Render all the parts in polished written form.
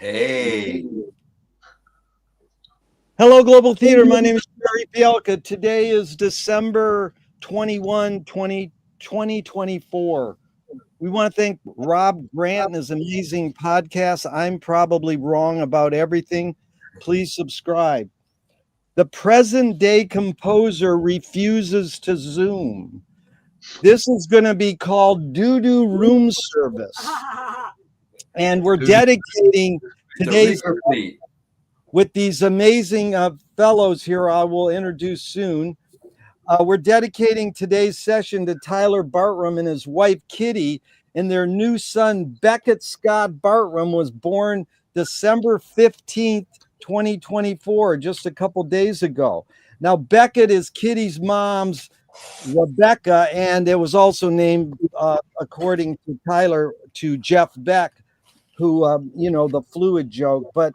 Hey. Hello, Global Theater. My name is Gerry Fialka. Today is December 21, 2024. We want to thank Rob Grant and his amazing podcast. I'm probably wrong about everything. Please subscribe. The present day composer refuses to Zoom. This is going to be called Doo-Doo Room Service. And we're dedicating today's with these amazing fellows here I will introduce soon. We're dedicating today's session to Tyler Bartram and his wife, Kitty, and their new son, Beckett Scott Bartram, was born December 15th, 2024, just a couple days ago. Now, Beckett is Kitty's mom's Rebecca, and it was also named, according to Tyler, to Jeff Beck, who, the fluid joke. But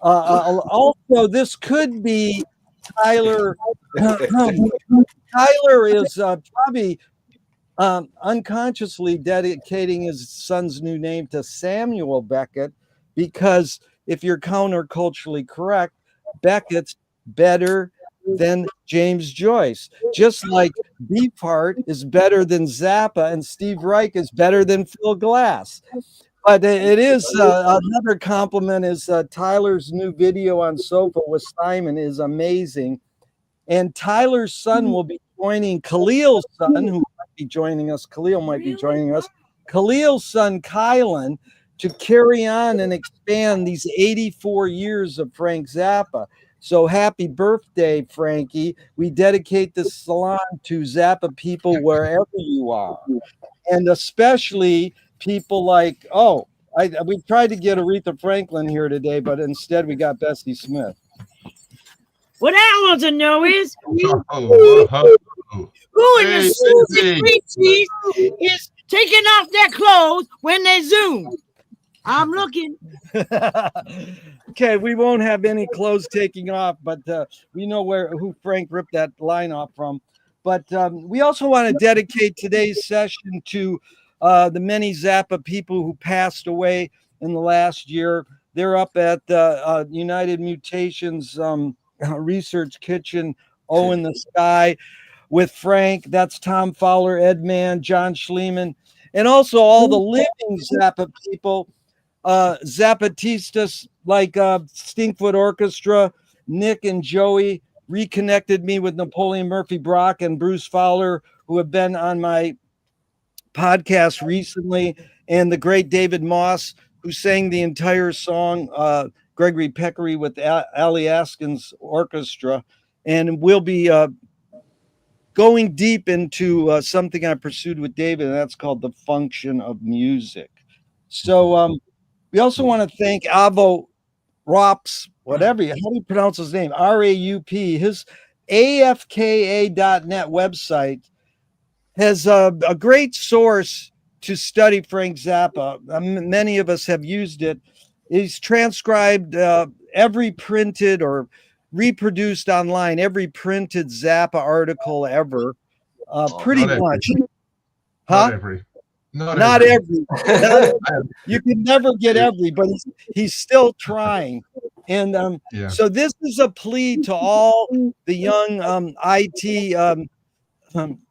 also, this could be Tyler. Tyler is probably unconsciously dedicating his son's new name to Samuel Beckett, because if you're counterculturally correct, Beckett's better than James Joyce. Just like Beefheart is better than Zappa and Steve Reich is better than Phil Glass. But it is another compliment is Tyler's new video on Sofa with Simon is amazing. And Tyler's son will be joining Khalil's son, who might be joining us. Khalil might be joining us. Khalil's son, Kylan, to carry on and expand these 84 years of Frank Zappa. So happy birthday, Frankie. We dedicate this salon to Zappa people wherever you are. And especially people like, we tried to get Aretha Franklin here today, but instead we got Bessie Smith. What I want to know is who in the Susie Preachies is taking off their clothes when they Zoom. I'm looking. Okay, we won't have any clothes taking off, but we know who Frank ripped that line off from. But we also want to dedicate today's session to the many Zappa people who passed away in the last year. They're up at the United Mutations Research Kitchen, in the Sky with Frank. That's Tom Fowler, Ed Mann, John Schliemann, and also all the living Zappa people, Zappatistas like Stinkfoot Orchestra. Nick and Joey reconnected me with Napoleon Murphy Brock and Bruce Fowler, who have been on my podcast recently, and the great David Moss, who sang the entire song, Gregory Peccary with Ali Askin's orchestra. And we'll be going deep into something I pursued with David, and that's called the function of music. So we also want to thank Avo Rops, how do you pronounce his name? RAUP. His AFKA.net website has a great source to study Frank Zappa. Many of us have used it. He's transcribed every printed or reproduced online, every printed Zappa article ever, pretty much. Not every. You can never get every, but he's still trying. And so this is a plea to all the young IT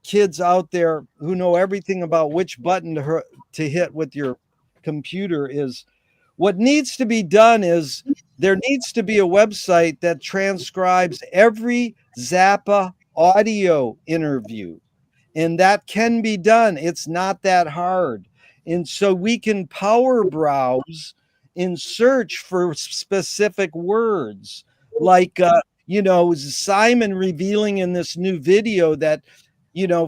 kids out there who know everything about which button to hit with your computer. Is what needs to be done is there needs to be a website that transcribes every Zappa audio interview, and that can be done. It's not that hard. And so we can power browse in search for specific words, like Simon revealing in this new video that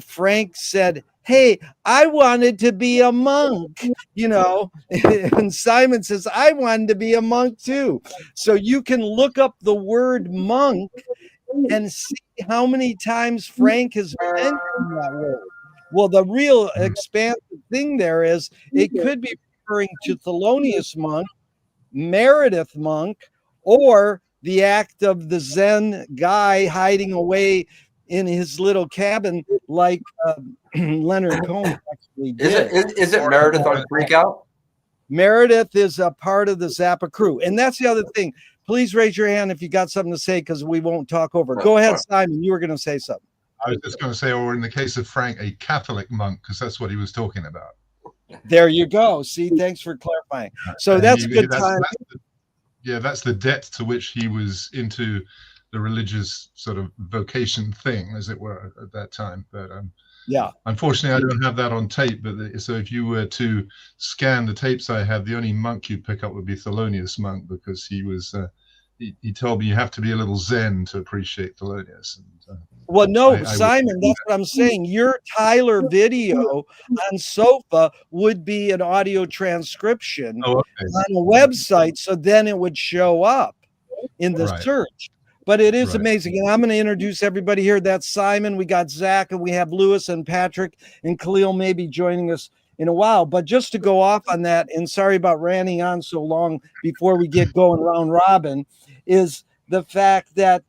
Frank said, "Hey, I wanted to be a monk," and Simon says, "I wanted to be a monk too." So you can look up the word monk and see how many times Frank has mentioned that word. Well, the real expansive thing there is it could be referring to Thelonious Monk, Meredith Monk, or the act of the Zen guy hiding away in his little cabin, like Leonard Cohen actually did. Is it Meredith on Freak Out? Meredith is a part of the Zappa crew. And that's the other thing. Please raise your hand if you got something to say, because we won't talk over. Go ahead, Simon. You were going to say something. I was just going to say, or in the case of Frank, a Catholic monk, because that's what he was talking about. There you go. See, thanks for clarifying. So that's a good time. That's the depth to which he was into the religious sort of vocation thing, as it were, at that time. But yeah, unfortunately, I don't have that on tape. But so if you were to scan the tapes I have, the only monk you'd pick up would be Thelonious Monk, because he was. He told me you have to be a little Zen to appreciate Thelonious. And, well, no, Simon, that's what I'm saying. Your Tyler video on Sofa would be an audio transcription on a website, so then it would show up in the search. But it is amazing. And I'm going to introduce everybody here. That's Simon. We got Zach, and we have Lewis and Patrick, and Khalil may be joining us in a while. But just to go off on that, and sorry about ranting on so long before we get going round robin, is the fact that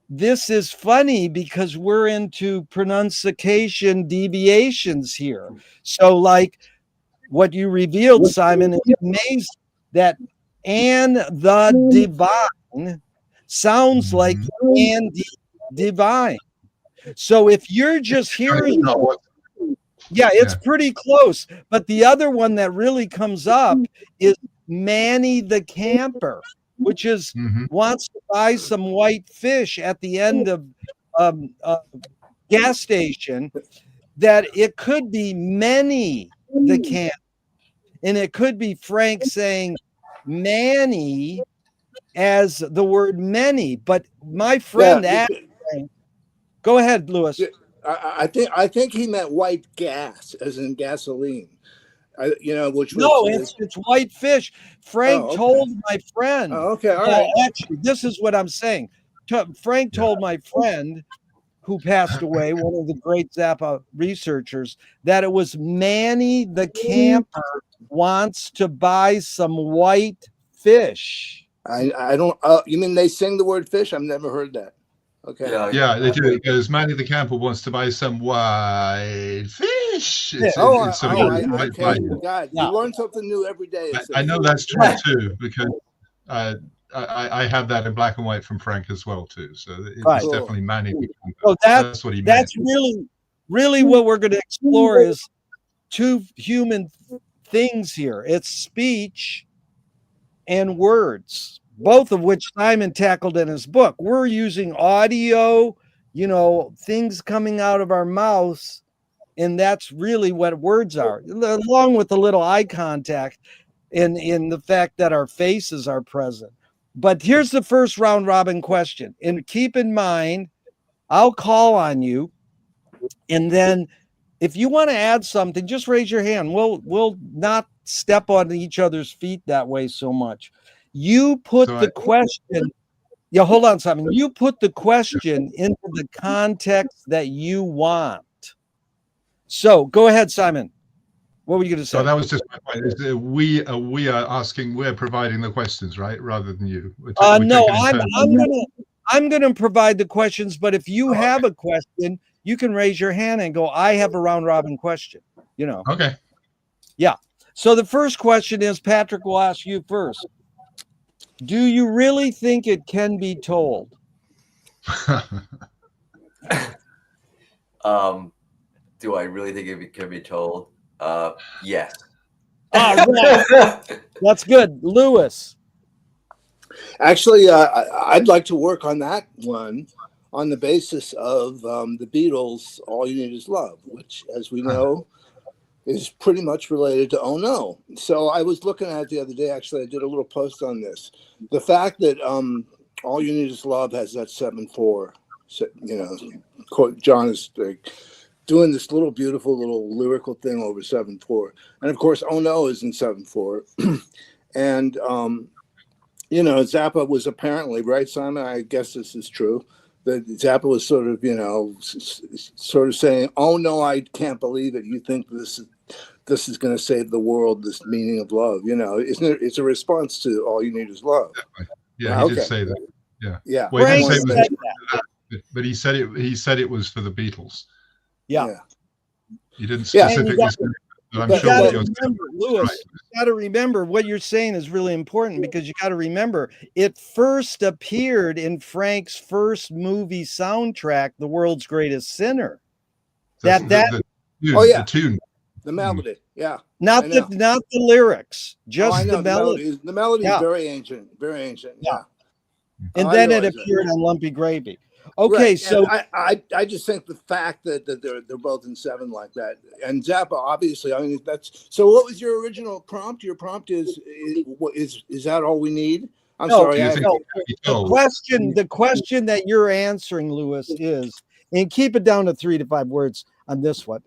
this is funny because we're into pronunciation deviations here. So like what you revealed, Simon, is amazing that "and the divine" sounds like "and divine." So if you're just hearing it's pretty close. But the other one that really comes up is Manny the camper, which is wants to buy some white fish at the end of gas station. That it could be Manny the camper, and it could be Frank saying Manny as the word many. But my friend asked Frank, go ahead, Lewis. I think he meant white gas, as in gasoline. Which it's white fish. Frank told my friend. Oh, okay, all right. Actually, this is what I'm saying. Frank told my friend, who passed away, one of the great Zappa researchers, that it was Manny the camper wants to buy some white fish. I don't. You mean they sing the word fish? I've never heard that. Okay. Yeah, they do. It goes, Manny the camper wants to buy some white fish. God, you learn something new every day. I know that's true too, because I have that in black and white from Frank as well too. So it's definitely Manny the camper. So that's what he meant. That's really what we're going to explore is two human things here. It's speech and words, both of which Simon tackled in his book. We're using audio, things coming out of our mouths, and that's really what words are, along with a little eye contact in the fact that our faces are present. But here's the first round robin question. And keep in mind, I'll call on you, and then if you want to add something, just raise your hand. We'll not step on each other's feet that way so much. You put the question. Yeah, hold on, Simon. You put the question into the context that you want. So go ahead, Simon. What were you going to say? So that was just my point. We are asking. We're providing the questions, right, rather than you. No, I'm going to provide the questions. But if you have a question, you can raise your hand and go, I have a round robin question. Okay. Yeah. So the first question is, Patrick will ask you first. Do you really think it can be told? Do I really think it can be told? Yes. That's good. Lewis. Actually, I'd like to work on that one on the basis of the Beatles' All You Need Is Love, which, as we know, is pretty much related to Oh No. So I was looking at it the other day. Actually, I did a little post on this. The fact that All You Need Is Love has that 7/4, John is doing this little beautiful little lyrical thing over 7/4. And of course, Oh No is in 7/4. And, Zappa was apparently, right, Simon? I guess this is true. That Zappa was sort of saying, "Oh no, I can't believe it. You think this is going to save the world? This meaning of love, isn't it? It's a response to All You Need Is Love." Yeah, he did say that. Yeah. Well, he didn't say that, but he said it. He said it was for the Beatles. Yeah. He didn't specifically say But I'm You sure got what to you're remember, Lewis. right. You got to remember what you're saying is really important, because you got to remember it first appeared in Frank's first movie soundtrack, The World's Greatest Sinner. The tune, Oh, yeah. the tune. The melody. Yeah. Not I know. the lyrics, Oh, just I know. the melody. The melody is Yeah. very ancient. Very ancient. Yeah. And I then it realize that. appeared on Lumpy Gravy. Okay, Right. so I just think the fact that they're both in 7 like that, and Zappa, obviously, I mean, that's so. What was your original prompt? Your prompt is that all we need? I'm No, sorry. Do you I think have it can be told? the question that you're answering, Lewis, is, and keep it down to 3 to 5 words on this one.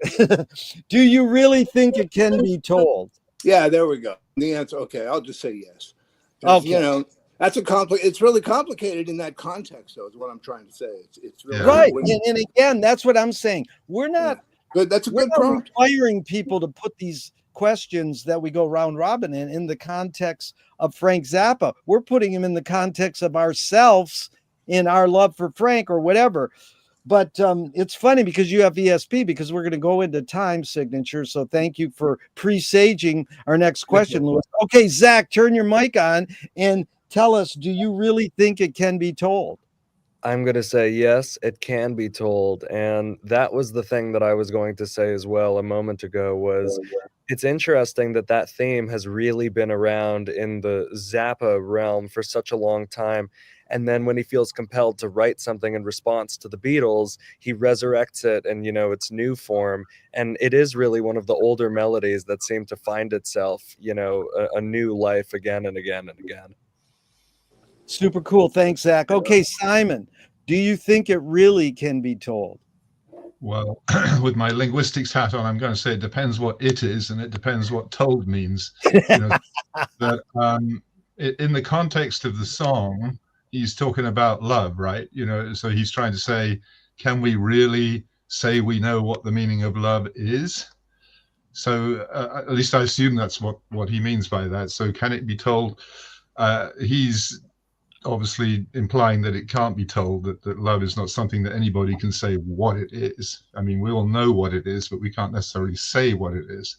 Do you really think it can be told? Yeah, there we go. The answer. Okay, I'll just say yes. 'Cause, Okay. you know, that's it's really complicated in that context, though, is what I'm trying to say. It's really Right. when- And again, that's what I'm saying. We're not Good. That's a we're good not prompt. requiring people to put these questions that we go round robin in the context of Frank Zappa. We're putting him in the context of ourselves, in our love for Frank or whatever. But it's funny because you have ESP, because we're going to go into time signature. So thank you for presaging our next question, Lewis. Okay, Zach, turn your mic on and tell us, do you really think it can be told? I'm going to say yes, it can be told. And that was the thing that I was going to say as well a moment ago, was it's interesting that that theme has really been around in the Zappa realm for such a long time. And then when he feels compelled to write something in response to the Beatles, he resurrects it in, its new form. And it is really one of the older melodies that seem to find itself, a new life again and again and again. Super cool. Thanks, Zach. Okay, Simon, do you think it really can be told? Well, with my linguistics hat on, I'm going to say it depends what it is, and it depends what told means. But in the context of the song, he's talking about love, right? So he's trying to say, can we really say we know what the meaning of love is? So at least I assume that's what he means by that. So can it be told? He's obviously implying that it can't be told, that love is not something that anybody can say what it is. I mean, we all know what it is, but we can't necessarily say what it is.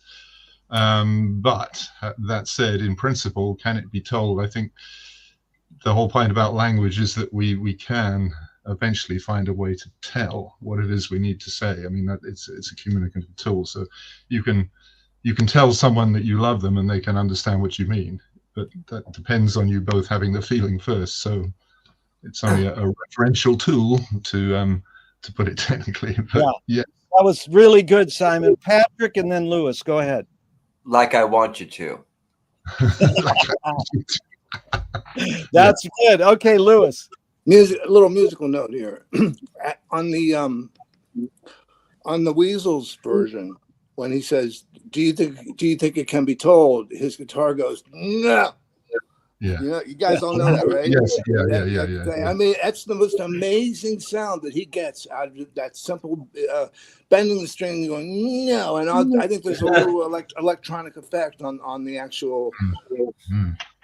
But that said, in principle, can it be told? I think the whole point about language is that we can eventually find a way to tell what it is we need to say. I mean, that it's a communicative tool. So you can tell someone that you love them and they can understand what you mean. But that depends on you both having the feeling first. So it's only a referential tool to put it technically. But yeah. That was really good, Simon. Patrick, and then Lewis. Go ahead. Like I want you to. That's good. Okay, Lewis. A little musical note here. On the Weasels version, when he says, do you think it can be told? His guitar goes, no. Yeah. You guys all know that, right? Yes. Yeah. I mean, that's the most amazing sound that he gets out of that simple bending the string and going, no. And I think there's a little electronic effect on the actual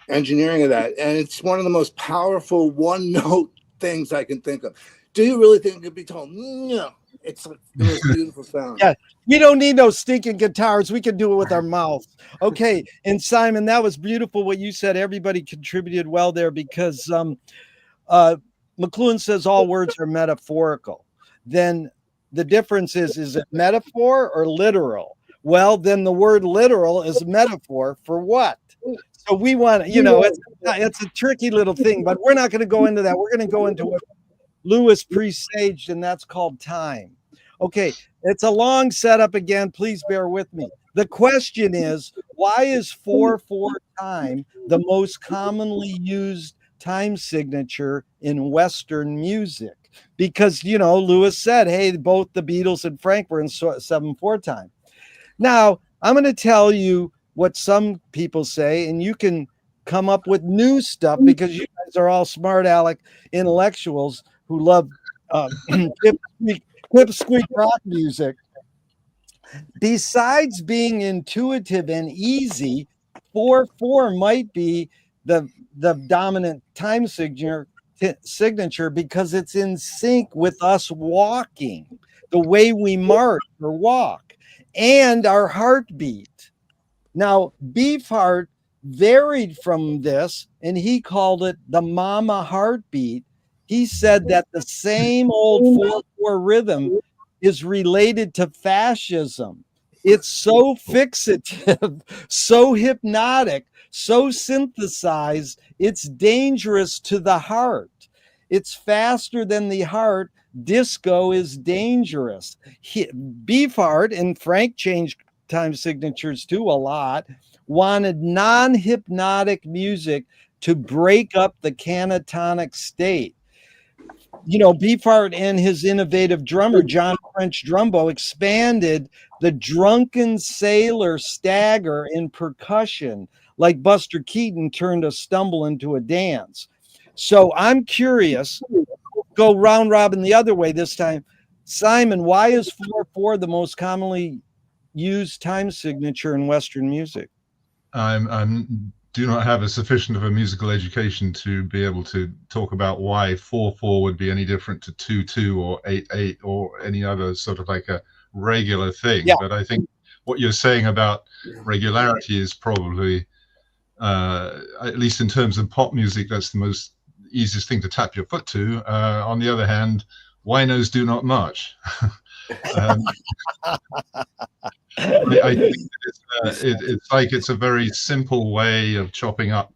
engineering of that. And it's one of the most powerful one-note things I can think of. Do you really think it could be told? No. It's like the most beautiful sound. Yeah, we don't need no stinking guitars. We can do it with our mouth. Okay, and Simon, that was beautiful what you said. Everybody contributed well there, because McLuhan says all words are metaphorical. Then the difference is it metaphor or literal? Well, then the word literal is metaphor for what? So we want, it's a tricky little thing, but we're not going to go into that. We're going to go into what Lewis presaged, and that's called time. Okay, it's a long setup again. Please bear with me. The question is, why is 4/4 time the most commonly used time signature in Western music? Because, Lewis said, hey, both the Beatles and Frank were in 7/4 time. Now, I'm going to tell you what some people say, and you can come up with new stuff, because you guys are all smart aleck intellectuals who love quip squeak rock music. Besides being intuitive and easy, 4/4 might be the dominant time signature because it's in sync with us walking, the way we march or walk. and our heartbeat. Now, Beefheart varied from this, and he called it the mama heartbeat. He said that the same old 4/4 rhythm is related to fascism. It's so fixative, so hypnotic, so synthesized, it's dangerous to the heart. It's faster than the heart. Disco is dangerous. Beefheart, and Frank changed time signatures too a lot, wanted non-hypnotic music to break up the canatonic state. Beefheart and his innovative drummer, John French Drumbo, expanded the drunken sailor stagger in percussion, like Buster Keaton turned a stumble into a dance. So I'm curious, go round robin the other way this time. Simon, why is 4/4 the most commonly used time signature in Western music? I'm do not have a sufficient of a musical education to be able to talk about why 4/4 would be any different to 2/2 or 8/8 or any other sort of like a regular thing. Yeah. But I think what you're saying about regularity is probably, at least in terms of pop music, that's the most easiest thing to tap your foot to. On the other hand, winos do not march. I think it's like it's a very simple way of chopping up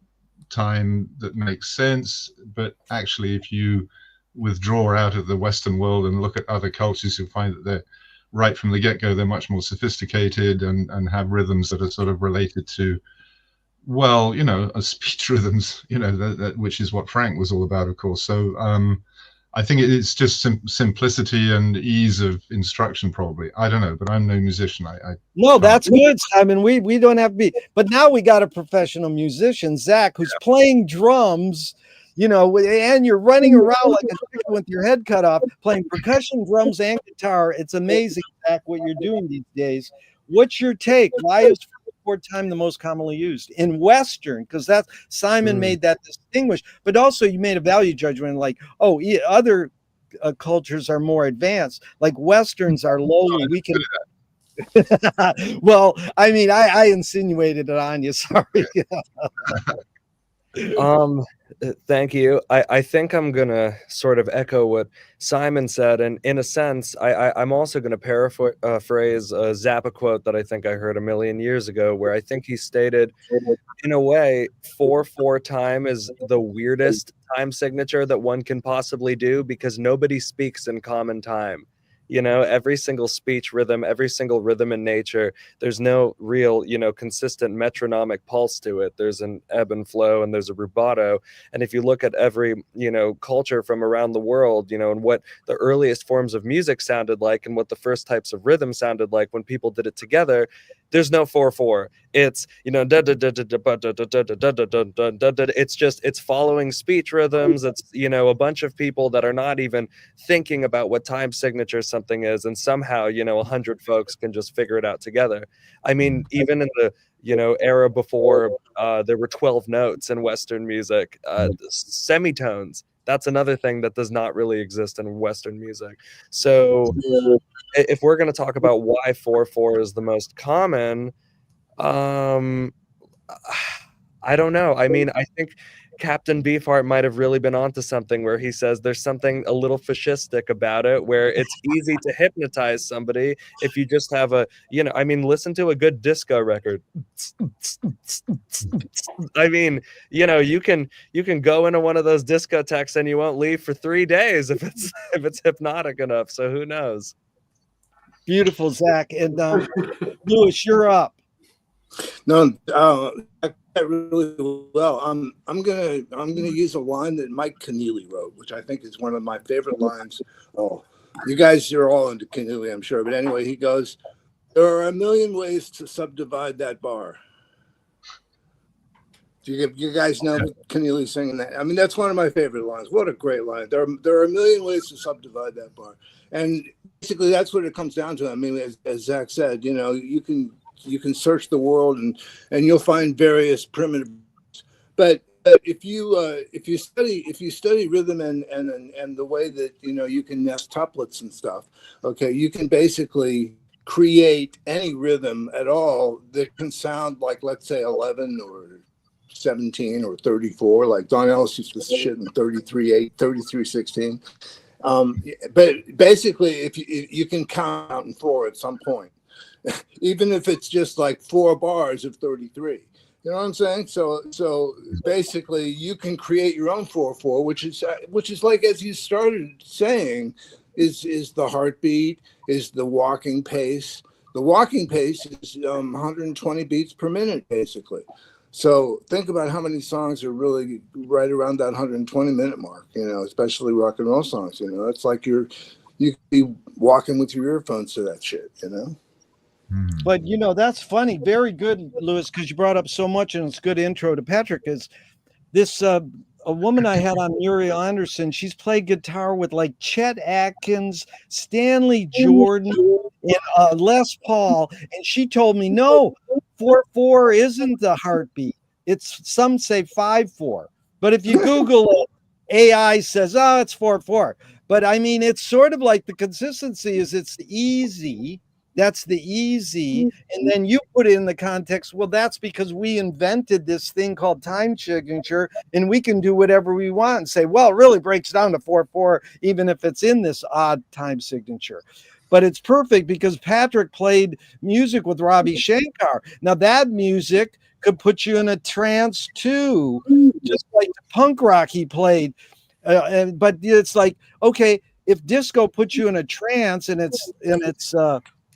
time that makes sense, but actually if you withdraw out of the Western world and look at other cultures, you'll find that they're right from the get-go, they're much more sophisticated and have rhythms that are sort of related to, well, speech rhythms, which is what Frank was all about, of course. So I think it's just simplicity and ease of instruction, probably. I don't know, but I'm no musician. No, that's good, Simon. We don't have to be. But now we got a professional musician, Zach, who's playing drums, and you're running around like a chicken with your head cut off, playing percussion, drums, and guitar. It's amazing, Zach, what you're doing these days. What's your take? Why is 4/4 time the most commonly used in Western? Because that's Simon made that distinguish, but also you made a value judgment like, other cultures are more advanced, like Westerns are lowly. We can. Well, I mean, I insinuated it on you. Sorry. Thank you. I think I'm gonna sort of echo what Simon said, and in a sense, I'm also gonna paraphrase a Zappa quote that I think I heard a million years ago, where I think he stated, in a way, 4/4 time is the weirdest time signature that one can possibly do because nobody speaks in common time. Every single speech rhythm, every single rhythm in nature, there's no real, consistent metronomic pulse to it. There's an ebb and flow and there's a rubato. And if you look at every, culture from around the world, and what the earliest forms of music sounded like and what the first types of rhythm sounded like when people did it together, there's no 4/4. It's, it's following speech rhythms. It's, a bunch of people that are not even thinking about what time signature something is. And somehow, 100 folks can just figure it out together. I mean, even in the, era before there were 12 notes in Western music, semitones. That's another thing that does not really exist in Western music. So if we're going to talk about why 4/4 is the most common, I don't know. I mean, I think Captain Beefheart might have really been onto something where he says there's something a little fascistic about it, where it's easy to hypnotize somebody if you just have listen to a good disco record. I mean, you can go into one of those discotheques and you won't leave for 3 days if it's hypnotic enough. So who knows? Beautiful, Zach. And Louis, you're up. No, really well. I'm gonna use a line that Mike Keneally wrote, which I think is one of my favorite lines. Oh, you guys are all into Keneally, I'm sure. But anyway, he goes, "There are a million ways to subdivide that bar." Do you guys know Keneally singing that? I mean, that's one of my favorite lines. What a great line! There are a million ways to subdivide that bar, and basically that's what it comes down to. I mean, as Zach said, you can search the world and you'll find various primitive, but if you study rhythm and the way that you can nest tuplets and stuff, okay, you can basically create any rhythm at all that can sound like, let's say, 11 or 17 or 34, like Don Ellis used to shit in 33/8, 33/16. But basically, if you can count out in 4 at some point, even if it's just like 4 bars of 33. You know what I'm saying? So basically, you can create your own 4/4, which is like, as you started saying, is the heartbeat, is the walking pace. The walking pace is 120 beats per minute, basically. So think about how many songs are really right around that 120-minute mark. You know, especially rock and roll songs. You know, it's like you could be walking with your earphones to that shit. You know. But you know, that's funny. Very good, Louis, because you brought up so much, and it's a good intro to Patrick. Is this a woman I had on, Muriel Anderson? She's played guitar with like Chet Atkins, Stanley Jordan, and Les Paul, and she told me no, 4/4 isn't the heartbeat. It's, some say 5/4, but if you Google it, AI says, oh, it's 4/4. But I mean, it's sort of like the consistency is, it's easy. That's the easy. And then you put it in the context, well, that's because we invented this thing called time signature, and we can do whatever we want and say, well, it really breaks down to 4/4, even if it's in this odd time signature. But it's perfect because Patrick played music with Ravi Shankar. Now that music could put you in a trance too, just like the punk rock he played. But it's like, okay, if disco puts you in a trance and it's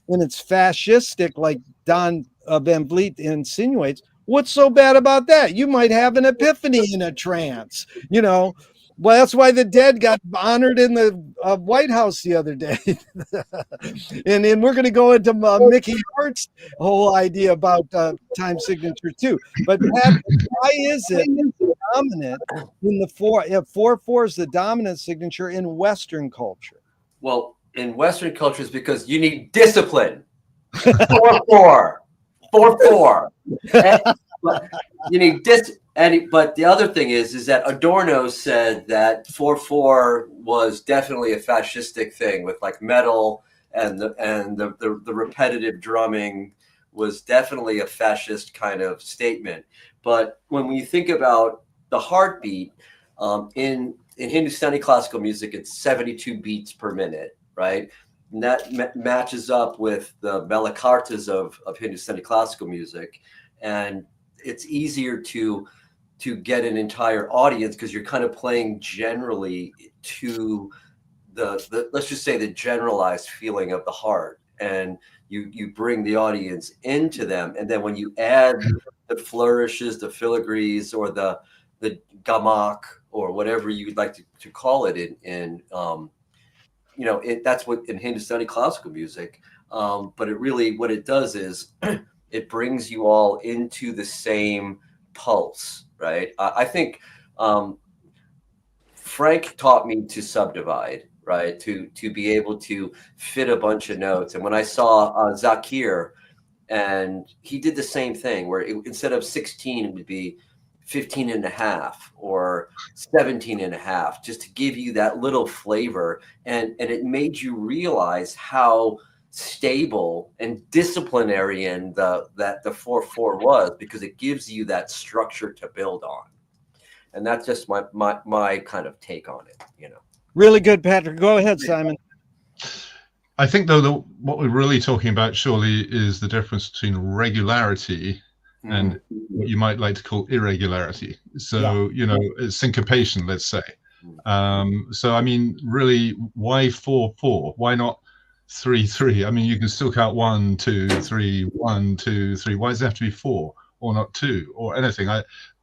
fascistic, like Don Van Vliet insinuates, what's so bad about that? You might have an epiphany in a trance, you know. Well, that's why the dead got honored in the White House the other day. and then we're going to go into Mickey Hart's whole idea about time signature too. But Pat, why is it dominant in the 4/4 is the dominant signature in Western culture? Well, in Western cultures, because you need discipline. 4/4, 4/4. You need but the other thing is that Adorno said that 4/4 was definitely a fascistic thing, with like metal and the repetitive drumming was definitely a fascist kind of statement. But when you think about the heartbeat, in Hindustani classical music, it's 72 beats per minute, right? And that matches up with the Melakartas of Hindustani classical music, and it's easier to get an entire audience because you're kind of playing generally to the let's just say the generalized feeling of the heart, and you bring the audience into them, and then when you add the flourishes, the filigrees, or the gamak, or whatever you'd like to call it in you know, that's what in Hindustani classical music. But it really, what it does is it brings you all into the same pulse, right? I think Frank taught me to subdivide, right? To be able to fit a bunch of notes. And when I saw Zakir, and he did the same thing, where instead of 16, it would be 15 and a half or 17 and a half, just to give you that little flavor. And it made you realize how stable and disciplinarian that the 4/4 was, because it gives you that structure to build on. And that's just my kind of take on it, you know. Really good, Patrick. Go ahead, Simon. I think, though, what we're really talking about surely is the difference between regularity and what you might like to call irregularity. So, you know, syncopation, let's say. So, I mean, really, why 4/4? Why not 3/3? I mean, you can still count 1, 2, 3, 1, 2, 3. Why does it have to be 4 or not 2 or anything?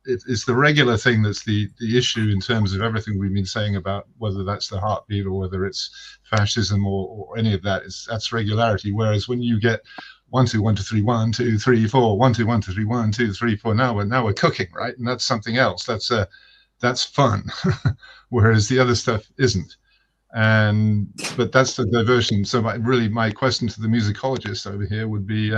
It's the regular thing that's the issue in terms of everything we've been saying about whether that's the heartbeat or whether it's fascism or any of that. That's regularity. Whereas when you get 1, 2, 1, 2, 3, 1, 2, 3, 4, 1, 2, 1, 2, 3, 1, 2, 3, 4. Now we're cooking, right? And that's something else. That's fun. Whereas the other stuff isn't. But that's the diversion. So my question to the musicologist over here would be,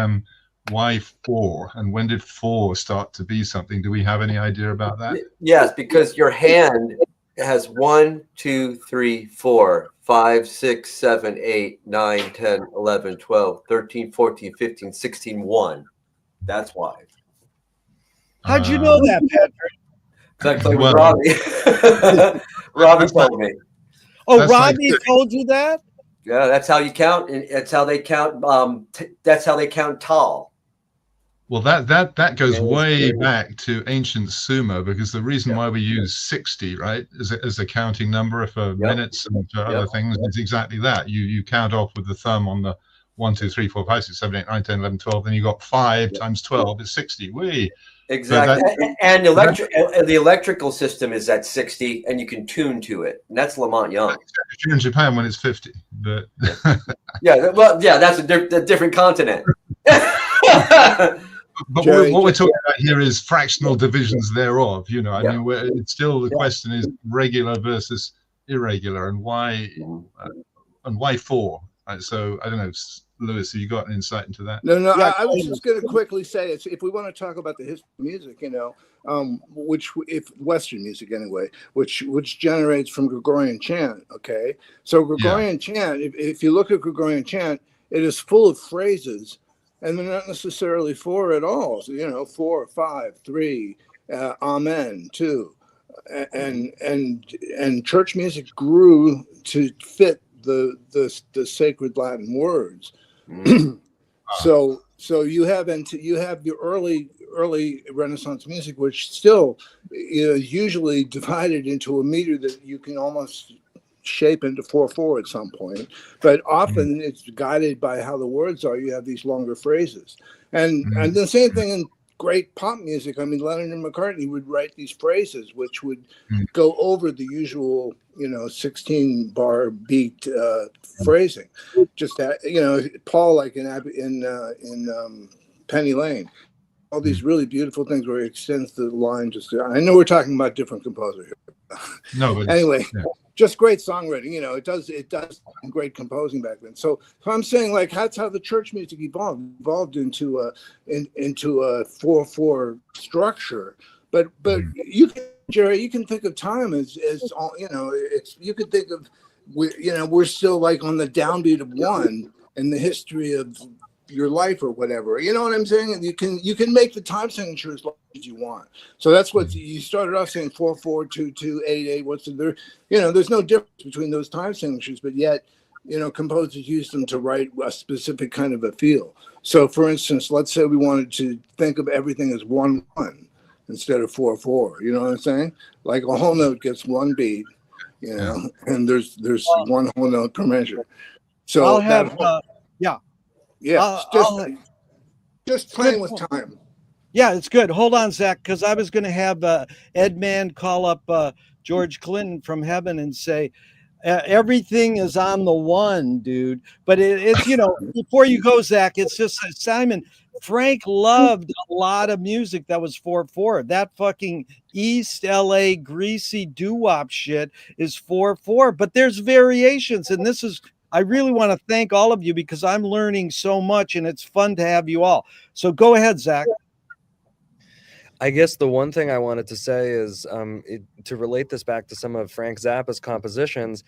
why 4? And when did 4 start to be something? Do we have any idea about that? Yes, because your hand It has 1, 2, 3, 4, 5, 6, 7, 8, 9, 10, 11, 12, 13, 14, 15, 16, 1. That's why. How'd you know that, Patrick? Because I played with Well, Robbie. Robbie told me. Oh, That's like- Robbie told you that? Yeah, that's how you count. And that's how they count. That's how they count tall. Well, that goes way back to ancient sumo, because the reason why we use 60, right, as a counting number for minutes and other things is exactly that. You count off with the thumb on the 1, 2, 3, 4, 5, 6, 7, 8, 9, 10, 11, 12, then you got 5 times 12 is 60. Whee! Exactly. And the electrical system is at 60, and you can tune to it. And that's Lamont Young. If you're in Japan when it's 50, but that's a different continent. But Gerry, what we're talking about here is fractional divisions thereof. You know, I mean, it's still the question is regular versus irregular, and why 4. Right, so I don't know, Lewis, have you got an insight into that? No, Yeah, I was just going to quickly say, if we want to talk about the history of music, you know, if Western music anyway, which generates from Gregorian chant. Okay, so Gregorian chant, if you look at Gregorian chant, it is full of phrases. And they're not necessarily 4 at all. So, you know, 4, 5, 3, Amen, 2, and church music grew to fit the sacred Latin words. So you have your early Renaissance music, which still is usually divided into a meter that you can almost shape into 4/4 at some point, but often it's guided by how the words are. You have these longer phrases, and the same thing in great pop music. I mean, Lennon and McCartney would write these phrases which would go over the usual, 16 bar beat phrasing. Just that, Paul, like in Penny Lane, all these really beautiful things where he extends the line. I know we're talking about different composer here. No, but anyway. Just great songwriting, it does great composing back then. So I'm saying, like, that's how the church music evolved into a 4/4 structure. But Gerry, you can think of time as all, you could think of, we're still like on the downbeat of 1 in the history of your life or whatever. You know what I'm saying? And you can make the time signature as long as you want. So that's what you started off saying, 4/4, 2/2, 8/8. What's there? There's no difference between those time signatures, but yet, composers use them to write a specific kind of a feel. So for instance, let's say we wanted to think of everything as 1/1 instead of 4/4. You know what I'm saying? Like a whole note gets 1 beat, and there's 1 whole note per measure. So I'll have just playing with time. Yeah, it's good. Hold on, Zach, because I was going to have Ed Mann call up George Clinton from heaven and say, everything is on the 1, dude. But it's, before you go, Zach, it's just Simon. Frank loved a lot of music that was 4/4. That fucking East LA greasy doo-wop shit is 4/4. But there's variations, and I really want to thank all of you because I'm learning so much, and it's fun to have you all. So go ahead, Zach. I guess the one thing I wanted to say is to relate this back to some of Frank Zappa's compositions.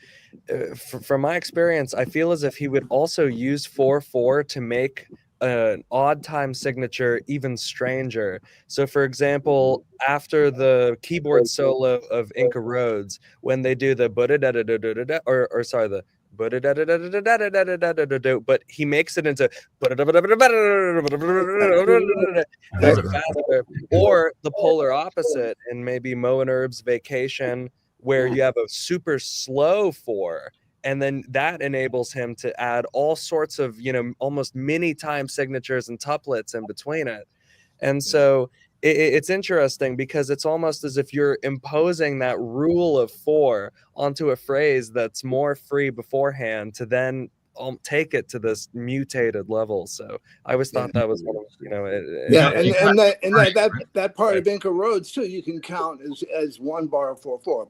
From my experience, I feel as if he would also use 4/4 to make an odd time signature even stranger. So, for example, after the keyboard solo of Inca Roads, when they do the but he makes it into faster, or the polar opposite in maybe Mo and Herb's Vacation, where you have a super slow 4, and then that enables him to add all sorts of almost mini time signatures and tuplets in between it. And so it's interesting because it's almost as if you're imposing that rule of 4 onto a phrase that's more free beforehand to then take it to this mutated level. So I always thought that was one of that part of Inca Roads too, you can count as 1 bar of 4/4.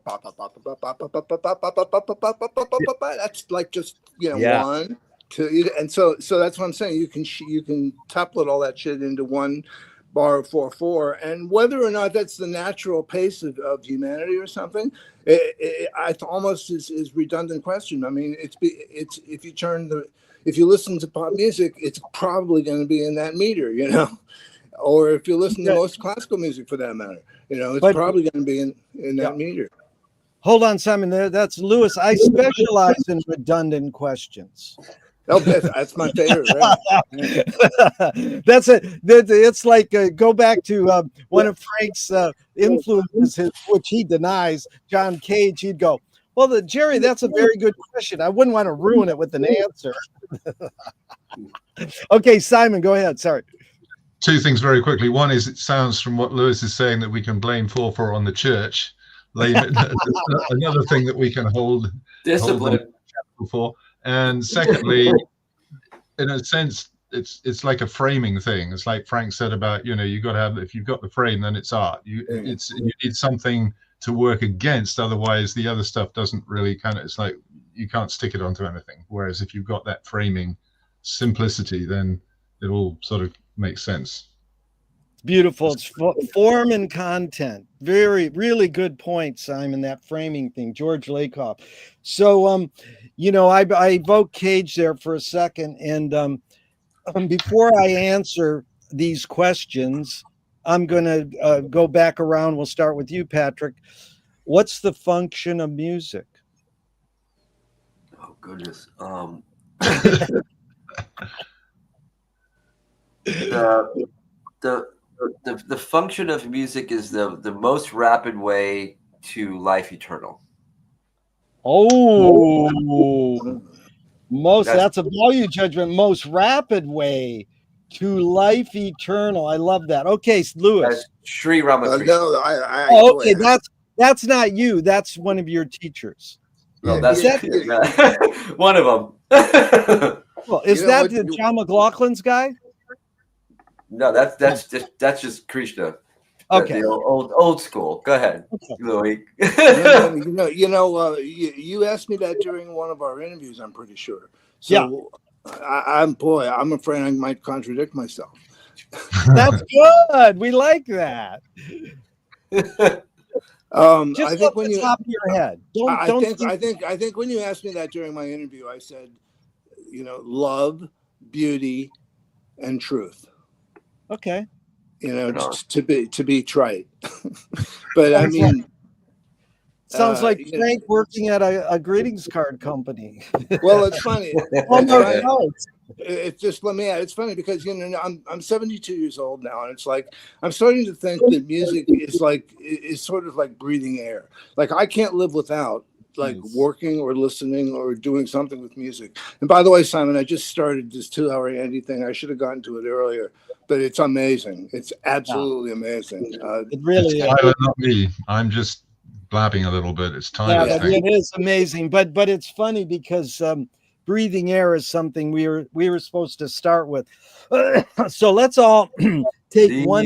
That's like just 1, 2, and so that's what I'm saying. You can tuplet all that shit into 1 bar 4/4, and whether or not that's the natural pace of humanity or something, I almost is redundant question. I mean, it's if you listen to pop music, it's probably going to be in that meter, you know, or if you listen to most classical music for that matter, you know, it's probably going to be in that meter. Hold on, Simon. That's Lewis. I specialize in redundant questions. Oh, that's my favorite. Right? That's it. It's like go back to one of Frank's influences, which he denies. John Cage. He'd go, "Well, Jerry, that's a very good question. I wouldn't want to ruin it with an answer." Okay, Simon, go ahead. Sorry. Two things very quickly. One is, it sounds from what Lewis is saying that we can blame 4/4 on the church. Another thing that we can hold Discipline for. And secondly, in a sense, it's like a framing thing. It's like Frank said about, you know, you got to have, if you've got the frame, then it's art. You need something to work against, otherwise the other stuff doesn't really it's like you can't stick it onto anything. Whereas if you've got that framing simplicity, then it all sort of makes sense. Beautiful. It's form and content. Really good point, Simon, that framing thing. George Lakoff. So, you know, I evoked Cage there for a second. And before I answer these questions, I'm going to go back around. We'll start with you, Patrick. What's the function of music? Oh, goodness. The function of music is the most rapid way to life eternal. Oh, that's a value judgment. Most rapid way to life eternal. I love that. Okay, Lewis. That's Sri Ramakrishna. No, okay, that's not you. That's one of your teachers. No, that's one of them. Well, is that John McLaughlin's guy? No, that's just Krishna. Okay, the old school. Go ahead, Louis. You asked me that during one of our interviews. I'm pretty sure. So I'm afraid I might contradict myself. That's good. We like that. Just I think when you top of your head. I think when you asked me that during my interview, I said, you know, love, beauty, and truth. Okay. You know, to be trite. But I mean, sounds like Frank working at a greetings card company. Well, it's funny. It's just, let me add, it's funny because, you know, I'm 72 years old now, and it's like I'm starting to think that music is sort of like breathing air. Like I can't live without working or listening or doing something with music. And by the way, Simon, I just started this 2-hour Andy thing. I should have gotten to it earlier, but it's amazing. It's absolutely amazing. It really is. Tyler, not me. I'm just blabbing a little bit. It's Tyler. Yeah, it is amazing. But it's funny because breathing air is something we were supposed to start with. So let's all take one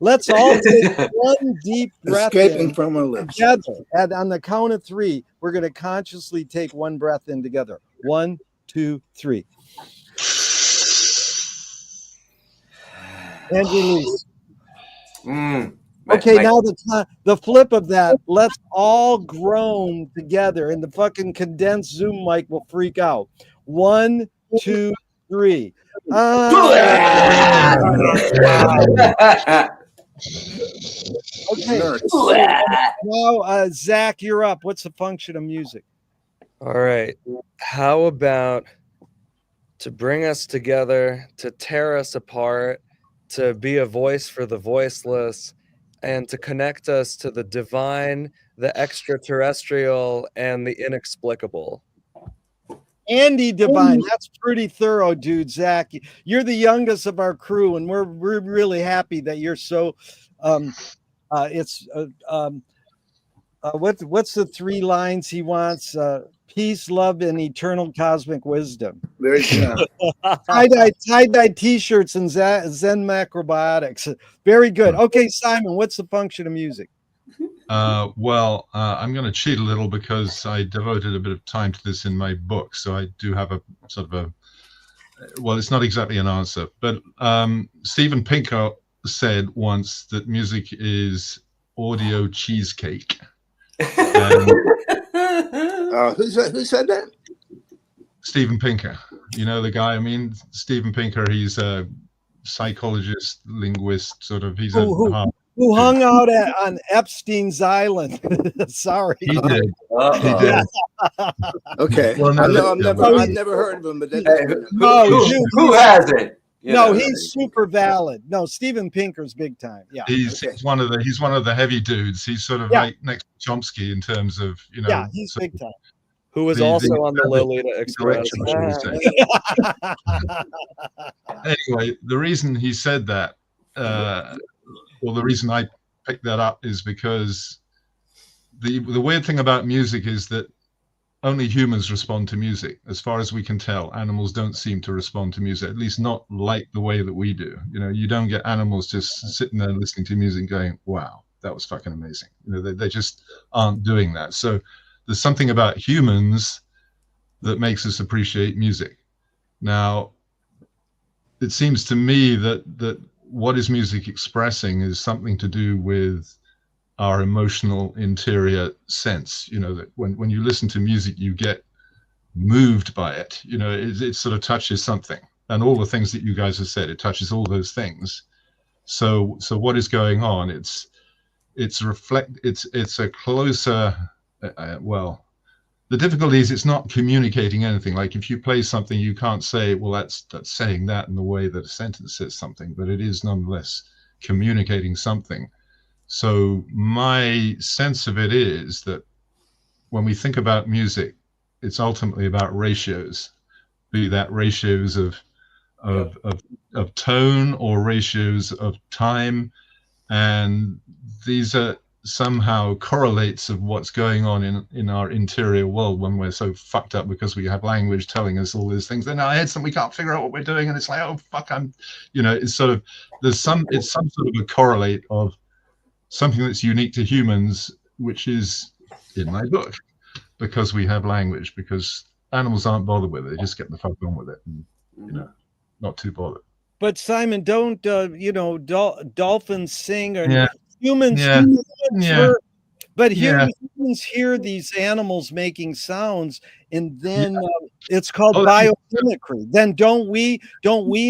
let's all take one deep breath escaping from our lips together. And on the count of 3, we're going to consciously take one breath in together. 1, 2, 3. And release. Okay, now the flip of that, let's all groan together, and the fucking condensed Zoom mic will freak out. 1, 2, 3. Okay. Now, Zach, you're up. What's the function of music? All right. How about to bring us together, to tear us apart, to be a voice for the voiceless, and to connect us to the divine, the extraterrestrial, and the inexplicable? Andy Divine. That's pretty thorough, dude. Zach, you're the youngest of our crew, and we're really happy that you're so. What's the 3 lines he wants? Peace, love, and eternal cosmic wisdom. Very good. Tie-dye T-shirts and Zen macrobiotics. Very good. Okay, Simon, what's the function of music? I'm going to cheat a little because I devoted a bit of time to this in my book. So I do have a sort of well, it's not exactly an answer, but Steven Pinker said once that music is audio cheesecake. And, who said that? Steven Pinker, you know the guy. I mean, Steven Pinker. He's a psychologist, linguist, sort of. He's who hung out on Epstein's Island. Sorry, he did. Uh-oh. He did. Okay. Well, no, I've never heard of him, but then Who hasn't? You no, know. he's super valid. No, Steven Pinker's big time. Yeah, he's one of the heavy dudes. He's sort of like next to Chomsky in terms of, you know. Yeah, he's big time. Who was also on the Lolita Express. Anyway, the reason he said that, well, the reason I picked that up is because the weird thing about music is that only humans respond to music. As far as we can tell, animals don't seem to respond to music, at least not like the way that we do. You know, you don't get animals just sitting there listening to music going, wow, that was fucking amazing. You know, they just aren't doing that. So there's something about humans that makes us appreciate music. Now, it seems to me that what is music expressing is something to do with our emotional interior sense. You know, that when you listen to music, you get moved by it. You know, it sort of touches something, and all the things that you guys have said, it touches all those things. So what is going on? It's a closer. Well, the difficulty is it's not communicating anything. Like if you play something, you can't say, well, that's saying that in the way that a sentence says something, but it is nonetheless communicating something. So my sense of it is that when we think about music, it's ultimately about ratios, be that ratios of tone or ratios of time, and these are somehow correlates of what's going on in our interior world when we're so fucked up because we have language telling us all these things. Then our heads and we can't figure out what we're doing, and it's like, oh fuck, it's sort of it's some sort of a correlate of something that's unique to humans, which is in my book, because we have language, because animals aren't bothered with it, they just get the fuck on with it, and not too bothered. But Simon, don't dolphins sing or humans hear, but humans hear these animals making sounds, and then it's called biomimicry. Then don't we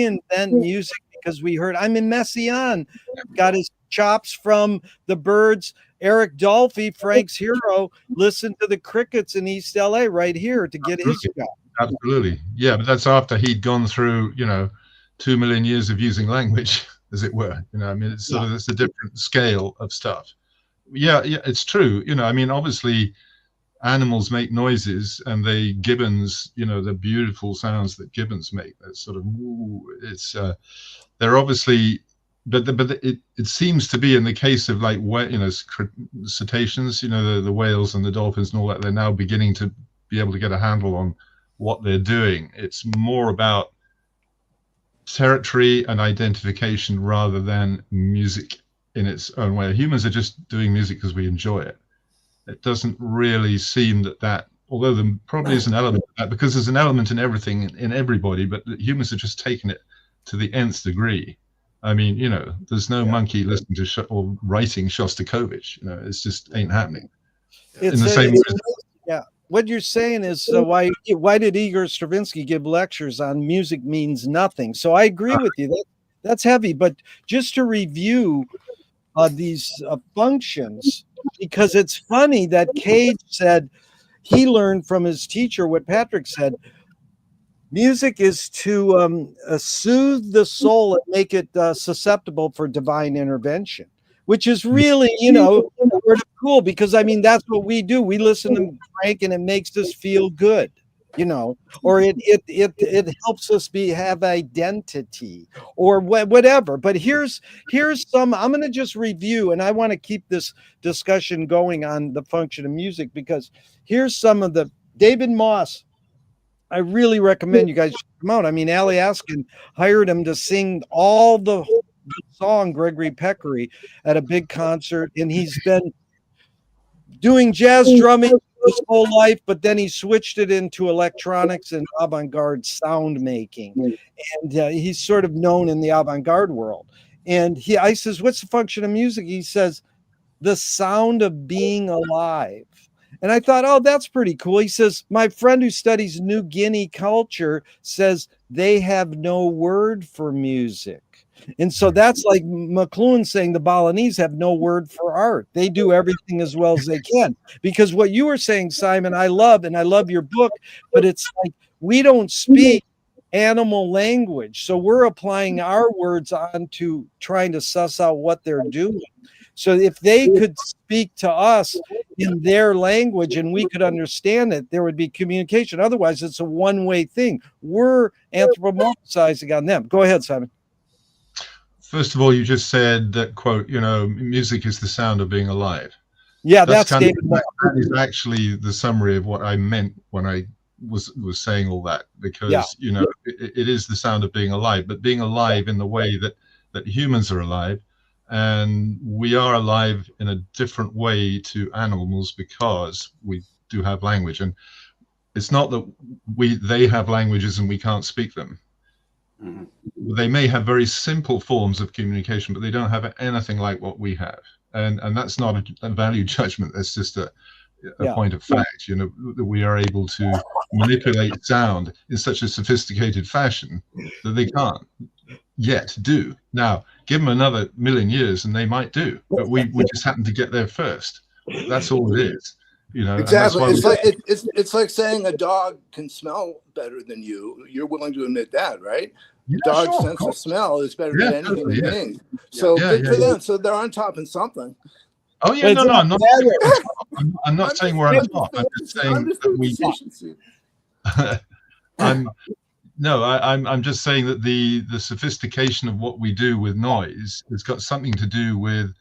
invent music because we heard? I mean, Messiaen got his chops from the birds. Eric Dolphy, Frank's hero, listened to the crickets in East LA right here to get his job. Absolutely. Yeah, but that's after he'd gone through, 2 million years of using language, as it were. I mean, it's sort of, it's a different scale of stuff. Yeah, it's true. I mean, obviously animals make noises, and gibbons, the beautiful sounds that gibbons make, that sort of, they're obviously, but it seems to be in the case of like, cetaceans, the whales and the dolphins and all that, they're now beginning to be able to get a handle on what they're doing. It's more about territory and identification rather than music in its own way. Humans are just doing music because we enjoy it. It doesn't really seem that, although there probably is an element of that, because there's an element in everything, in everybody, but humans are just taking it to the nth degree. I mean, there's no monkey listening to or writing Shostakovich. It's just ain't happening. In the same way. What you're saying is why did Igor Stravinsky give lectures on music means nothing? So I agree with you. That's heavy. But just to review these functions, because it's funny that Cage said he learned from his teacher what Patrick said. Music is to soothe the soul and make it susceptible for divine intervention, which is really, sort of cool, because I mean, that's what we do. We listen to Frank and it makes us feel good, or it helps us have identity or whatever. But here's some, I'm going to just review, and I want to keep this discussion going on the function of music, because here's some of the David Moss. I really recommend you guys check him out. I mean, Ali Askin hired him to sing all the song Gregory Peccary at a big concert, and he's been doing jazz drumming his whole life, but then he switched it into electronics and avant-garde sound making. And he's sort of known in the avant-garde world. And I says, what's the function of music? He says, the sound of being alive. And I thought, oh, that's pretty cool. He says, my friend who studies New Guinea culture says they have no word for music. And so that's like McLuhan saying the Balinese have no word for art. They do everything as well as they can. Because what you were saying, Simon, I love your book, but it's like we don't speak animal language. So we're applying our words onto trying to suss out what they're doing. So if they could speak to us in their language and we could understand it, there would be communication. Otherwise, it's a one-way thing. We're anthropomorphizing on them. Go ahead, Simon. First of all, you just said that, quote, music is the sound of being alive. Yeah, that's David. That is actually the summary of what I meant when I was saying all that, because, it is the sound of being alive, but being alive in the way that humans are alive. And we are alive in a different way to animals because we do have language. And it's not that they have languages and we can't speak them. Mm-hmm. They may have very simple forms of communication, but they don't have anything like what we have. And that's not a value judgment. That's just a point of fact, that we are able to manipulate sound in such a sophisticated fashion that they can't yet do. Now, give them another million years and they might do, but we just happen to get there first. That's all it is. Exactly. It's like saying a dog can smell better than you. You're willing to admit that, right? Yeah, Dog's sense of smell is better than anything we think. So good for them. So they're on top of something. Oh yeah, no, I'm not saying we're on top. I'm just saying that we. I'm just saying that the sophistication of what we do with noise has got something to do with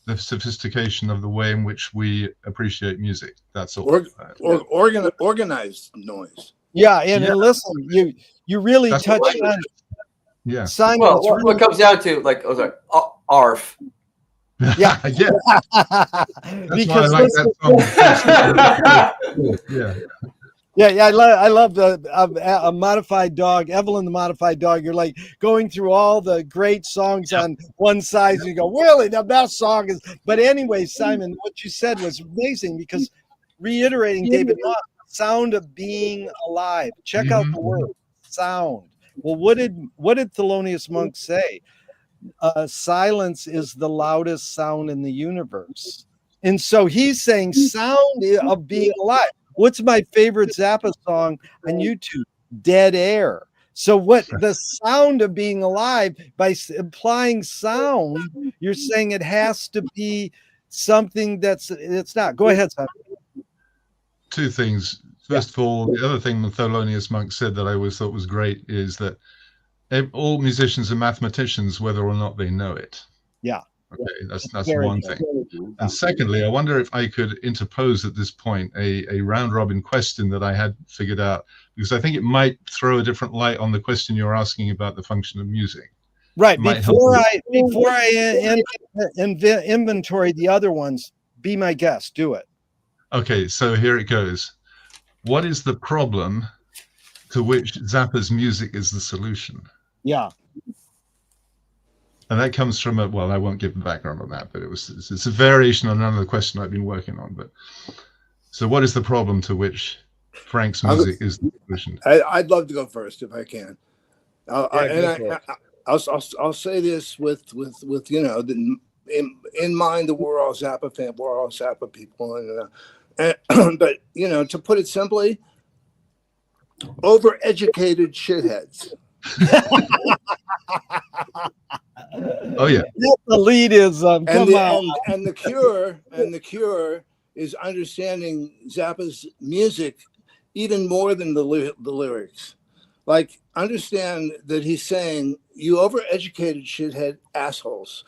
the sophistication of the way in which we appreciate music. That's all. Organized noise. Yeah, and listen, you really touched on. Yeah. Simon, well, what comes down to ARF. Yeah. Yeah. That's why I like that song. Yeah. Yeah, I love a modified dog, Evelyn the modified dog. You're like going through all the great songs on one side, and you go, really, the best song is. But anyway, Simon, what you said was amazing because reiterating David Moss, sound of being alive. Check out the word sound. Well, what did Thelonious Monk say? Silence is the loudest sound in the universe, and so he's saying sound of being alive. What's my favorite Zappa song on YouTube? Dead Air. So what the sound of being alive, by implying sound, you're saying it has to be something it's not. Go ahead, Simon. Two things. First of all, the other thing that Thelonious Monk said that I always thought was great is that all musicians are mathematicians, whether or not they know it. Yeah. Okay, that's one thing. And secondly, I wonder if I could interpose at this point a round robin question that I had figured out, because I think it might throw a different light on the question you're asking about the function of music. Right. Before I inventory the other ones, be my guest. Do it. Okay, so here it goes. What is the problem to which Zappa's music is the solution? Yeah. And that comes from I won't give the background on that, but it's a variation on another question I've been working on. But so what is the problem to which Frank's music is the solution? I'd love to go first if I can. I'll say this with in mind that we're all Zappa fans, we're all Zappa people, but to put it simply, overeducated shitheads. Oh yeah, the lead is and the cure is understanding Zappa's music even more than the lyrics. Like, understand that he's saying, you overeducated shithead assholes,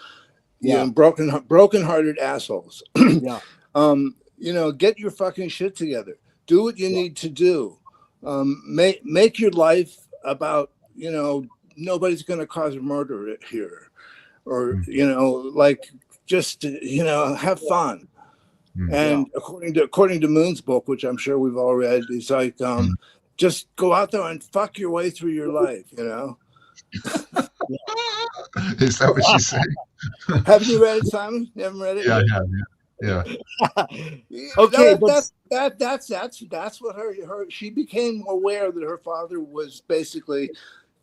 broken-hearted assholes. Yeah. Get your fucking shit together. Do what you need to do. Make your life about, nobody's going to cause a murder here, or just have fun. And according to Moon's book, which I'm sure we've all read, it's like just go out there and fuck your way through your life, you know. Is that what she's saying? Haven't you read it, Simon? You haven't read it? Yeah, I have. Yeah. Okay, that's what her she became aware that her father was basically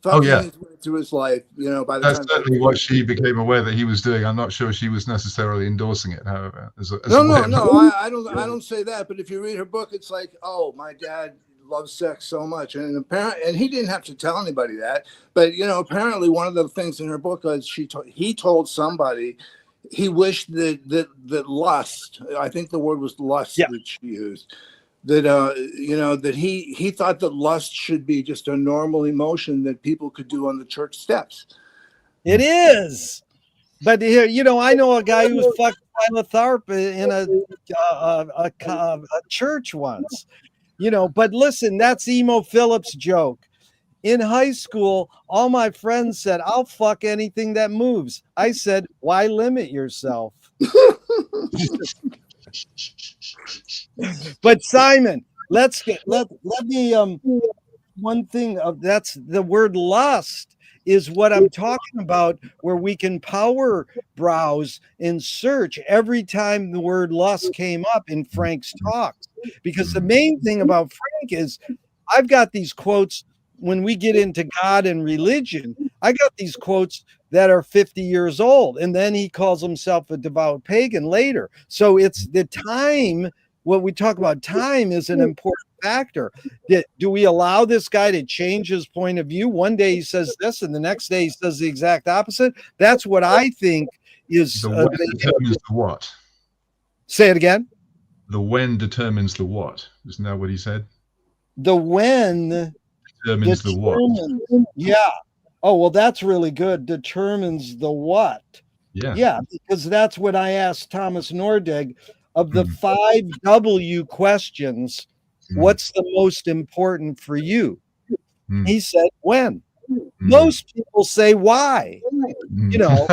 Oh, fucking yeah. his way through his life, you know. By the That's time certainly what she became aware that he was doing. I'm not sure she was necessarily endorsing it, however. As no, a way of- I don't say that. But if you read her book, it's like, oh, my dad loves sex so much, and apparently, and he didn't have to tell anybody that. But you know, apparently, one of the things in her book was he told somebody he wished that lust. I think the word was lust that she used. That you know, that he thought that lust should be just a normal emotion that people could do on the church steps. It is. But here, you know, I know a guy who was fucked by Tharp in a church once. You know, but listen, that's Emo Phillips' joke. In high school, all my friends said, "I'll fuck anything that moves." I said, "Why limit yourself?" But Simon, let me one thing of that's the word lust is what I'm talking about, where we can power browse and search every time the word lust came up in Frank's talks. Because the main thing about Frank is I've got these quotes when we get into God and religion. I got these quotes that are 50 years old, and then he calls himself a devout pagan later. So it's the time. What we talk about time is an important factor. Do we allow this guy to change his point of view? One day he says this, and the next day he says the exact opposite. That's what I think is the when determines the what. Say it again. The when determines the what. Isn't that what he said? The when determines the what. Yeah. Oh, well, that's really good. Determines the what. Yeah. Yeah, because that's what I asked Thomas Nordig. Of the 5 W questions, what's the most important for you? He said, when. Most people say why, you know,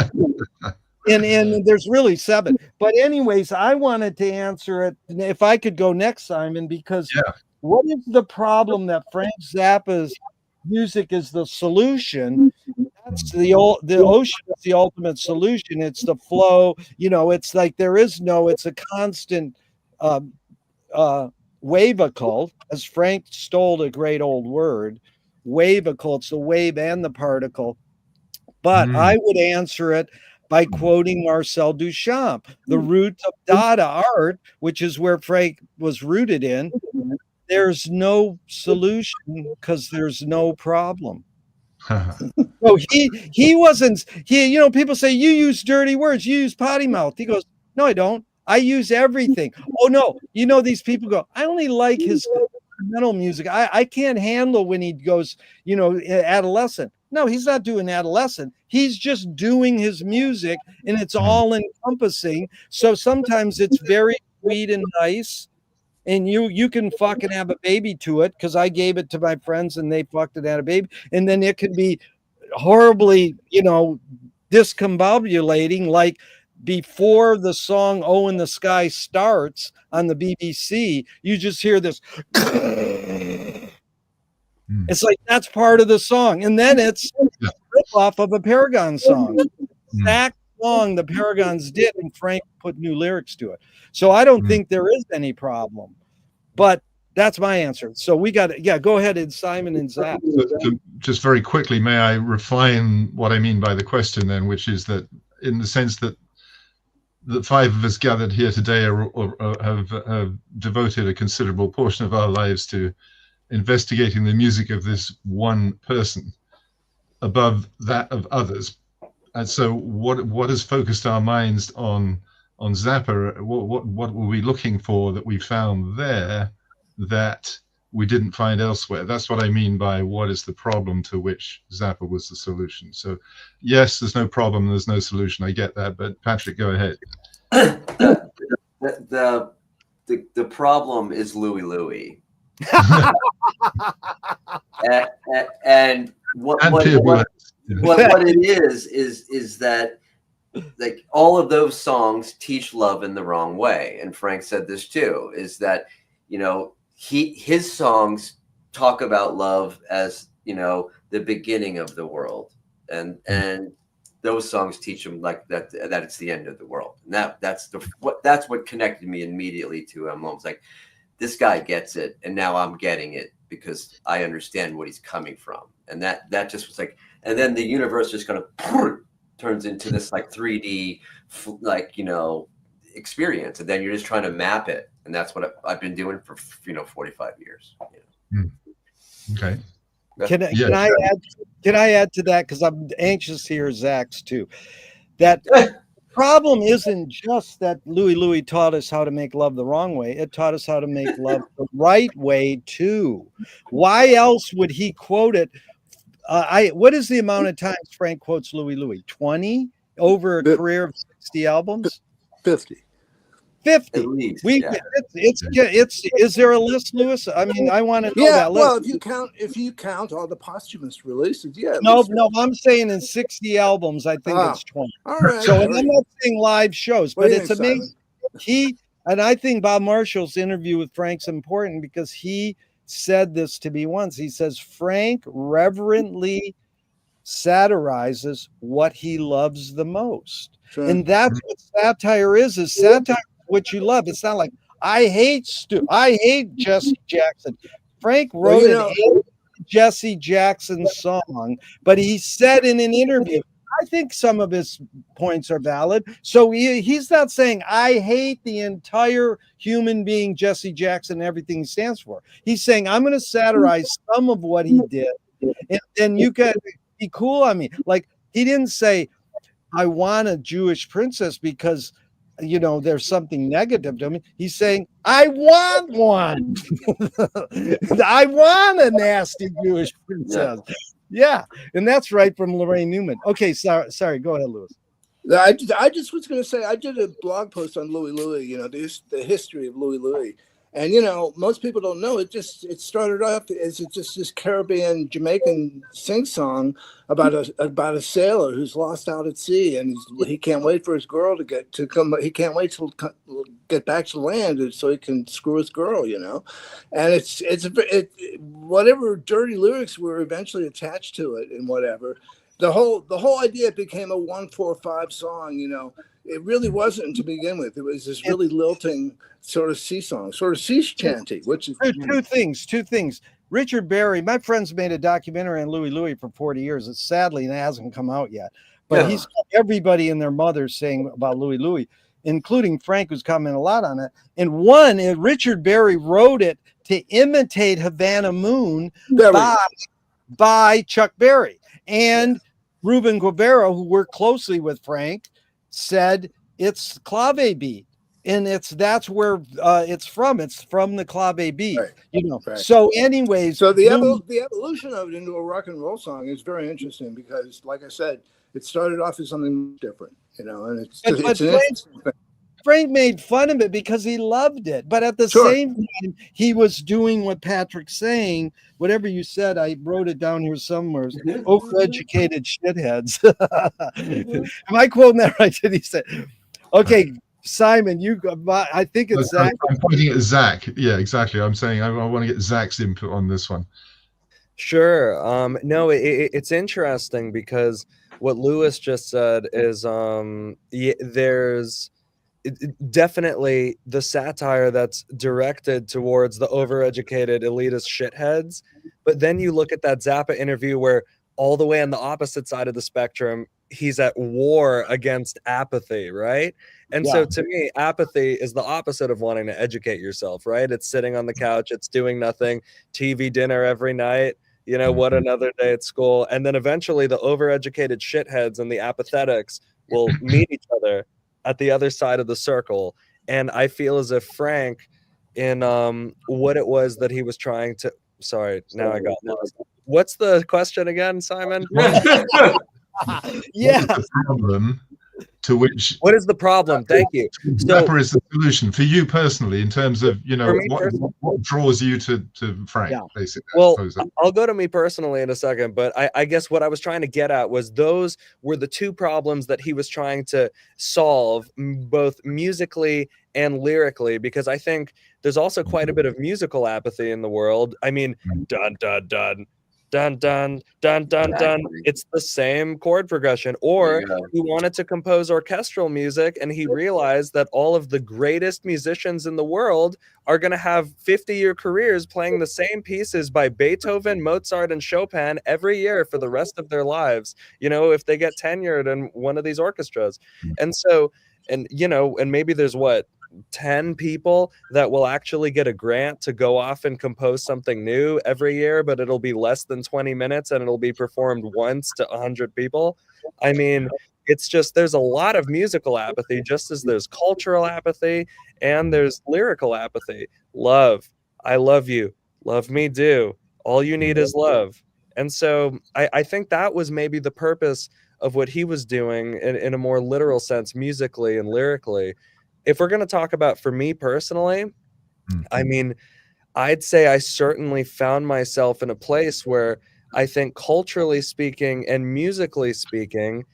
and there's really 7. But anyways, I wanted to answer it. If I could go next, Simon, because what is the problem that Frank Zappa's music is the solution? That's the ocean is the ultimate solution. It's the flow, you know, it's like it's a constant wavicle, as Frank stole a great old word, wavicle. It's the wave and the particle. But I would answer it by quoting Marcel Duchamp, the root of Dada art, which is where Frank was rooted in. There's no solution because there's no problem. So he wasn't, you know, people say you use dirty words, you use potty mouth. He goes, no, I don't. I use everything. Oh no, you know, these people go, I only like his instrumental music. I can't handle when he goes, you know, adolescent. No, he's not doing adolescent. He's just doing his music, and it's all encompassing. So sometimes it's very sweet and nice. And you can fucking have a baby to it, because I gave it to my friends and they fucked it, had a baby. And then it can be horribly, you know, discombobulating, like before the song "Oh in the Sky" starts on the BBC, you just hear this. It's like that's part of the song, and then it's a rip off of a Paragon song. Exact song the Paragons did, and Frank put new lyrics to it. So I don't think there is any problem, but that's my answer. So we got it. Go ahead, and Simon and Zach. Just very quickly, may I refine what I mean by the question then, which is that in the sense that the 5 of us gathered here today have devoted a considerable portion of our lives to investigating the music of this one person above that of others. And so what has focused our minds on Zappa? What were we looking for that we found there that we didn't find elsewhere? That's what I mean by what is the problem to which Zappa was the solution. So yes, there's no problem, there's no solution. I get that, but Patrick, go ahead. The problem is Louie. and what it is that like all of those songs teach love in the wrong way. And Frank said this too, is that, you know, his songs talk about love as, you know, the beginning of the world. And those songs teach him like that it's the end of the world. And that's what connected me immediately to him. I was like, this guy gets it, and now I'm getting it because I understand what he's coming from. And that just was like, and then the universe just kind of turns into this like 3D, like, you know, experience. And then you're just trying to map it. And that's what I've been doing for, you know, 45 years. You know? Okay. Can I add to that? Because I'm anxious to hear Zach's too. That problem isn't just that Louie taught us how to make love the wrong way. It taught us how to make love the right way too. Why else would he quote it? What is the amount of times Frank quotes Louie? 20 over a career of 60 albums? 50. 50. At least, Is there a list, Lewis? I mean, I want to know that list. Well, if you count all the posthumous releases, No, I'm saying in 60 albums, I think it's 20. All right. So I'm not saying live shows, but it's amazing. Simon? I think Bob Marshall's interview with Frank's important because he said this to me once. He says Frank reverently satirizes what he loves the most. Sure. And that's what satire is satire what you love. It's not like I hate Jesse Jackson. Frank wrote an Jesse Jackson song, but he said in an interview, I think some of his points are valid. So he's not saying I hate the entire human being Jesse Jackson and everything he stands for. He's saying I'm going to satirize some of what he did, and you can be cool on me. Like he didn't say I want a Jewish princess because, you know, there's something negative to me. He's saying, I want one. I want a nasty Jewish princess. Yeah. And that's right from Lorraine Newman. Okay. Sorry. Go ahead, Lewis. I just was going to say, I did a blog post on Louie, you know, the history of Louie. And, you know, most people don't know it started off as just this Caribbean Jamaican sing song about a sailor who's lost out at sea, and he can't wait for his girl to come. He can't wait to get back to land so he can screw his girl, you know. And it's whatever dirty lyrics were eventually attached to it and whatever. The whole idea became a 1-4-5 song, you know. It really wasn't to begin with. It was this really lilting sort of sea song, sort of sea chanty, which is two things. Richard Berry, my friend's made a documentary on Louie for 40 years. It sadly hasn't come out yet, but he's got everybody and their mother saying about Louie, including Frank, who's commented a lot on it. And Richard Berry wrote it to imitate Havana Moon by Chuck Berry. And Ruben Guevara, who worked closely with Frank, said it's clave beat, and that's where it's from. It's from the clave beat, you know. Right. So, anyways, the evolution of it into a rock and roll song is very interesting because, like I said, it started off as something different, you know, and Frank made fun of it because he loved it, but at the same time, he was doing what Patrick's saying. Whatever you said, I wrote it down here somewhere. Overeducated shitheads. Am I quoting that right? Did he say? Okay, Simon, I think it's Zach. I'm pointing at Zach. Yeah, exactly. I'm saying I want to get Zach's input on this one. Sure. No, it's interesting because what Lewis just said is there's definitely the satire that's directed towards the overeducated elitist shitheads, but then you look at that Zappa interview where all the way on the opposite side of the spectrum he's at war against apathy, right? And so to me, apathy is the opposite of wanting to educate yourself, right? It's sitting on the couch, it's doing nothing, TV dinner every night, you know, what another day at school. And then eventually the overeducated shitheads and the apathetics will meet each other at the other side of the circle. And I feel as if Frank, in what it was that he was trying to, sorry, now I got lost. What's the question again, Simon? Yeah. To which, what is the problem? Thank you. Zappa is the solution for you personally, in terms of, you know, what draws you to Frank, Yeah. basically. Well, I'll go to me personally in a second, but I guess what I was trying to get at was those were the two problems that he was trying to solve, both musically and lyrically, because I think there's also quite a bit of musical apathy in the world. I mean, dun dun dun. Dun dun dun dun dun. It's the same chord progression. Or he wanted to compose orchestral music, and he realized that all of the greatest musicians in the world are going to have 50-year careers playing the same pieces by Beethoven, Mozart, and Chopin every year for the rest of their lives, you know, if they get tenured in one of these orchestras. And so, and you know, and maybe there's 10 people that will actually get a grant to go off and compose something new every year, but it'll be less than 20 minutes and it'll be performed once to 100 people. I mean, it's just, there's a lot of musical apathy, just as there's cultural apathy and there's lyrical apathy. Love, I love you, love me do, all you need is love. And so I think that was maybe the purpose of what he was doing in a more literal sense, musically and lyrically. If we're going to talk about, for me personally, I mean, I'd say I certainly found myself in a place where I think culturally speaking and musically speaking,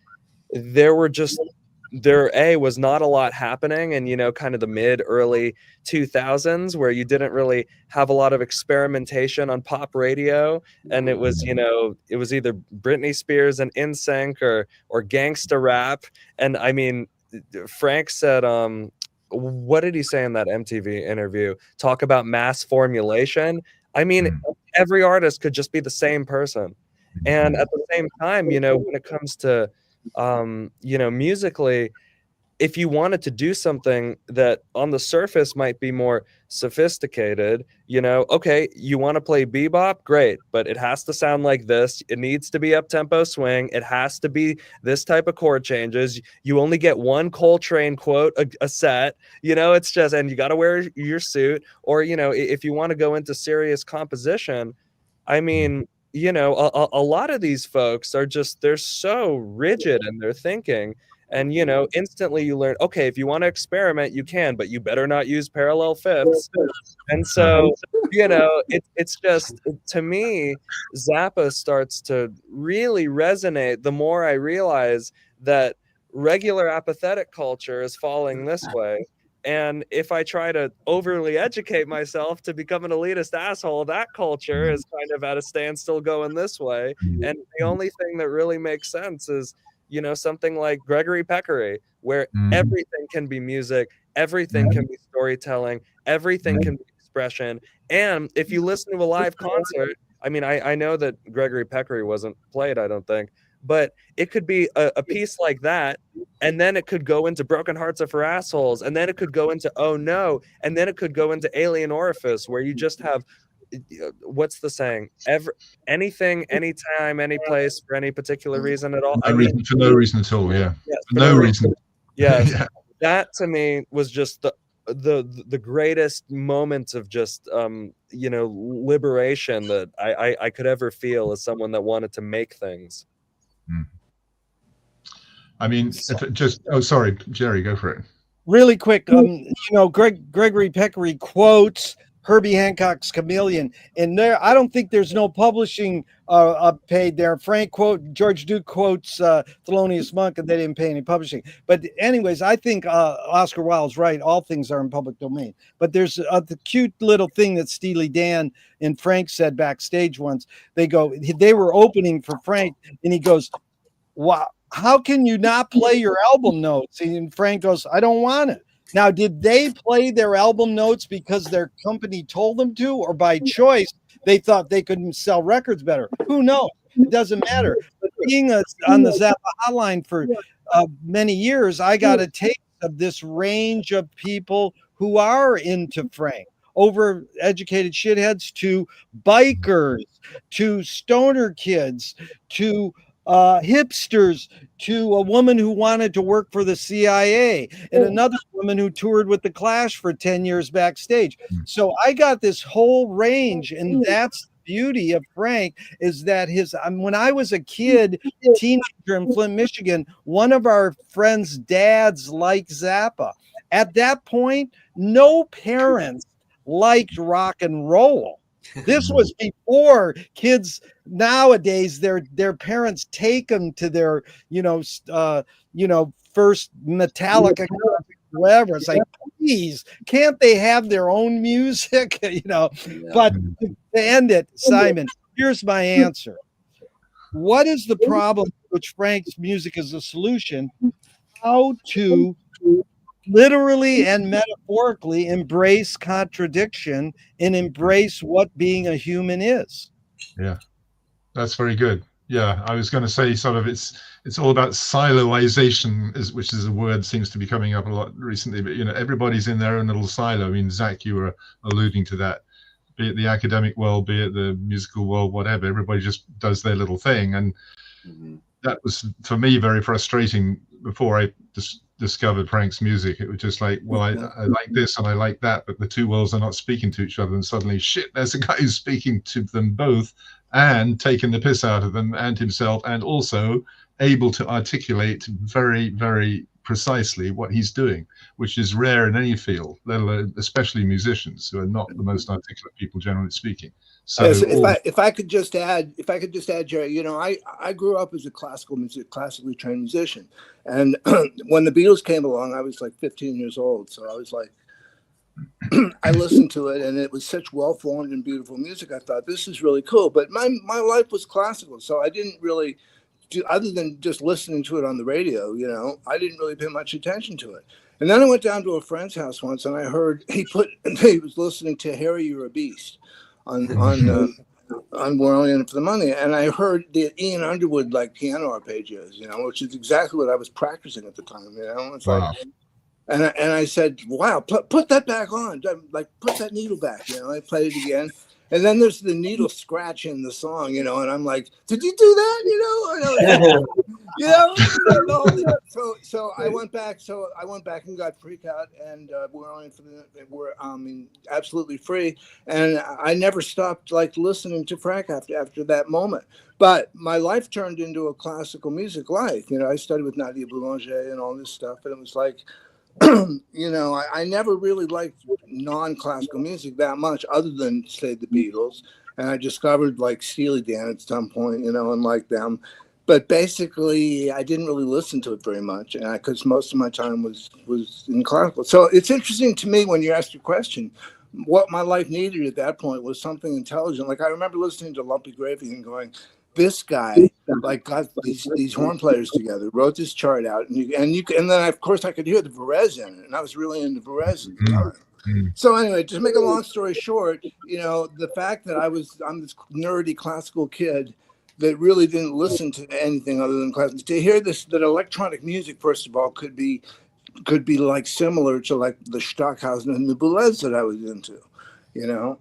there was not a lot happening in, you know, kind of the early 2000s, where you didn't really have a lot of experimentation on pop radio. And it was, you know, it was either Britney Spears and NSYNC or gangsta rap. And I mean, Frank said, what did he say in that MTV interview? Talk about mass formulation. I mean, every artist could just be the same person. And at the same time, you know, when it comes to, you know, musically, if you wanted to do something that on the surface might be more sophisticated, you know, okay, you want to play bebop, great, but it has to sound like this. It needs to be up-tempo swing. It has to be this type of chord changes. You only get one Coltrane quote a set, you know, it's just, and you got to wear your suit. Or, you know, if you want to go into serious composition, I mean, you know, a lot of these folks are just, they're so rigid in their thinking. And, you know, instantly you learn, okay, if you want to experiment, you can, but you better not use parallel fifths. And so, you know, it's just, to me, Zappa starts to really resonate the more I realize that regular apathetic culture is falling this way. And if I try to overly educate myself to become an elitist asshole, that culture is kind of at a standstill going this way. And the only thing that really makes sense is, you know, something like Gregory Peccary, where everything can be music, everything can be storytelling, everything can be expression. And if you listen to a live concert, I mean, I know that Gregory Peccary wasn't played, I don't think, but it could be a piece like that, and then it could go into Broken Hearts Are for Assholes, and then it could go into Oh No, and then it could go into Alien Orifice, where you just have, what's the saying? Anything, anytime, any place, for any particular reason at all. For no reason at all, yeah. Yes, no reason. Yes. Yeah. That to me was just the greatest moment of just you know, liberation that I could ever feel as someone that wanted to make things. I mean, sorry, Gerry, go for it. Really quick, you know, Gregory Peccary quotes Herbie Hancock's Chameleon, and there, I don't think there's no publishing paid there. George Duke quotes Thelonious Monk, and they didn't pay any publishing. But anyways, I think Oscar Wilde's right. All things are in public domain. But there's the cute little thing that Steely Dan and Frank said backstage once. They were opening for Frank, and he goes, "Wow, how can you not play your album notes?" And Frank goes, "I don't want it." Now, did they play their album notes because their company told them to, or by choice they thought they could sell records better? Who knows? It doesn't matter. But being on the Zappa hotline for many years, I got a taste of this range of people who are into Frank. Over-educated shitheads to bikers, to stoner kids, to hipsters, to a woman who wanted to work for the CIA, and another woman who toured with the Clash for 10 years backstage. So I got this whole range, and that's beauty of Frank is that when I was a kid, teenager in Flint, Michigan, one of our friends' dads liked Zappa. At that point, no parents liked rock and roll. This was before kids nowadays. Their parents take them to their first Metallica, whatever. It's like, please, can't they have their own music? But to end it, Simon, here's my answer. What is the problem which Frank's music is a solution? How to literally and metaphorically embrace contradiction and embrace what being a human is. Yeah, that's very good. Yeah, I was going to say sort of it's all about siloization, which is a word seems to be coming up a lot recently. But everybody's in their own little silo. I mean, Zach, you were alluding to that. Be it the academic world, be it the musical world, whatever. Everybody just does their little thing, and that was for me very frustrating before I discovered Frank's music. It was just like, well, I like this and I like that, but the two worlds are not speaking to each other. And suddenly, shit, there's a guy who's speaking to them both and taking the piss out of them and himself, and also able to articulate very, very precisely what he's doing, which is rare in any field, let alone especially musicians who are not the most articulate people, generally speaking. So if I could just add, Gerry, I grew up as a classically trained musician, and when the Beatles came along, I was like 15 years old, so I was like, I listened to it, and it was such well-formed and beautiful music. I thought, this is really cool, but my life was classical, so I didn't really do, other than just listening to it on the radio, I didn't really pay much attention to it. And then I went down to a friend's house once, and I heard he was listening to Harry, You're a Beast on We're Only In It For The Money, and I heard the Ian Underwood piano arpeggios, which is exactly what I was practicing at the time. It's wow. like, and I said, wow, put that back on, put that needle back. I played it again, and then there's the needle scratch in the song, and I'm like, did you do that? So I went back. And got Freak Out, and we're Absolutely Free, and I never stopped listening to Frank after that moment. But my life turned into a classical music life. I studied with Nadia Boulanger and all this stuff, and it was like, I never really liked non-classical music that much, other than say the Beatles, and I discovered Steely Dan at some point, and liked them. But basically, I didn't really listen to it very much, and because most of my time was in classical. So it's interesting to me when you ask your question, what my life needed at that point was something intelligent. I remember listening to Lumpy Gravy and going, this guy got these horn players together, wrote this chart out, and then of course I could hear the Varese in it, and I was really into Varese at the time. So anyway, to make a long story short, the fact that I'm this nerdy classical kid that really didn't listen to anything other than classical, to hear that electronic music, first of all, could be similar to the Stockhausen and the Boulez that I was into, Yeah,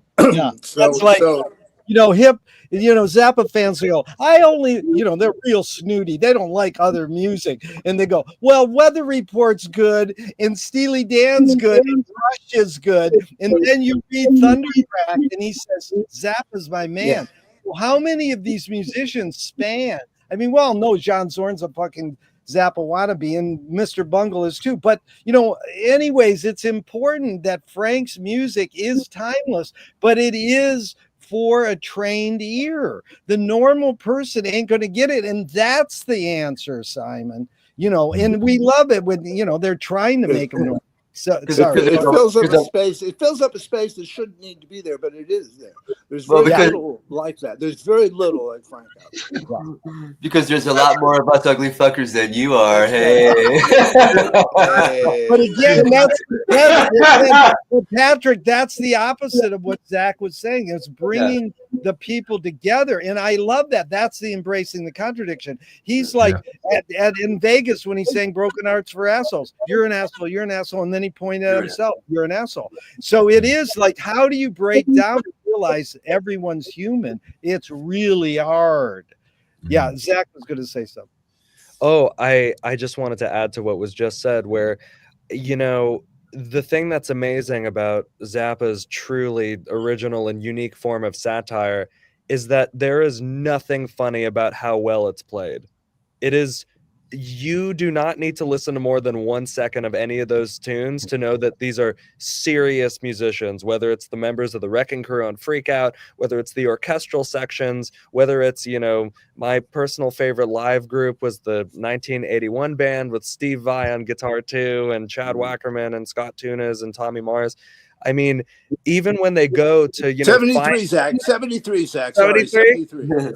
hip, Zappa fans will go, I only, they're real snooty. They don't like other music. And they go, well, Weather Report's good, and Steely Dan's good, and Rush is good. And then you read Thundercrack, and he says, Zappa's my man. Yeah. Well, how many of these musicians span? I mean, well, no, John Zorn's a fucking Zappa wannabe, and Mr. Bungle is too. But, anyways, it's important that Frank's music is timeless, but it is for a trained ear. The normal person ain't going to get it. And that's the answer, Simon. And we love it when, they're trying to make them normal. So sorry. It fills up a space. It fills up a space that shouldn't need to be there, but it is there. There's very little like that. There's very little like Frank out. Because there's a lot more of us ugly fuckers than you are. Hey. But again, Patrick, that's the opposite of what Zach was saying. It's bringing the people together, and I love that. That's the embracing the contradiction. He's like in Vegas when he sang "Broken Hearts for Assholes." You're an asshole. You're an asshole, and then he pointed at himself. You're an asshole. So it is like, how do you break down and realize everyone's human? It's really hard. Yeah, Zach was going to say something. Oh, I just wanted to add to what was just said, where, the thing that's amazing about Zappa's truly original and unique form of satire is that there is nothing funny about how well it's played. It is, you do not need to listen to more than 1 second of any of those tunes to know that these are serious musicians, whether it's the members of the Wrecking Crew on Freak Out, whether it's the orchestral sections, whether it's, you know, my personal favorite live group was the 1981 band with Steve Vai on guitar too, and Chad Wackerman and Scott Tunis and Tommy Mars. I mean, even when they go to, you know, 73, Zach. 73, Zach. Sorry, 73.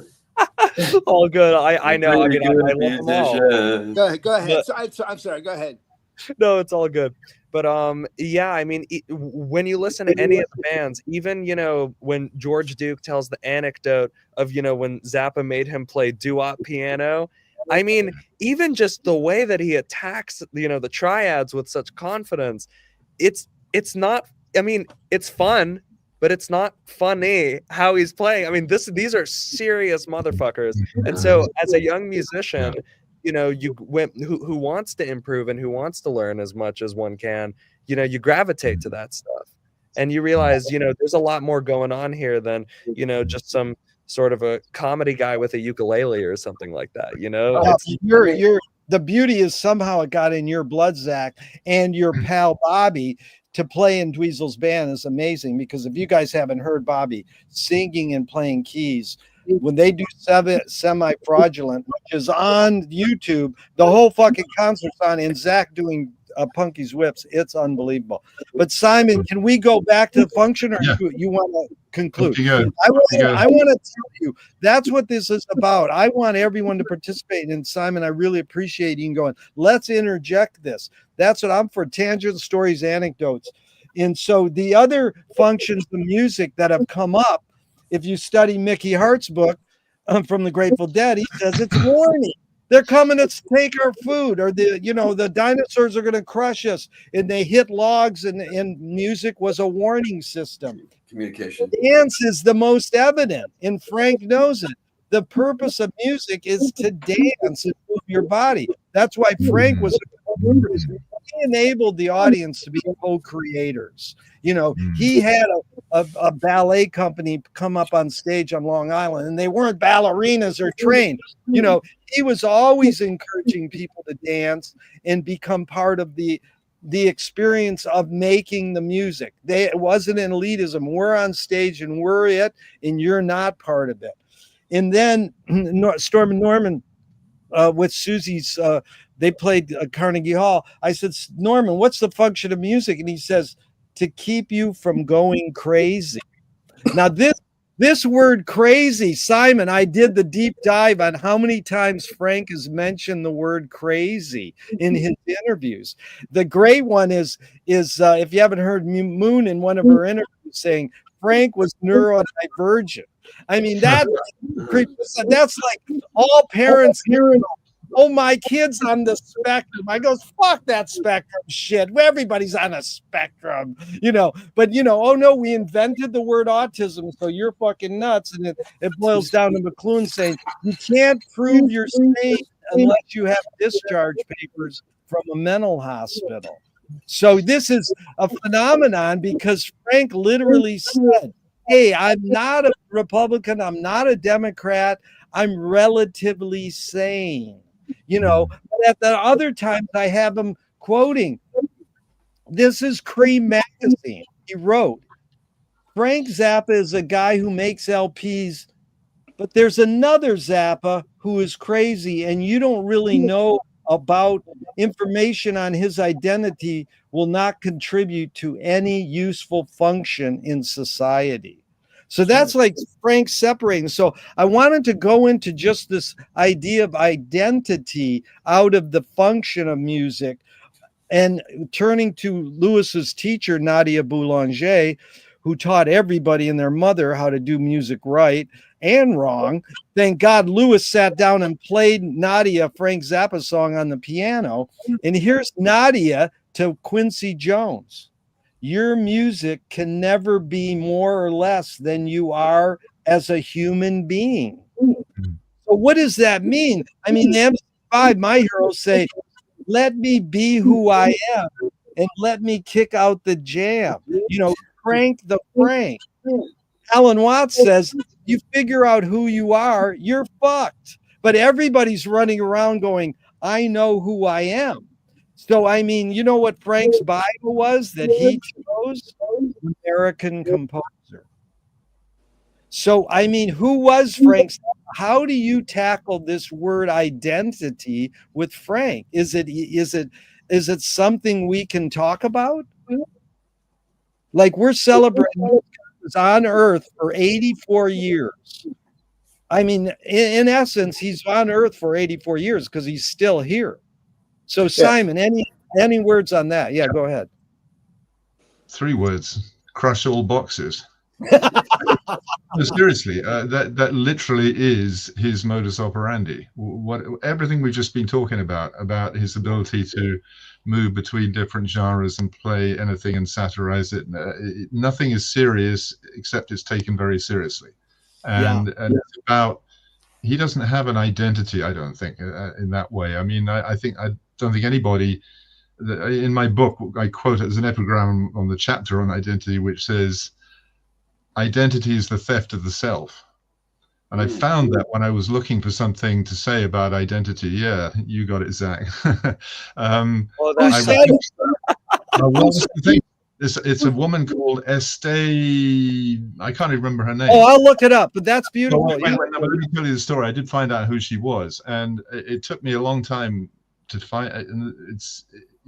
All good. I know. I mean, I love them all. Go ahead. I'm sorry. Go ahead. No, it's all good. But yeah, I mean, when you listen to any of the bands, even, you know, when George Duke tells the anecdote of, you know, when Zappa made him play doo-wop piano, I mean, even just the way that he attacks, you know, the triads with such confidence, it's not, I mean, it's fun, but it's not funny how he's playing. I mean, these are serious motherfuckers. And so as a young musician, you know, who wants to improve and who wants to learn as much as one can, you know, you gravitate to that stuff. And you realize, you know, there's a lot more going on here than, you know, just some sort of a comedy guy with a ukulele or something like that, you know? The beauty is somehow it got in your blood, Zach, and your pal Bobby to play in Dweezil's band is amazing, because if you guys haven't heard Bobby singing and playing keys, when they do Semi-Fraudulent, which is on YouTube, the whole fucking concert's on, and Zach doing Punky's Whips, it's unbelievable. But Simon, can we go back to the function, or you want to conclude? I want to tell you, that's what this is about. I want everyone to participate, and Simon, I really appreciate you going, let's interject this. That's what I'm for, tangent stories, anecdotes. And so the other functions of music that have come up, if you study Mickey Hart's book from the Grateful Dead, he says it's warning. They're coming to take our food, or the dinosaurs are going to crush us, and they hit logs, and music was a warning system. Communication. Dance is the most evident, and Frank knows it. The purpose of music is to dance and move your body. That's why Frank was he enabled the audience to be co-creators. You know, he had a ballet company come up on stage on Long Island, and they weren't ballerinas or trained. You know, he was always encouraging people to dance and become part of the experience of making the music. It wasn't an elitism. We're on stage and we're it, and you're not part of it. And then Storm and Norman with Susie's, they played Carnegie Hall. I said, Norman, what's the function of music? And he says, to keep you from going crazy. Now, this word crazy, Simon, I did the deep dive on how many times Frank has mentioned the word crazy in his interviews. The great one is if you haven't heard Moon in one of her interviews saying Frank was neurodivergent. I mean, that's like all parents here. Oh, my kid's on the spectrum. I goes, fuck that spectrum shit. Everybody's on a spectrum, you know. But, you know, oh, no, we invented the word autism, so you're fucking nuts. And it boils down to McLuhan saying, you can't prove you're sane unless you have discharge papers from a mental hospital. So this is a phenomenon because Frank literally said, hey, I'm not a Republican. I'm not a Democrat. I'm relatively sane. You know, but at the other times I have him quoting, this is Cream Magazine. He wrote, Frank Zappa is a guy who makes LPs, but there's another Zappa who is crazy, and you don't really know about information on his identity will not contribute to any useful function in society. So that's like Frank separating. So I wanted to go into just this idea of identity out of the function of music, and turning to Lewis's teacher, Nadia Boulanger, who taught everybody and their mother how to do music right and wrong. Thank God Lewis sat down and played Nadia Frank Zappa song on the piano. And here's Nadia to Quincy Jones. Your music can never be more or less than you are as a human being. So what does that mean? I mean, the MC5, my heroes say, let me be who I am and let me kick out the jam. You know, crank the Frank. Alan Watts says, you figure out who you are, you're fucked. But everybody's running around going, I know who I am. So, I mean, you know what Frank's Bible was that he chose? American composer. So, I mean, who was Frank's? How do you tackle this word identity with Frank? Is it something we can talk about? Like, we're celebrating on Earth for 84 years. I mean, in essence, he's on Earth for 84 years because he's still here. So, Simon, any words on that? Yeah, go ahead. 3 words: crush all boxes. No, seriously, that literally is his modus operandi. Everything we've just been talking about his ability to move between different genres and play anything and satirize it. Nothing is serious except it's taken very seriously, and it's about, he doesn't have an identity, I don't think, in that way. I mean, I don't think anybody. In my book, I quote it as an epigram on the chapter on identity, which says, identity is the theft of the self. And I found that when I was looking for something to say about identity. Yeah, you got it, Zach. It's a woman called Estee. I can't even remember her name. Oh, I'll look it up, but that's beautiful. Let me tell you the story. I did find out who she was, and it took me a long time to find it. And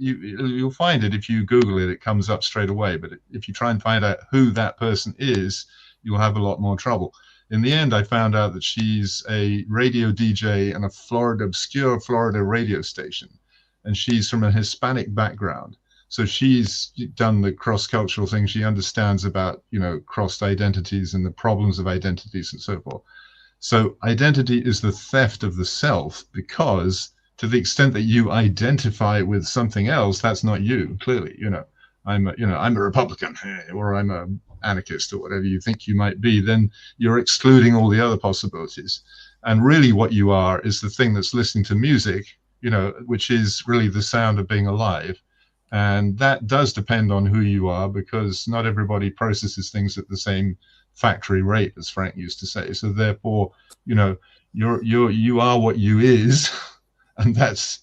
you'll find it if you Google it. It comes up straight away. But if you try and find out who that person is, you'll have a lot more trouble. In the end, I found out that she's a radio DJ in a obscure Florida radio station, and she's from a Hispanic background. So she's done the cross-cultural thing. She understands about, crossed identities and the problems of identities and so forth. So identity is the theft of the self, because to the extent that you identify with something else, that's not you. Clearly, I'm a Republican, or I'm a anarchist, or whatever you think you might be. Then you're excluding all the other possibilities. And really, what you are is the thing that's listening to music, which is really the sound of being alive. And that does depend on who you are, because not everybody processes things at the same factory rate, as Frank used to say. So therefore, you are what you is. And that's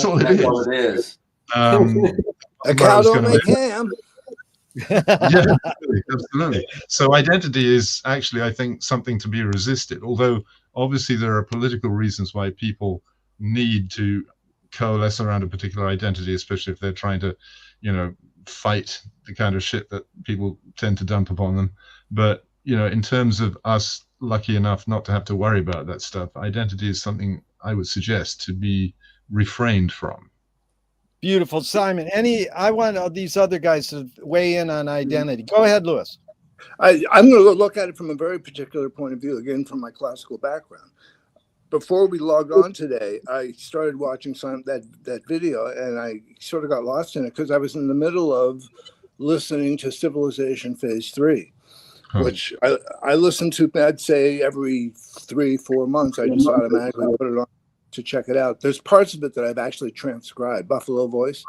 all it is. All it is. A cow don't make ham. Yeah, absolutely. So identity is actually, I think, something to be resisted. Although obviously there are political reasons why people need to coalesce around a particular identity, especially if they're trying to, fight the kind of shit that people tend to dump upon them. But in terms of us lucky enough not to have to worry about that stuff, identity is something I would suggest to be refrained from. Beautiful. Simon, I want these other guys to weigh in on identity. Go ahead, Louis. I'm going to look at it from a very particular point of view, again, from my classical background. Before we logged on today, I started watching that video, and I sort of got lost in it because I was in the middle of listening to Civilization Phase 3, which I listen to, I'd say, every 3-4 months. I just automatically put it on to check it out. There's parts of it that I've actually transcribed. Buffalo Voice,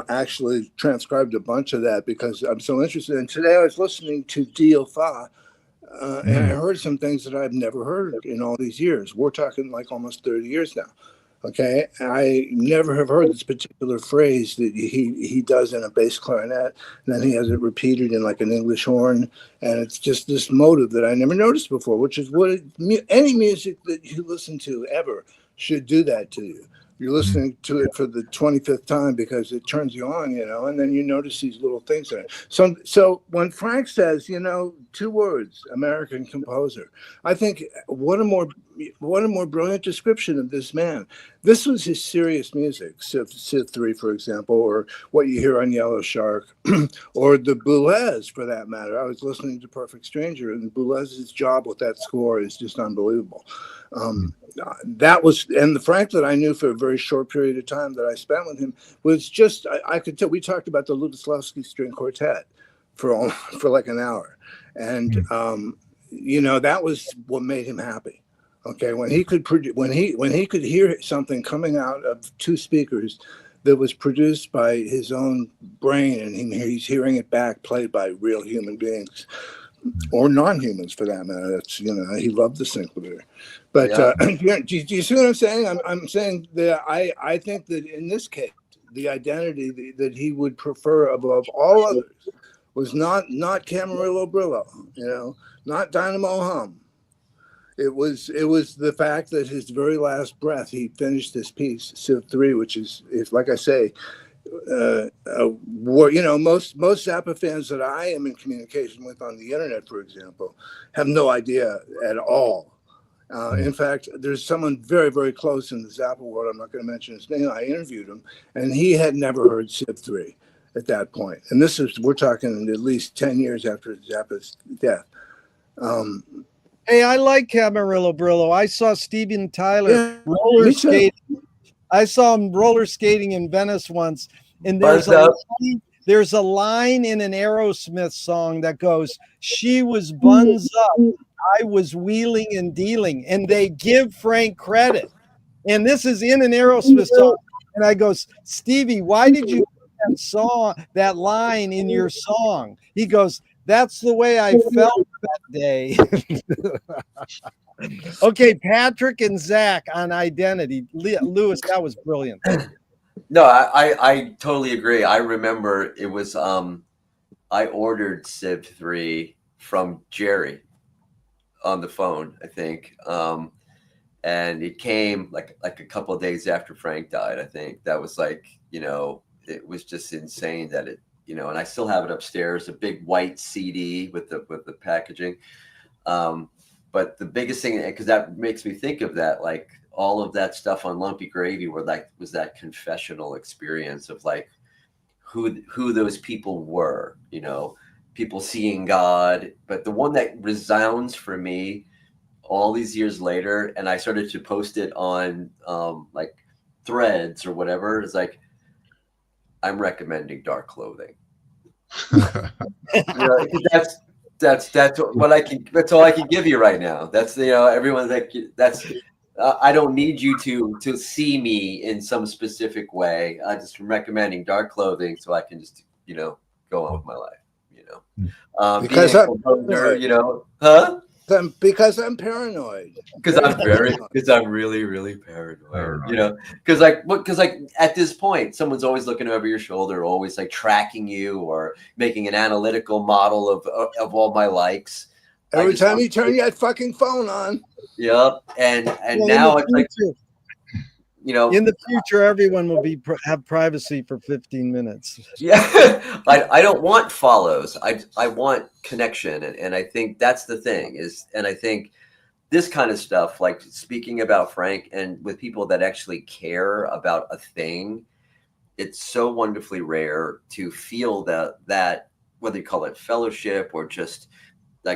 actually transcribed a bunch of that because I'm so interested. And today I was listening to Dio Fa, and I heard some things that I've never heard in all these years. We're talking like almost 30 years now. Okay, I never have heard this particular phrase that he does in a bass clarinet, and then he has it repeated in like an English horn, and it's just this motive that I never noticed before, which is what any music that you listen to ever should do that to you. You're listening to it for the 25th time because it turns you on, and then you notice these little things in it. So when Frank says, 2 words, American composer, I think what a more brilliant description of this man. This was his serious music, Civ 3, for example, or what you hear on Yellow Shark, or the Boulez, for that matter. I was listening to Perfect Stranger, and Boulez's job with that score is just unbelievable. That was, and the Frank that I knew for a very short period of time that I spent with him was just, I could tell, we talked about the Lutoslawski String Quartet for like an hour. And, that was what made him happy. Okay. When he could hear something coming out of 2 speakers that was produced by his own brain, and he's hearing it back, played by real human beings. or non-humans for that matter. That's, he loved the synclavier. But do you see what I'm saying? I'm saying that I think that in this case, the identity that he would prefer above all others was not Camarillo Brillo, not Dynamo Hum. It was the fact that his very last breath, he finished this piece, Civ 3, which is like I say, most Zappa fans that I am in communication with on the internet, for example, have no idea at all. In fact, there's someone very, very close in the Zappa world. I'm not going to mention his name. I interviewed him, and he had never heard Civ 3 at that point. And we're talking at least 10 years after Zappa's death. Hey, I like Camarillo Brillo. I saw Steven Tyler roller skating. I saw him roller skating in Venice once, and there's a line in an Aerosmith song that goes, "She was buns up, I was wheeling and dealing," and they give Frank credit. And this is in an Aerosmith song. And I goes, "Stevie, why did you put that line in your song?" He goes, "That's the way I felt that day." Okay, Patrick and Zach on identity. Lewis, that was brilliant. No, I totally agree. I remember it was I ordered Civ 3 from Gerry on the phone, I think. And it came like a couple of days after Frank died, I think. That was it was just insane that it, and I still have it upstairs, a big white CD with the packaging. But the biggest thing, because that makes me think of that, all of that stuff on Lumpy Gravy was that confessional experience of who those people were, people seeing God. But the one that resounds for me all these years later, and I started to post it on Threads or whatever, is I'm recommending dark clothing. That's what I can. That's all I can give you right now. That's everyone's that's. I don't need you to see me in some specific way. I just recommending dark clothing so I can just go on with my life. Because because I'm paranoid. Because I'm really, really paranoid. Because at this point, someone's always looking over your shoulder, always tracking you or making an analytical model of all my likes. Every time you turn your fucking phone on. Yep. And now it's in the future, everyone will have privacy for 15 minutes. Yeah, I don't want follows. I want connection, and I think that's the thing and I think this kind of stuff, speaking about Frank and with people that actually care about a thing, it's so wonderfully rare to feel that whether you call it fellowship or just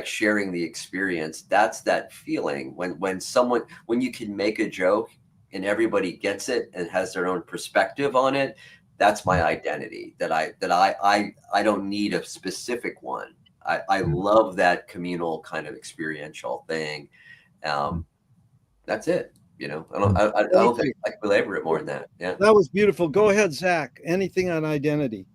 sharing the experience. That's that feeling when you can make a joke and everybody gets it and has their own perspective on it. That's my identity, that I don't need a specific one. I love that communal kind of experiential thing. That's it. I don't think I can belabor it more than that. Yeah. That was beautiful. Go ahead, Zach. Anything on identity?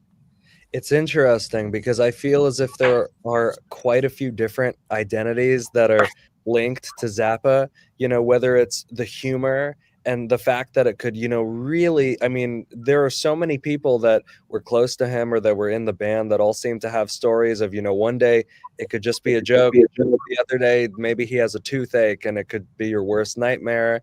It's interesting because I feel as if there are quite a few different identities that are linked to Zappa, whether it's the humor and the fact that it could, really, I mean, there are so many people that were close to him or that were in the band that all seem to have stories of, one day it could just be a joke. The other day, maybe he has a toothache and it could be your worst nightmare.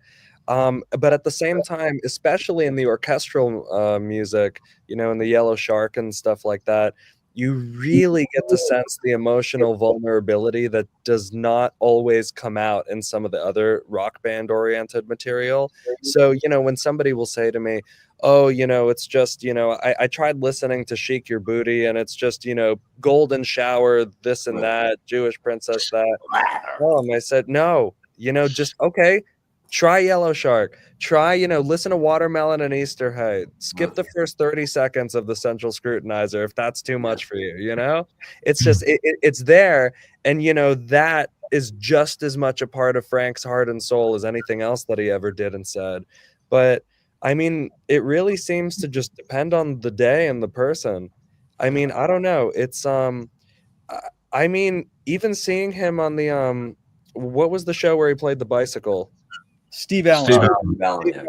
But at the same time, especially in the orchestral music, in the Yellow Shark and stuff like that, you really get to sense the emotional vulnerability that does not always come out in some of the other rock band oriented material. So, when somebody will say to me, oh, it's just, I tried listening to Shake Your Booty and it's just, Golden Shower, this and that, Jewish Princess, that. I said, no, just, okay. Try Yellow Shark. Try, listen to Watermelon and Easter Height. Skip the first 30 seconds of the Central Scrutinizer if that's too much for you, It's just, it's there. And, that is just as much a part of Frank's heart and soul as anything else that he ever did and said. But, I mean, it really seems to just depend on the day and the person. I mean, I don't know. It's, I mean, even seeing him on the what was the show where he played the bicycle? Steve Allen. Steve Yeah.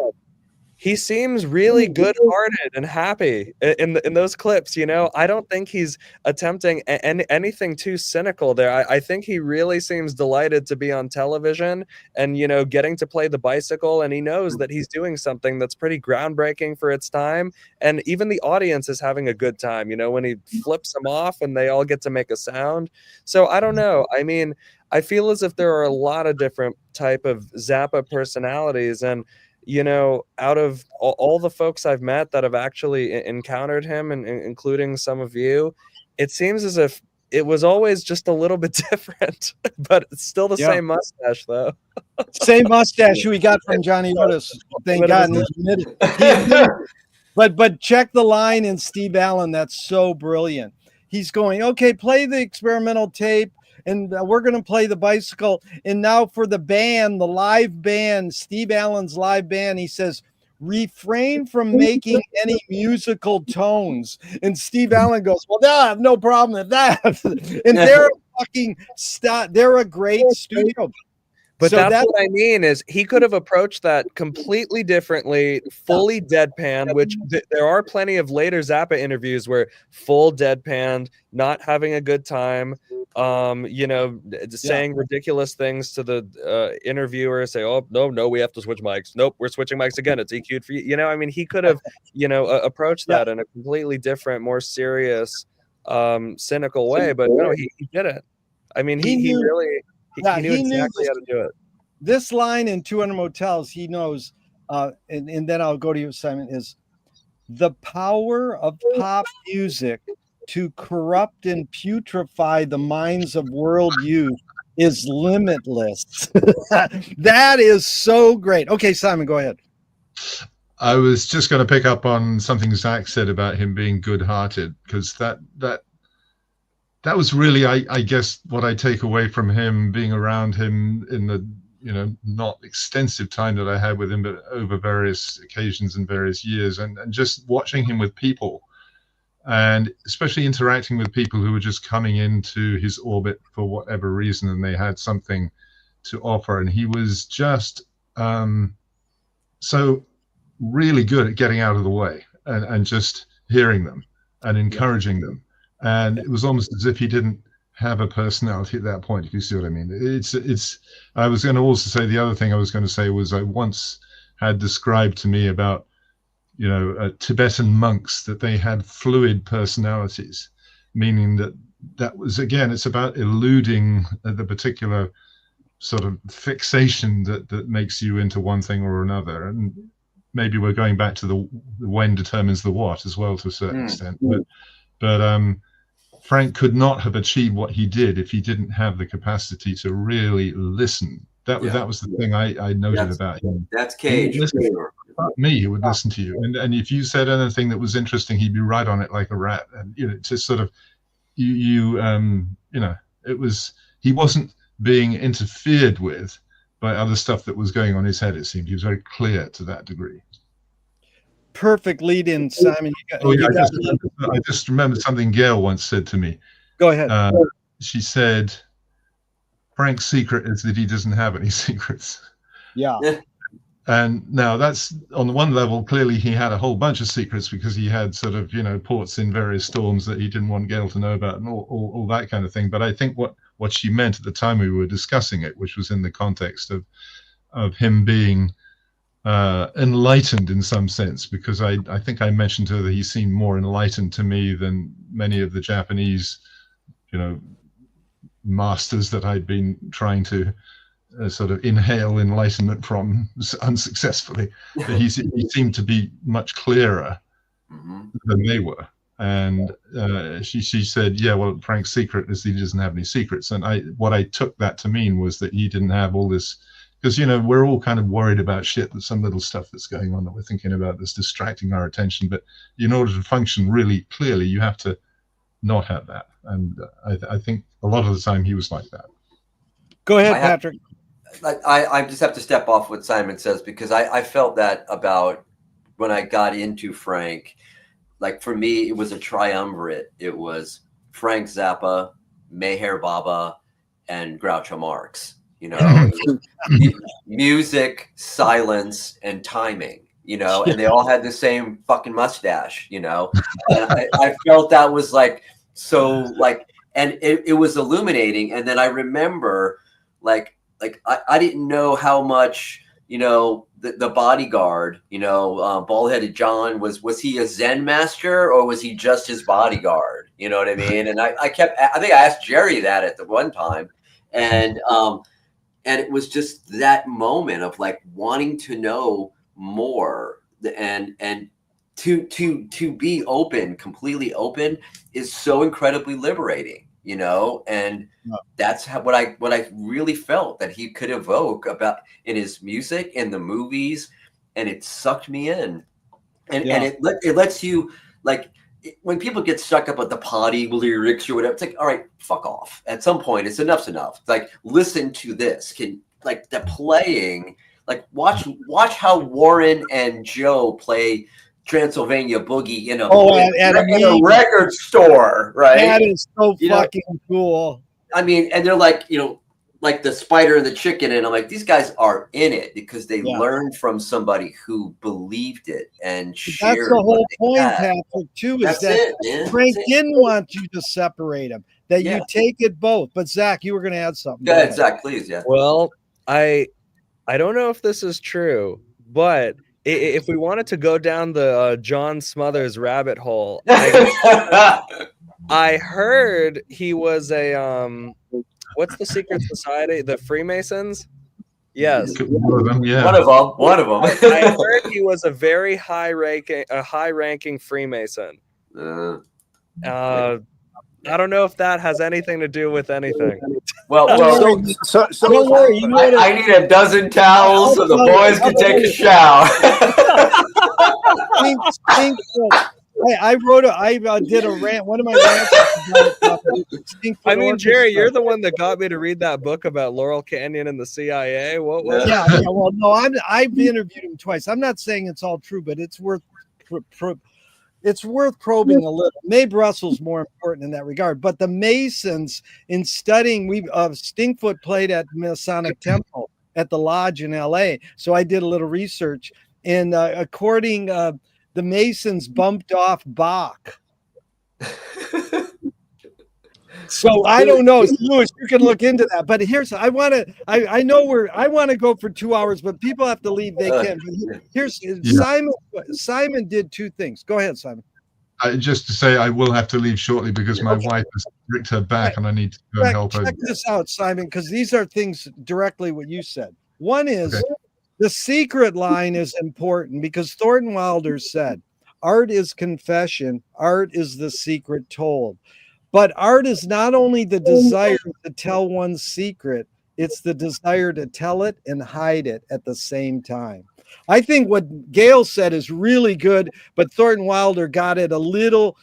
He seems really good-hearted and happy in those clips. You know, I don't think he's attempting anything too cynical there. I think he really seems delighted to be on television and, you know, getting to play the bicycle. And he knows that he's doing something that's pretty groundbreaking for its time. And even the audience is having a good time, you know, when he flips them off and they all get to make a sound. So I don't know. I mean, I feel as if there are a lot of different type of Zappa personalities, and you know, out of all the folks I've met that have actually encountered him, and including some of you, it seems as if it was always just a little bit different, but it's still the same mustache, though. Same mustache we got from Johnny Otis. Thank God. He admitted it. But check the line in Steve Allen. That's so brilliant. He's going, okay, play the experimental tape, and we're going to play the bicycle. And now for the band, the live band, Steve Allen's live band, he says, refrain from making any musical tones. And Steve Allen goes, well, no, I have no problem with that. And they're a great studio. But so that's what I mean is he could have approached that completely differently, fully deadpan, which there are plenty of later Zappa interviews where full deadpan, not having a good time, you know, saying ridiculous things to the interviewer, say, oh, no, we have to switch mics. Nope, we're switching mics again. It's EQ'd for you. You know, I mean, he could have, you know, approached that in a completely different, more serious, cynical way, but no, he did it. I mean, he really... He knew exactly how to do it. This line in 200 Motels, he knows, and then I'll go to you, Simon, is the power of pop music to corrupt and putrefy the minds of world youth is limitless. That is so great. Okay, Simon, go ahead. I was just going to pick up on something Zach said about him being good-hearted, because that was really, I guess, what I take away from him, being around him in the, you know, not extensive time that I had with him, but over various occasions and various years, and just watching him with people, and especially interacting with people who were just coming into his orbit for whatever reason, and they had something to offer. And he was just so really good at getting out of the way and just hearing them and encouraging them. And it was almost as if he didn't have a personality at that point, if you see what I mean. I was going to also say, the other thing I was going to say was, I once had described to me about, you know, Tibetan monks, that they had fluid personalities, meaning that was, again, it's about eluding the particular sort of fixation that makes you into one thing or another. And maybe we're going back to the when determines the what as well, to a certain extent. But Frank could not have achieved what he did if he didn't have the capacity to really listen. That was the thing I noted about him. That's Cage. He would listen to you, and if you said anything that was interesting, he'd be right on it like a rat. And you know, to sort of you know, it was, he wasn't being interfered with by other stuff that was going on in his head. It seemed he was very clear to that degree. Perfect lead in, Simon. I just remembered something Gail once said to me. Go ahead. She said, Frank's secret is that he doesn't have any secrets. Yeah. And now that's, on the one level, clearly he had a whole bunch of secrets, because he had sort of, you know, ports in various storms that he didn't want Gail to know about, and all that kind of thing. But I think what she meant at the time we were discussing it, which was in the context of him being enlightened in some sense, because I think I mentioned to her that he seemed more enlightened to me than many of the Japanese, you know, masters that I'd been trying to sort of inhale enlightenment from unsuccessfully. But he seemed to be much clearer than they were. And she said, yeah, well, Frank's secret is he doesn't have any secrets. And what I took that to mean was that he didn't have all this, because, you know, we're all kind of worried about shit, that some little stuff that's going on that we're thinking about that's distracting our attention. But in order to function really clearly, you have to not have that. And I think a lot of the time he was like that. Go ahead, Patrick. I just have to step off what Simon says, because I felt that about when I got into Frank. Like, for me, it was a triumvirate. It was Frank Zappa, Meher Baba and Groucho Marx. You know, music, silence, and timing. You know, and they all had the same fucking mustache. You know, and I felt that was like so like, and it was illuminating. And then I remember like I didn't know how much, you know, the bodyguard, you know, bald-headed John was he a Zen master or was he just his bodyguard? You know what I mean? And I think I asked Gerry that at the one time, and it was just that moment of like wanting to know more, and to be open, completely open, is so incredibly liberating, you know. And that's what I really felt that he could evoke about in his music, in the movies, and it sucked me in. And it lets you, like, when people get stuck up at the potty lyrics or whatever, it's like, all right, fuck off. At some point, enough's enough. It's like, listen to this. Like the playing, like watch how Warren and Joe play Transylvania Boogie in a record store, right? That is so fucking cool. I mean, and they're like, you know, like the spider and the chicken, and I'm like, these guys are in it because they learned from somebody who believed it and shared. That's the whole point, Patrick, too, is that Frank didn't want you to separate them, that you take it both. But Zach, you were going to add something. Go ahead, Zach, please. Yeah. Well, I don't know if this is true, but if we wanted to go down the John Smothers rabbit hole, I heard he was a what's the secret society? The Freemasons? Yes. One of them. I heard he was a very high-ranking Freemason. I don't know if that has anything to do with anything. Well, so don't worry. I need a dozen towels so the boys can take a shower. I did a rant. One of my rants. I mean, Gerry, you're the one that got me to read that book about Laurel Canyon and the CIA. What was yeah, well, no, I've interviewed him twice. I'm not saying it's all true, but it's worth probing a little. Mae Russell's more important in that regard. But the Masons, in studying, Stinkfoot played at Masonic Temple at the Lodge in LA. So I did a little research, and according the Masons bumped off Bach. So I don't know, Lewis, you can look into that. But here's I want to go for 2 hours, but people have to leave. They can. But here's Simon did two things. Go ahead, Simon. Just to say, I will have to leave shortly because my wife has ripped her back, and I need to go and help her. Check this out, Simon, because these are things directly what you said. One is the secret line is important because Thornton Wilder said, "Art is confession. Art is the secret told." But art is not only the desire to tell one's secret, it's the desire to tell it and hide it at the same time. I think what Gail said is really good, but Thornton Wilder got it a little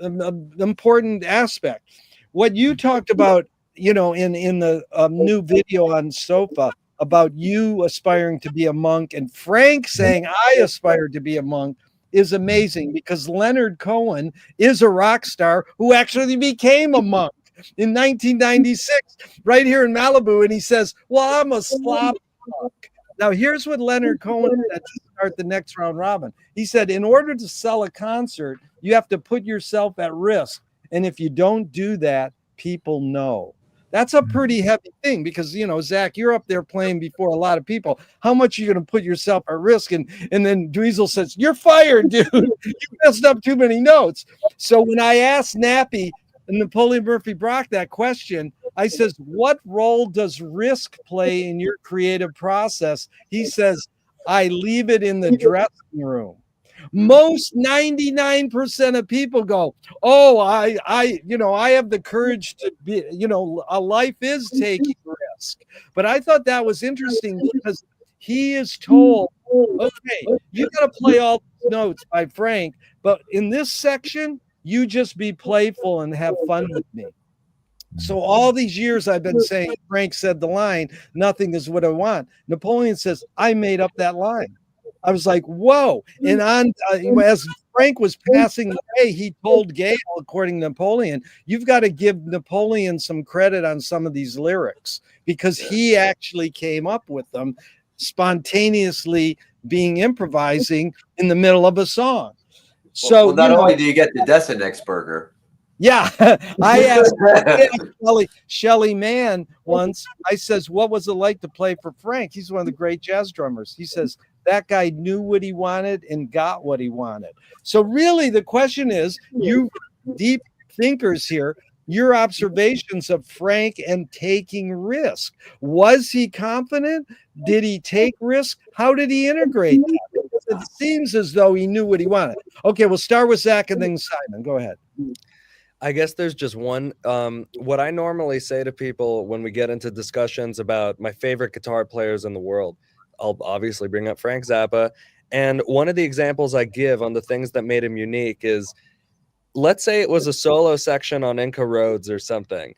important aspect. What you talked about, you know, in the new video on Sofa about you aspiring to be a monk and Frank saying, I aspire to be a monk, is amazing because Leonard Cohen is a rock star who actually became a monk in 1996 right here in Malibu. And he says, well, I'm a Slav monk. Now, here's what Leonard Cohen said to start the next round robin. He said, in order to sell a concert, you have to put yourself at risk. And if you don't do that, people know. That's a pretty heavy thing because, you know, Zach, you're up there playing before a lot of people. How much are you going to put yourself at risk? And then Dweezil says, you're fired, dude. You messed up too many notes. So when I asked Nappy and Napoleon Murphy Brock that question, I says, what role does risk play in your creative process? He says, I leave it in the dressing room. Most 99% of people go, oh, I have the courage to be, you know, a life is taking risk. But I thought that was interesting because he is told, okay, you got to play all these notes by Frank, but in this section, you just be playful and have fun with me. So all these years I've been saying, Frank said the line, nothing is what I want. Napoleon says, I made up that line. I was like, whoa. And as Frank was passing away, he told Gail, according to Napoleon, you've got to give Napoleon some credit on some of these lyrics because he actually came up with them spontaneously, being improvising in the middle of a song. So well, not only do you get the Desinex burger. Yeah, I asked Shelly Mann once, I says, what was it like to play for Frank? He's one of the great jazz drummers. He says, that guy knew what he wanted and got what he wanted. So really the question is, you deep thinkers here, your observations of Frank and taking risk. Was he confident? Did he take risk? How did he integrate that? Because it seems as though he knew what he wanted. Okay, we'll start with Zach and then Simon. Go ahead. I guess there's just one, what I normally say to people when we get into discussions about my favorite guitar players in the world, I'll obviously bring up Frank Zappa. And one of the examples I give on the things that made him unique is, let's say it was a solo section on Inca Roads or something.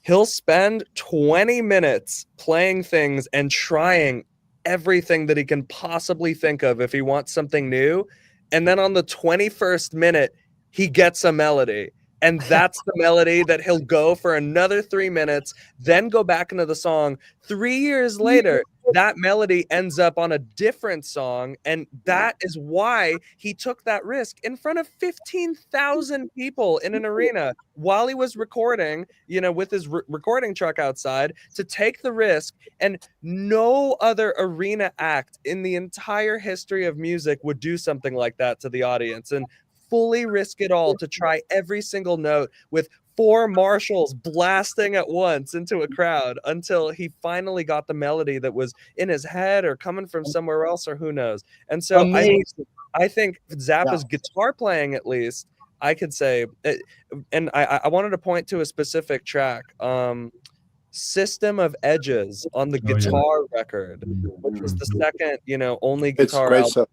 He'll spend 20 minutes playing things and trying everything that he can possibly think of if he wants something new. And then on the 21st minute, he gets a melody. And that's the melody that he'll go for another 3 minutes, then go back into the song. 3 years later, that melody ends up on a different song. And that is why he took that risk in front of 15,000 people in an arena while he was recording, you know, with his recording truck outside, to take the risk. And no other arena act in the entire history of music would do something like that to the audience. And fully risk it all to try every single note with 4 Marshalls blasting at once into a crowd until he finally got the melody that was in his head or coming from somewhere else, or who knows. And so I think Zappa's guitar playing, at least, I could say, and I wanted to point to a specific track, System of Edges on the guitar record, which was the second, you know, only guitar album.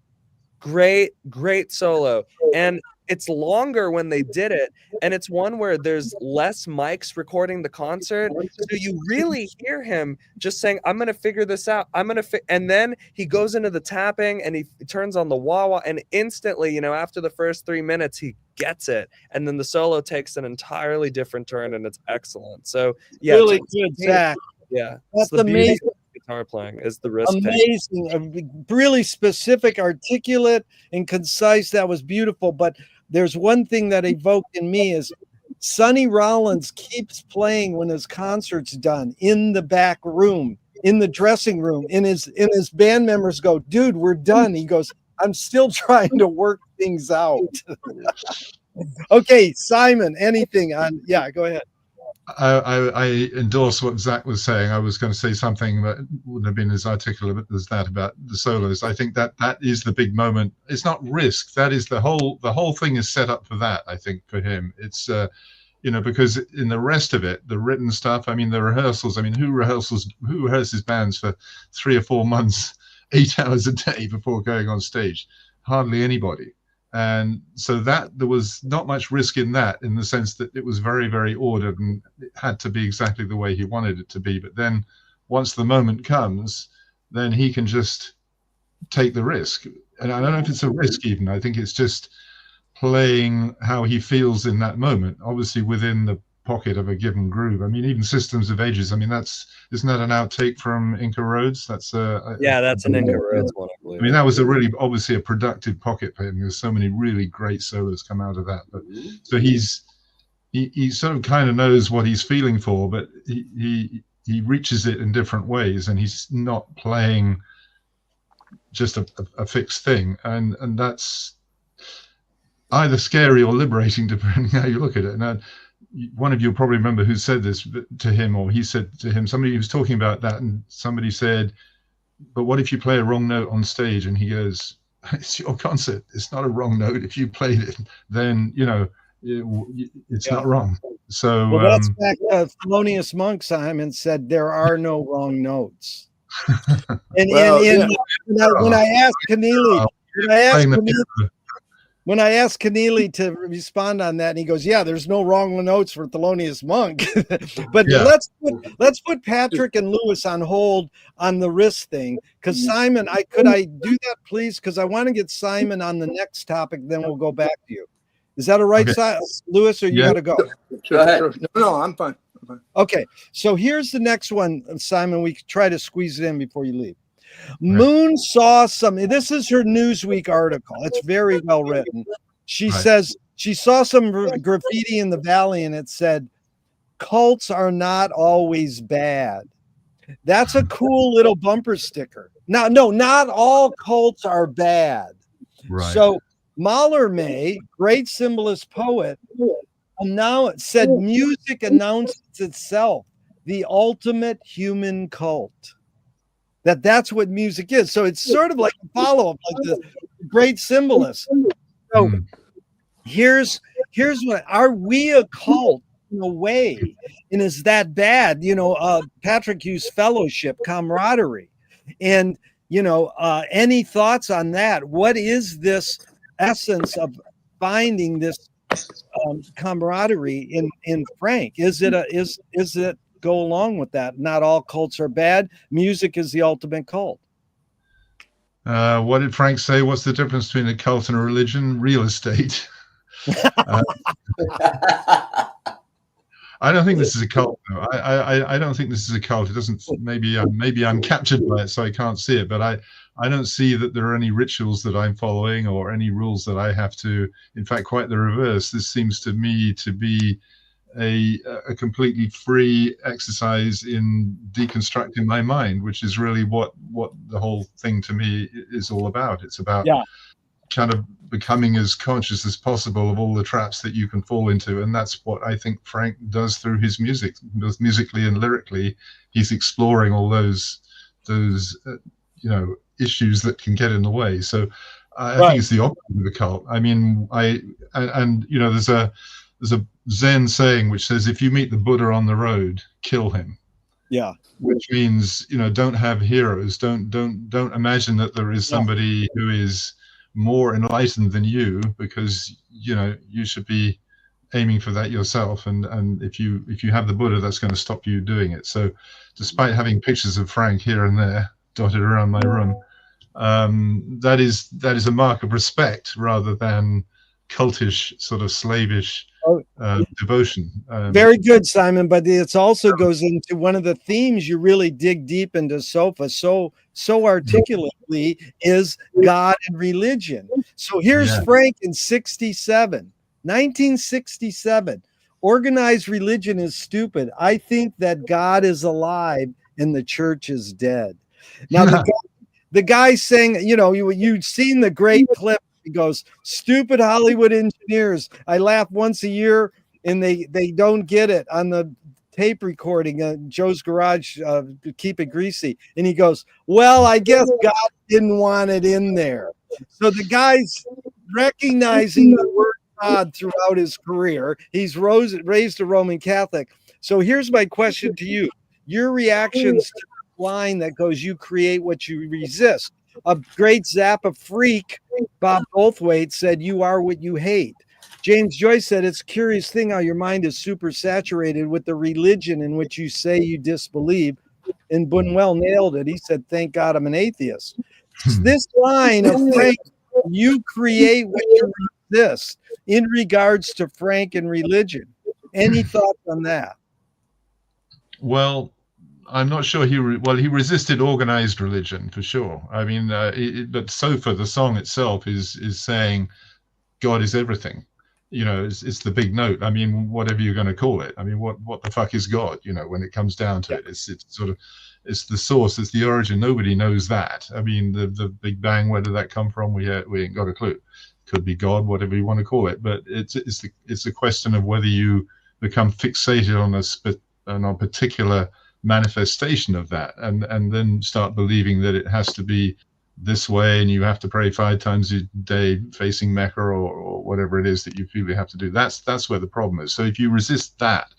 Great solo. And it's longer when they did it, and it's one where there's less mics recording the concert, so you really hear him just saying, I'm gonna figure this out, and then he goes into the tapping and he turns on the wah-wah, and instantly, you know, after the first 3 minutes, he gets it, and then the solo takes an entirely different turn, and it's excellent. So yeah, really good, Zach. Yeah, that's amazing. Guitar playing is the risk. Amazing, really specific, articulate, and concise. That was beautiful. But there's one thing that evoked in me is Sonny Rollins keeps playing when his concert's done in the back room, in the dressing room, and his band members go, dude, we're done. He goes, I'm still trying to work things out. Okay, Simon, anything on? Yeah, go ahead. I endorse what Zach was saying. I was going to say something that wouldn't have been as articulate as that about the solos. I think that is the big moment. It's not risk. That is the whole thing is set up for that. I think for him, it's you know, because in the rest of it, the written stuff. I mean, the rehearsals. I mean, who rehearses bands for 3 or 4 months, 8 hours a day before going on stage? Hardly anybody. And so that there was not much risk in that, in the sense that it was very, very ordered and it had to be exactly the way he wanted it to be. But then once the moment comes, then he can just take the risk. And I don't know if it's a risk even. I think it's just playing how he feels in that moment, obviously within the pocket of a given groove. I mean, even Systems of Ages, I mean, isn't that an outtake from Inca Roads? That's that's an Inca Roads one, I believe. I mean, that was obviously a productive pocket for him. There's so many really great solos come out of that. But so he sort of kind of knows what he's feeling for, but he reaches it in different ways, and he's not playing just a fixed thing, and that's either scary or liberating depending how you look at it. And one of you will probably remember who said this to him, or he said to him, somebody was talking about that, and somebody said, but what if you play a wrong note on stage? And he goes, it's your concert. It's not a wrong note. If you played it, then, you know, it's not wrong. So well, that's back Thelonious Monk, Simon, said there are no wrong notes. And when I asked Keneally, when I asked Keneally to respond on that, and he goes, "Yeah, there's no wrong notes for Thelonious Monk." But let's put Patrick and Lewis on hold on the wrist thing, because Simon, could I do that, please? Because I want to get Simon on the next topic, then we'll go back to you. Is that all right, Lewis, or you got to go? Go ahead. Sure. No, I'm fine. Okay, so here's the next one, Simon. We try to squeeze it in before you leave. Moon saw some. This is her Newsweek article. It's very well written. She says she saw some graffiti in the valley, and it said, "Cults are not always bad." That's a cool little bumper sticker. Now, no, not all cults are bad. Right. So Mallarmé, great symbolist poet, now said music announces itself, the ultimate human cult. That's what music is. So it's sort of like a follow-up, like the great symbolist. So here's what, are we a cult in a way? And is that bad? Patrick used fellowship, camaraderie. And, any thoughts on that? What is this essence of finding this camaraderie in Frank? Is it go along with that? Not all cults are bad. Music is the ultimate cult. What did Frank say? What's the difference between a cult and a religion? Real estate. I don't think this is a cult, though. I don't think this is a cult. It doesn't. Maybe I'm captured by it, so I can't see it. But I don't see that there are any rituals that I'm following or any rules that I have to. In fact, quite the reverse. This seems to me to be a completely free exercise in deconstructing my mind, which is really what the whole thing to me is all about. It's about kind of becoming as conscious as possible of all the traps that you can fall into, and that's what I think Frank does through his music, both musically and lyrically. He's exploring all those issues that can get in the way. So I think it's the opposite of the cult. I mean, there's a Zen saying which says, if you meet the Buddha on the road, kill him. Yeah. Which means, don't have heroes. Don't imagine that there is somebody who is more enlightened than you, because you should be aiming for that yourself. And if you have the Buddha, that's going to stop you doing it. So despite having pictures of Frank here and there dotted around my room, that is a mark of respect rather than cultish, sort of slavish devotion. Very good, Simon. But it also goes into one of the themes you really dig deep into Sofa so articulately is God and religion. So here's Frank in 1967. Organized religion is stupid. I think that God is alive and the church is dead. Now the guy saying, you've seen the great clip. He goes, "Stupid Hollywood engineers. I laugh once a year and they don't get it on the tape recording, Joe's Garage, Keep It Greasy." And he goes, "Well, I guess God didn't want it in there." So the guy's recognizing the word God throughout his career. He's raised a Roman Catholic. So here's my question to you. Your reactions to the line that goes, "You create what you resist." A great Zappa freak, Bob Goldthwait, said, "You are what you hate." James Joyce said, "It's a curious thing how your mind is super saturated with the religion in which you say you disbelieve." And Buñuel nailed it. He said, "Thank God I'm an atheist." This line of Frank, "You create what you resist," in regards to Frank and religion. Any thoughts on that? Well, I'm not sure he resisted organized religion for sure. I mean, but Sofa, the song itself, is saying God is everything. It's the big note. I mean, whatever you're going to call it. I mean, what the fuck is God? When it comes down to it, it's the source, it's the origin. Nobody knows that. I mean, the Big Bang, where did that come from? We ain't got a clue. Could be God, whatever you want to call it. But it's a question of whether you become fixated on a particular manifestation of that, and then start believing that it has to be this way, and you have to pray 5 times a day facing Mecca or whatever it is that you feel you have to do. That's where the problem is. So if you resist that,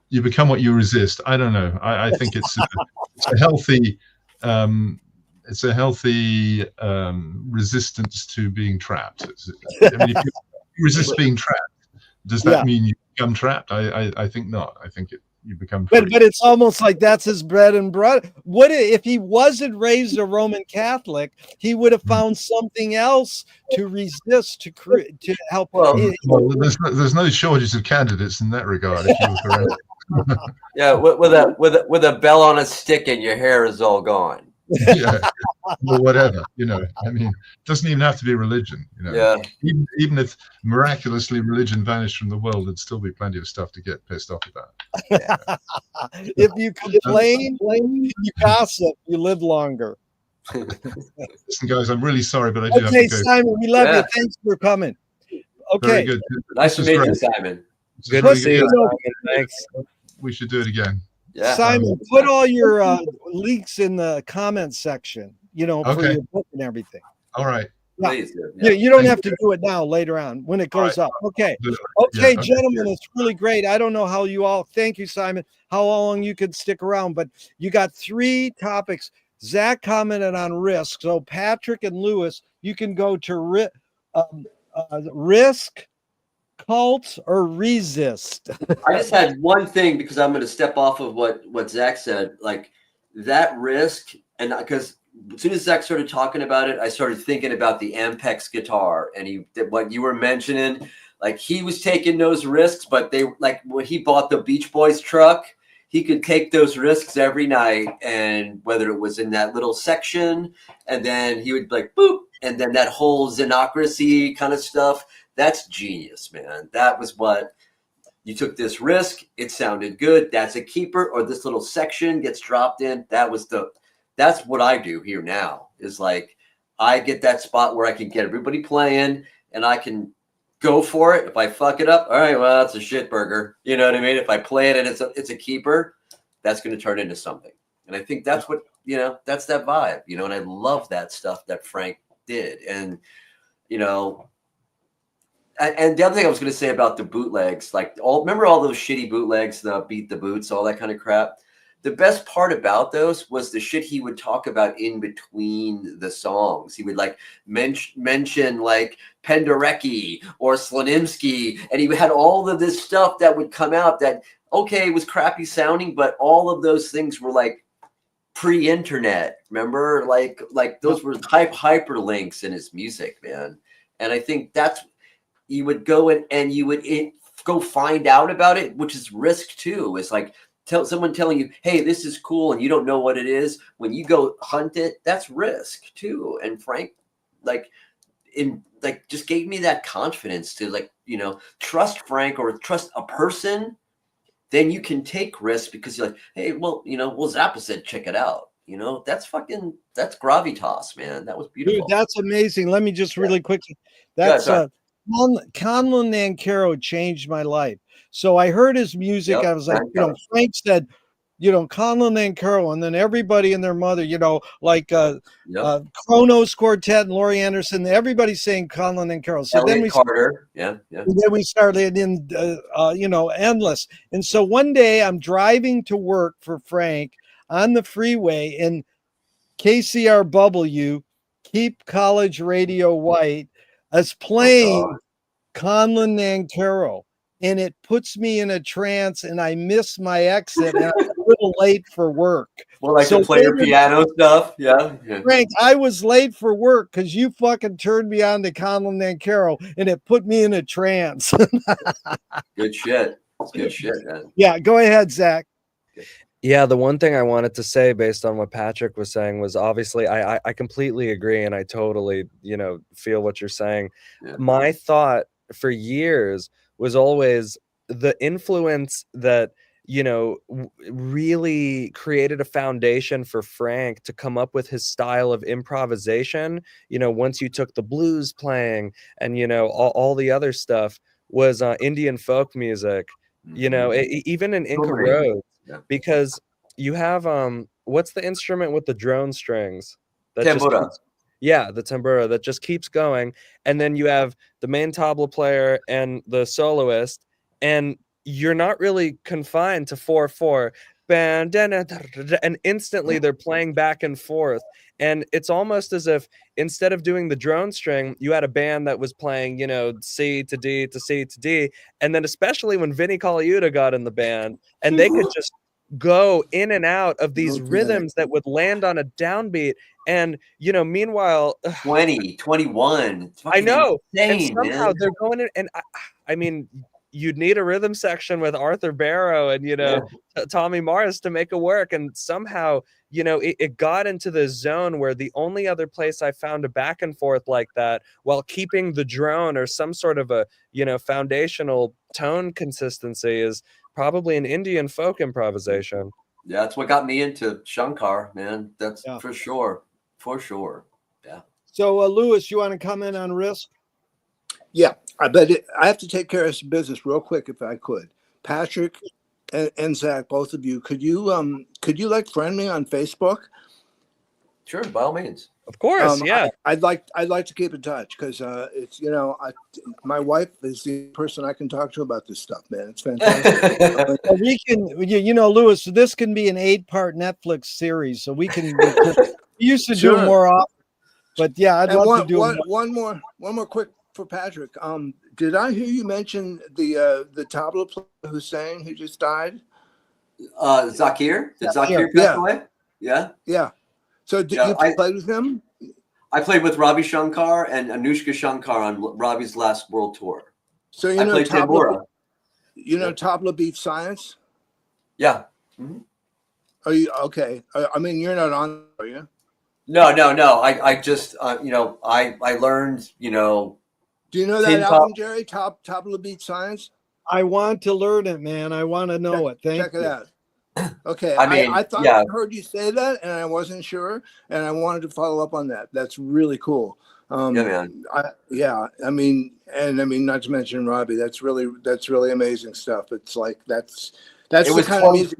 you become what you resist. I don't know. I think it's a healthy it's a healthy resistance to being trapped. I mean, if you resist being trapped, does that mean you become trapped? I think not. I think you become free. But it's almost like that's his bread and butter. What if he wasn't raised a Roman Catholic? He would have found something else to resist to help. Well, there's no shortage of candidates in that regard. If you were correct. Yeah, with a bell on a stick and your hair is all gone. Yeah, or whatever, you know. I mean, it doesn't even have to be religion, you know. Yeah. Even if miraculously religion vanished from the world, there'd still be plenty of stuff to get pissed off about. Yeah. If you complain, you gossip, you live longer. Listen, guys, I'm really sorry, but I do have to go. Simon, we love you. Thanks for coming. Okay. Very good. Nice to meet you, Simon. Good to see you, Simon. Thanks. We should do it again. Yeah. Simon, put all your links in the comments section, you know, for your book and everything. All right. Please. Yeah, you don't have to do it now, later on when it goes up. Okay. Okay, gentlemen, it's really great. I don't know how you all, thank you, Simon, how long you could stick around, but you got 3 topics. Zach commented on risk. So Patrick and Lewis, you can go to risk, cult, or resist. I just had one thing because I'm going to step off of what Zach said. Like that risk, and because as soon as Zach started talking about it, I started thinking about the Ampex guitar, and what you were mentioning, like he was taking those risks, but they like when he bought the Beach Boys truck, he could take those risks every night, and whether it was in that little section, and then he would like boop, and then that whole Xenocracy kind of stuff. That's genius, man. That was what you took this risk. It sounded good. That's a keeper, or this little section gets dropped in. That's what I do here now is like, I get that spot where I can get everybody playing and I can go for it. If I fuck it up, all right, well, that's a shit burger. You know what I mean? If I play it and it's a keeper, that's going to turn into something. And I think that's what, you know, that's that vibe, you know, and I love that stuff that Frank did. And, you know, and the other thing I was going to say about the bootlegs, like remember all those shitty bootlegs, the Beat the Boots, all that kind of crap. The best part about those was the shit he would talk about in between the songs. He would like mention like Penderecki or Slonimsky, and he had all of this stuff that would come out that, okay, it was crappy sounding, but all of those things were like pre-internet. Remember, like those were hyperlinks in his music, man. And I think that's, you would go and you would go find out about it, which is risk too. It's like someone telling you, hey, this is cool, and you don't know what it is. When you go hunt it, that's risk too. And Frank, just gave me that confidence to trust Frank or trust a person. Then you can take risks because you're like, hey, well, Zappa said, check it out. That's gravitas, man. That was beautiful. Dude, that's amazing. Let me just really quickly. That's Conlon Nancaro changed my life. So I heard his music. I was like, Frank said, Conlon Nancaro, and then everybody and their mother, Kronos Quartet and Laurie Anderson, everybody's saying Conlon Nancaro. So Elliot then we Carter, and then we started in, endless. And so one day I'm driving to work for Frank on the freeway, and KCRW, Keep College Radio White, is playing Conlon Nancaro, and it puts me in a trance, and I miss my exit, and I'm a little late for work. Well, like the player piano stuff, yeah. Frank, I was late for work because you fucking turned me on to Conlon Nancaro, and it put me in a trance. Good shit. It's good shit, man. Yeah, go ahead, Zach. Yeah, the one thing I wanted to say based on what Patrick was saying was obviously I completely agree, and I totally, feel what you're saying. Yeah. My thought for years was always the influence that, really created a foundation for Frank to come up with his style of improvisation. Once you took the blues playing and, all the other stuff was Indian folk music, even in Inca Roads. Yeah. Because you have what's the instrument with the drone strings? Tambura. The tambura that just keeps going, and then you have the main tabla player and the soloist, and you're not really confined to 4/4, band, and instantly they're playing back and forth. And it's almost as if instead of doing the drone string, you had a band that was playing, you know, C to D to C to D. And then especially when Vinnie Colaiuta got in the band, and they could just go in and out of these rhythms that would land on a downbeat. And, you know, meanwhile, 20, 21. I know. Insane, and somehow man. they're going in, and I mean, you'd need a rhythm section with Arthur Barrow and, you know, Tommy Morris to make it work. And somehow, you know, it got into the zone where the only other place I found a back and forth like that while keeping the drone or some sort of a, you know, foundational tone consistency is probably an Indian folk improvisation. Yeah, that's what got me into Shankar, man. That's for sure. For sure. Yeah. So, Louis, you want to comment on Risk? Yeah, I have to take care of some business real quick if I could. Patrick and Zach, both of you, could you like friend me on Facebook? Sure, by all means. Of course, yeah. I'd like to keep in touch because it's, you know, my wife is the person I can talk to about this stuff, man. It's fantastic. We can, you know, Louis, this can be an 8-part Netflix series, so we can. We used to do it more often, but yeah, I'd love to do one more quick for Patrick. Did I hear you mention the tabla player Hussein who just died? Zakir? Did Zakir pass away? Yeah. Yeah. So you played with him? I played with Ravi Shankar and Anushka Shankar on Ravi's last world tour. So you know tabla. You know tabla beat science? Yeah. Mm-hmm. Are you okay? I mean, you're not on, are you? No. I just you know, I learned, you know. Do you know that album, Gerry? Tabla Beat Science? I want to learn it, man. I want to know it. Check it out. Okay. I mean, I thought I heard you say that and I wasn't sure. And I wanted to follow up on that. That's really cool. Yeah, man. I mean, not to mention Robbie. That's really amazing stuff. It's like that's the kind of music.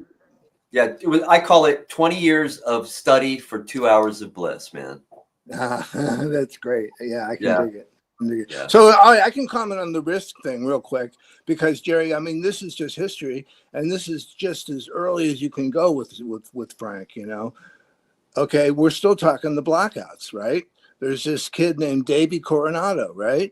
Yeah, I call it 20 years of study for 2 hours of bliss, man. That's great. Yeah, I can dig it. Yeah. So I can comment on the Risk thing real quick because Gerry, I mean, this is just history, and this is just as early as you can go with Frank. You know, okay, we're still talking the Blackouts, right? There's this kid named Davey Coronado, right?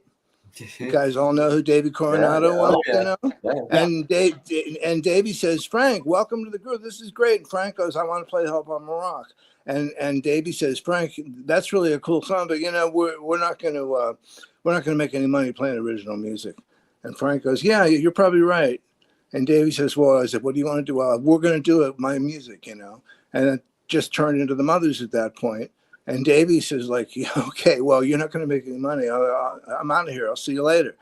You guys all know who Davey Coronado was, you know? Yeah. And Davey says, Frank, welcome to the group. This is great. And Frank goes, I want to play Help on Morocco. And Davey says, Frank, that's really a cool song, but you know, we're not going to make any money playing original music. And Frank goes, yeah, you're probably right. And Davey says, well, I said, what do you want to do? Well, we're going to do it, my music, you know? And it just turned into the Mothers at that point. And Davey says, like, okay, well, you're not going to make any money. I'm out of here. I'll see you later.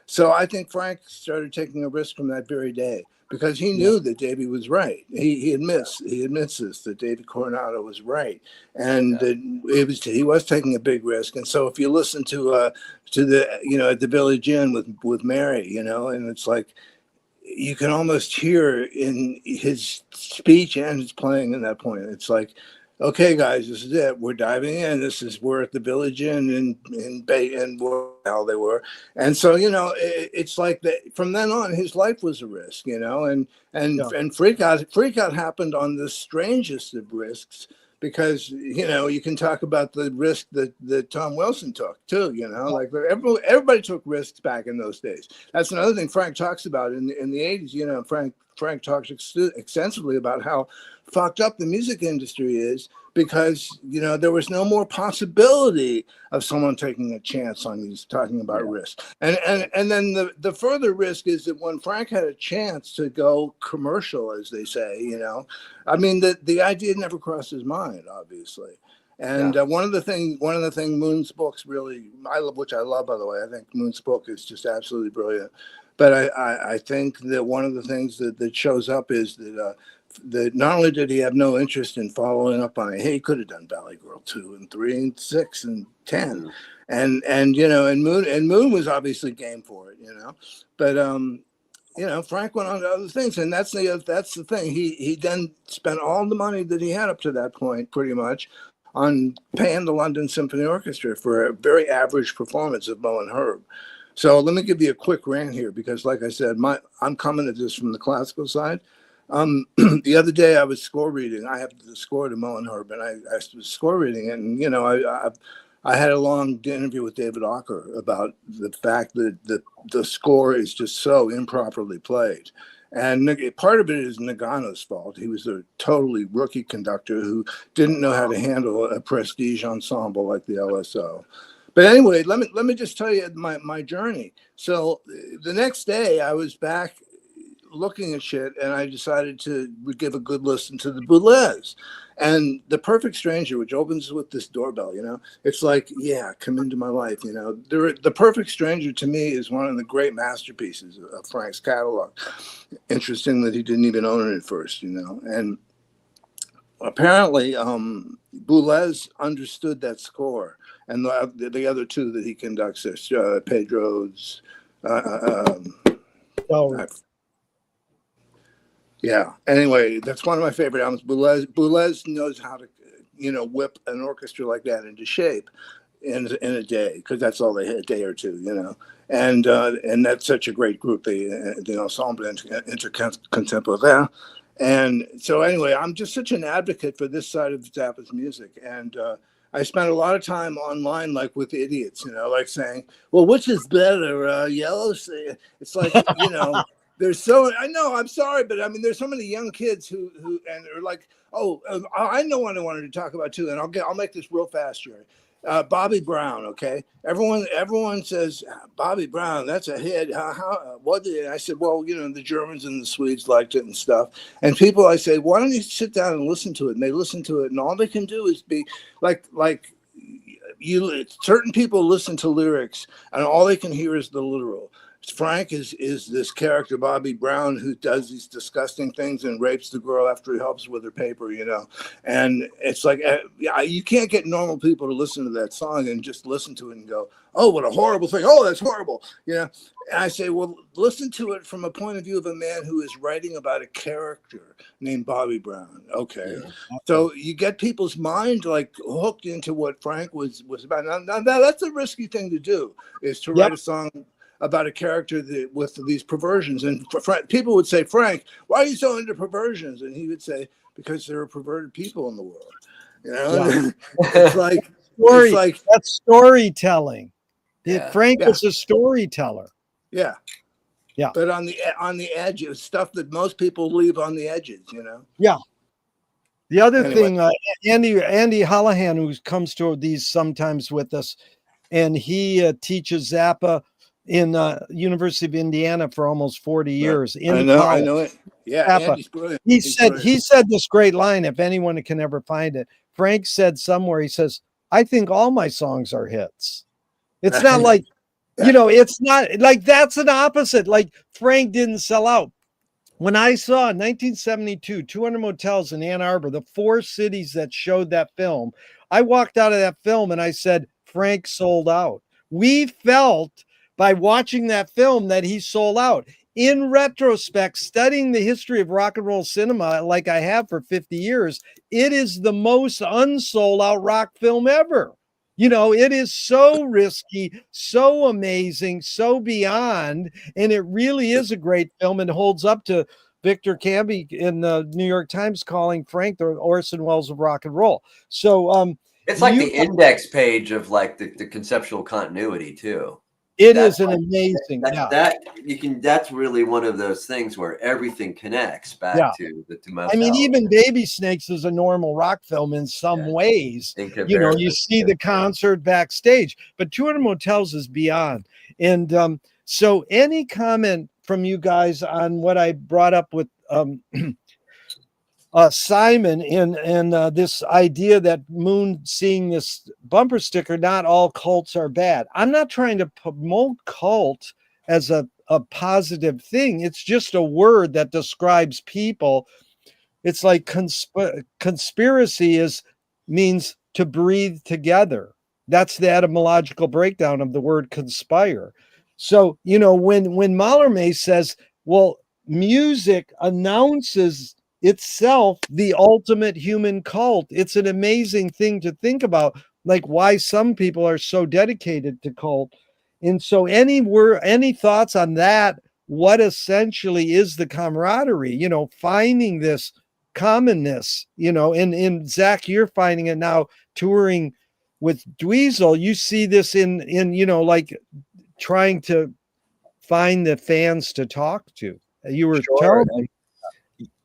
So I think Frank started taking a risk from that very day because he knew that Davey was right. He admits this, that Davey Coronado was right. And that he was taking a big risk. And so if you listen to the, you know, at the Village Inn with Mary, you know, and it's like, you can almost hear in his speech and his playing in that point. It's like, okay, guys, this is it. We're diving in. We're at the Village Inn in Bay, and where the hell they were. And so, you know, it's like that. From then on, his life was a risk, you know, and Freak Out happened on the strangest of risks because, you know, you can talk about the risk that Tom Wilson took too, you know, like everybody took risks back in those days. That's another thing Frank talks about in the 80s. You know, Frank talks extensively about how fucked up the music industry is because, you know, there was no more possibility of someone taking a chance on these, talking about risk. And then the further risk is that when Frank had a chance to go commercial, as they say, you know, I mean, the idea never crossed his mind, obviously. And one of the things Moon's books really, which I love, by the way, I think Moon's book is just absolutely brilliant. But I think that one of the things that shows up is that not only did he have no interest in following up on it, hey, he could have done Valley Girl 2 and 3 and 6 and 10. And you know, and Moon was obviously game for it, you know. But you know, Frank went on to other things, and that's the thing. He then spent all the money that he had up to that point, pretty much, on paying the London Symphony Orchestra for a very average performance of Mo and Herb. So let me give you a quick rant here, because like I said, I'm coming at this from the classical side. The other day I was score reading. I have the score to Moenherb, and I was score reading it, and you know, I had a long interview with David Ocker about the fact that the score is just so improperly played. And part of it is Nagano's fault. He was a totally rookie conductor who didn't know how to handle a prestige ensemble like the LSO. But anyway, let me just tell you my journey. So the next day I was back looking at shit, and I decided to give a good listen to the Boulez. And The Perfect Stranger, which opens with this doorbell, you know, it's like, yeah, come into my life, you know. The Perfect Stranger to me is one of the great masterpieces of Frank's catalog. Interesting that he didn't even own it at first, you know. And apparently Boulez understood that score, and the other two that he conducts are Pedro's yeah. Anyway, that's one of my favorite albums. Boulez knows how to, you know, whip an orchestra like that into shape in a day, because that's all they had, a day or two, you know. And that's such a great group, the Ensemble Intercontemporain. And so anyway, I'm just such an advocate for this side of Zappa's music. And I spent a lot of time online, like with idiots, you know, like saying, well, which is better, Yellow? It's like, you know, there's so, I know, I'm sorry, but I mean, there's so many young kids who and they're like, oh, I know what I wanted to talk about too, and I'll make this real fast, Jerry. Bobby Brown, okay? Everyone says Bobby Brown, that's a hit. What did I said? Well, you know, the Germans and the Swedes liked it and stuff. And people, I say, why don't you sit down and listen to it? And they listen to it, and all they can do is be like certain people listen to lyrics, and all they can hear is the literal. Frank is this character, Bobby Brown, who does these disgusting things and rapes the girl after he helps with her paper, you know. And it's like, you can't get normal people to listen to that song and just listen to it and go, oh, what a horrible thing. Oh, that's horrible. You know, and I say, well, listen to it from a point of view of a man who is writing about a character named Bobby Brown. Okay. Yeah. So you get people's mind like hooked into what Frank was about. Now that's a risky thing to do, is to write a song about a character with these perversions. And people would say, Frank, why are you so into perversions? And he would say, because there are perverted people in the world. You know, it's like that's storytelling. Yeah. Frank is a storyteller. Yeah. Yeah. But on the edge, it's stuff that most people leave on the edges, you know? Yeah. The other thing, Andy Hallahan, who comes to these sometimes with us, and he teaches Zappa in University of Indiana for almost 40 years. I know it. Yeah, Andy's brilliant. He said this great line, if anyone can ever find it. Frank said somewhere, he says, I think all my songs are hits. It's not like, you know, it's not like, that's an opposite. Like Frank didn't sell out. When I saw in 1972, 200 Motels in Ann Arbor, the 4 cities that showed that film, I walked out of that film and I said, Frank sold out. We felt by watching that film that he sold out. In retrospect, studying the history of rock and roll cinema like I have for 50 years, it is the most unsold out rock film ever. You know, it is so risky, so amazing, so beyond, and it really is a great film and holds up to Victor Camby in the New York Times calling Frank the Orson Welles of rock and roll. So it's like the index page of like the conceptual continuity too. Is an amazing that's really one of those things where everything connects back to the Motel. I mean, even Baby Snakes is a normal rock film in some ways. You know, you see the concert backstage, but 200 Motels is beyond. And so any comment from you guys on what I brought up with Simon in this idea that Moon seeing this bumper sticker, not all cults are bad. I'm not trying to promote cult as a positive thing. It's just a word that describes people. It's like conspiracy means to breathe together. That's the etymological breakdown of the word conspire. So, you know, when Mallarmé says, well, music announces itself the ultimate human cult, it's an amazing thing to think about, like why some people are so dedicated to cult. And so any thoughts on that what essentially is the camaraderie, you know, finding this commonness, you know, and Zach, you're finding it now touring with Dweezil. You see this in, you know, like trying to find the fans to talk to. You were Sure. telling me.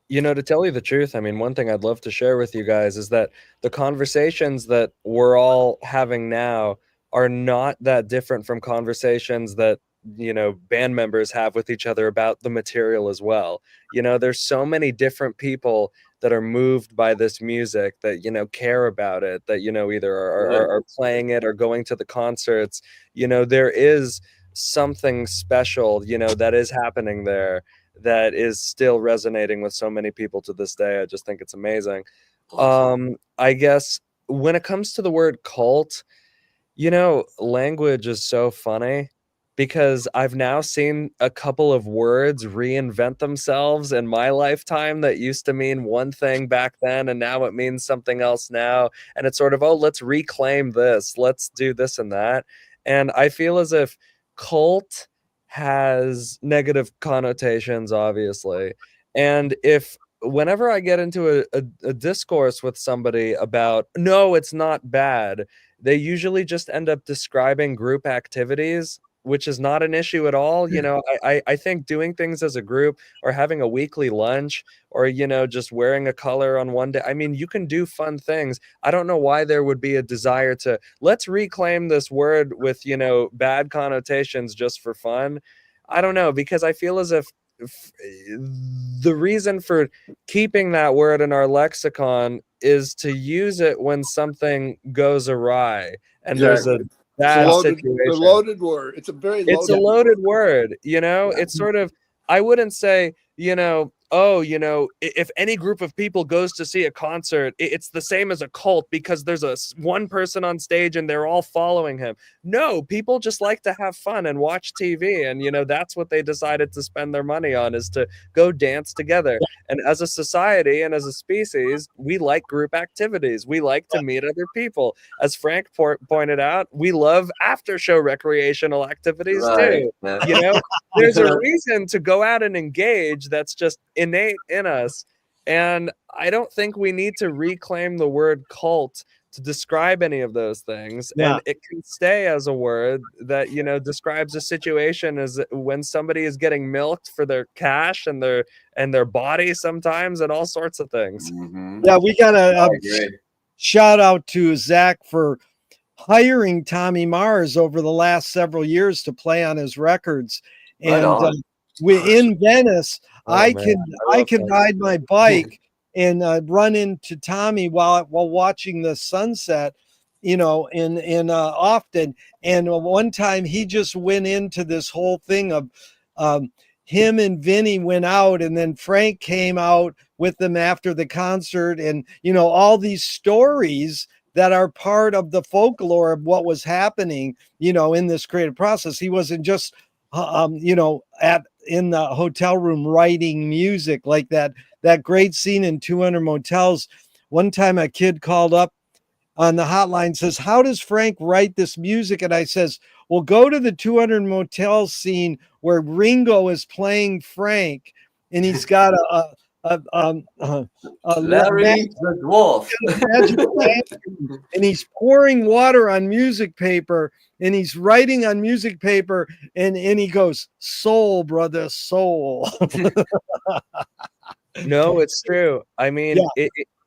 You know, to tell you the truth, I mean, one thing I'd love to share with you guys is that the conversations that we're all having now are not that different from conversations that, you know, band members have with each other about the material as well. You know, there's so many different people that are moved by this music, that, you know, care about it, that, you know, either are playing it or going to the concerts. You know, there is something special, you know, that is happening there, that is still resonating with so many people to this day. I just think it's amazing. I guess when it comes to the word cult, you know, language is so funny, because I've now seen a couple of words reinvent themselves in my lifetime that used to mean one thing back then, and now it means something else now. And it's sort of, oh, let's reclaim this, let's do this and that. And I feel as if cult has negative connotations, obviously. And if whenever I get into a discourse with somebody about, no, it's not bad, they usually just end up describing group activities, which is not an issue at all. You know, I think doing things as a group, or having a weekly lunch, or, you know, just wearing a color on one day, I mean, you can do fun things. I don't know why there would be a desire to, let's reclaim this word with, you know, bad connotations just for fun. I don't know, because I feel as if the reason for keeping that word in our lexicon is to use it when something goes awry and there's a bad situation. It's a loaded word. It's a very loaded word, you know. It's sort of, I wouldn't say, you know, oh, you know, if any group of people goes to see a concert, it's the same as a cult because there's one person on stage and they're all following him. No, people just like to have fun and watch TV. And, you know, that's what they decided to spend their money on, is to go dance together. And as a society and as a species, we like group activities. We like to meet other people. As Frank pointed out, we love after show recreational activities too. You know, there's a reason to go out and engage that's just innate in us. And I don't think we need to reclaim the word cult to describe any of those things. And it can stay as a word that, you know, describes a situation as when somebody is getting milked for their cash and their body sometimes, and all sorts of things. Yeah, we got a shout out to Zach for hiring Tommy Mars over the last several years to play on his records. And we in Venice, I can ride my bike and run into Tommy while watching the sunset, you know, in often. And one time he just went into this whole thing of him and Vinny went out, and then Frank came out with them after the concert, and, you know, all these stories that are part of the folklore of what was happening, you know, in this creative process. He wasn't just you know, in the hotel room writing music like that great scene in 200 Motels. One time a kid called up on the hotline, says, how does Frank write this music? And I says, well, go to the 200 Motels scene where Ringo is playing Frank, and he's got Larry the Dwarf. And he's pouring water on music paper, and he's writing on music paper, and he goes, soul, brother, soul. No, it's true. I mean,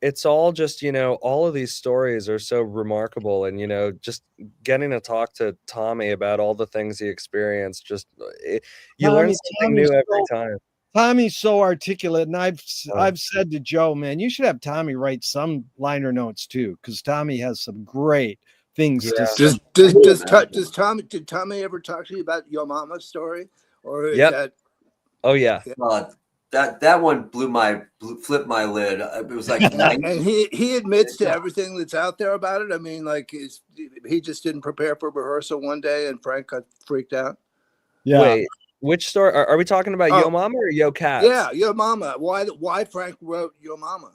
it's all just, you know, all of these stories are so remarkable. And, you know, just getting to talk to Tommy about all the things he experienced, just you learn something new every time. Tommy's so articulate, and I've said to Joe, man, you should have Tommy write some liner notes too, because Tommy has some great things to say. Did Tommy ever talk to you about Yo Mama's story? Or is that? Oh yeah. That one flipped my lid. It was like, and he admits to everything that's out there about it. I mean, like, he just didn't prepare for rehearsal one day, and Frank got freaked out. Yeah. Wait, which story are we talking about? Yo Mama or Yo Cats? Yeah, Yo Mama. Why Frank wrote Yo Mama?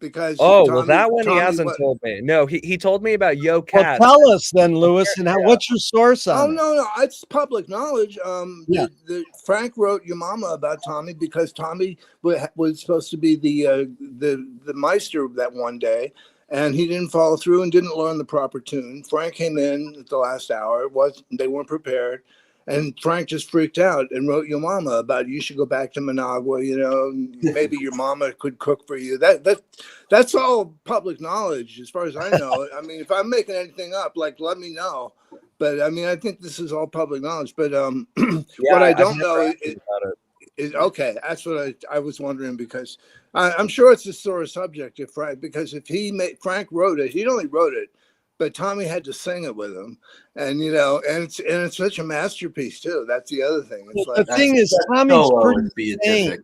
because Oh, well, Tommy, that one he Tommy, hasn't what? told me. No, he told me about Yo Well, Cats. tell us then, Lewis, and what's your source Oh on it? no, it's public knowledge. Yeah. Frank wrote your mama about Tommy because Tommy was supposed to be the Meister that one day, and he didn't follow through and didn't learn the proper tune. Frank came in at the last hour. They weren't prepared, and Frank just freaked out and wrote your mama about you should go back to Managua. You know, maybe your mama could cook for you. That's all public knowledge as far as I know. I mean, if I'm making anything up, like let me know. But I mean, I think this is all public knowledge. But what I don't know is okay. That's what I was wondering because I'm sure it's a sore subject if Frank, because if Frank wrote it, he only wrote it, but Tommy had to sing it with him, and you know, and it's such a masterpiece too. That's the other thing. It's The thing is, Tommy's pretty sane.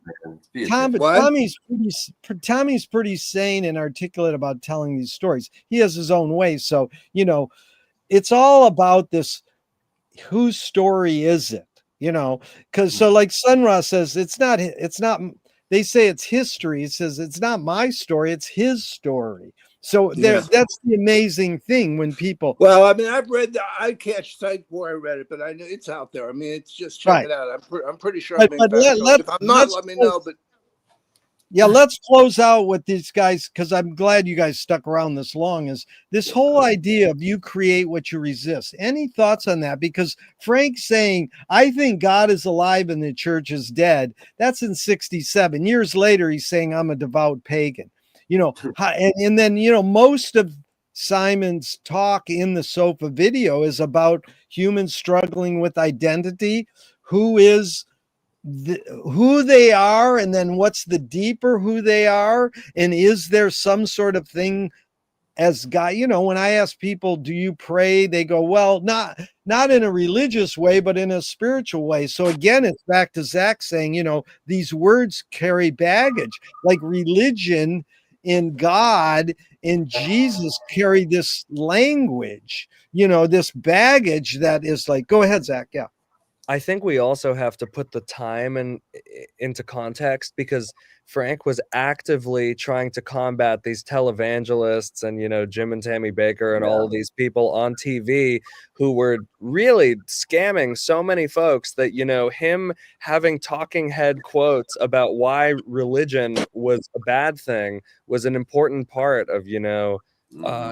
Tommy's pretty sane and articulate about telling these stories. He has his own way, so you know. It's all about this. Whose story is it? You know, because so like Sunra says, it's not. They say it's history. It says it's not my story. It's his story. So that's the amazing thing when people. Well, I mean, I catch sight before I read it, but I know it's out there. I mean, it's just check it out. I'm pretty sure. If I'm not, let me know. But yeah, let's close out with these guys because I'm glad you guys stuck around this long. Is this whole idea of you create what you resist? Any thoughts on that? Because Frank's saying, I think God is alive and the church is dead. That's in 67. Years later, he's saying, I'm a devout pagan. You know, and then, you know, most of Simon's talk in the sofa video is about humans struggling with identity, who they are, and then what's the deeper who they are, and is there some sort of thing as God, you know, when I ask people, do you pray, they go, well, not in a religious way, but in a spiritual way. So again, it's back to Zach saying, you know, these words carry baggage, like religion in God and Jesus carry this language, you know, this baggage that is like, go ahead, Zach. Yeah. I think we also have to put the time into context because Frank was actively trying to combat these televangelists and, you know, Jim and Tammy Baker and all of these people on TV who were really scamming so many folks that, you know, him having talking head quotes about why religion was a bad thing was an important part of, you know,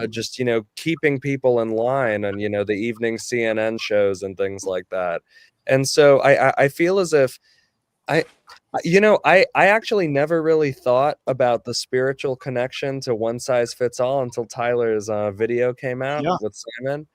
just, you know, keeping people in line and, you know, the evening CNN shows and things like that. And so I feel as if I actually never really thought about the spiritual connection to One Size Fits All until Tyler's video came out with Simon.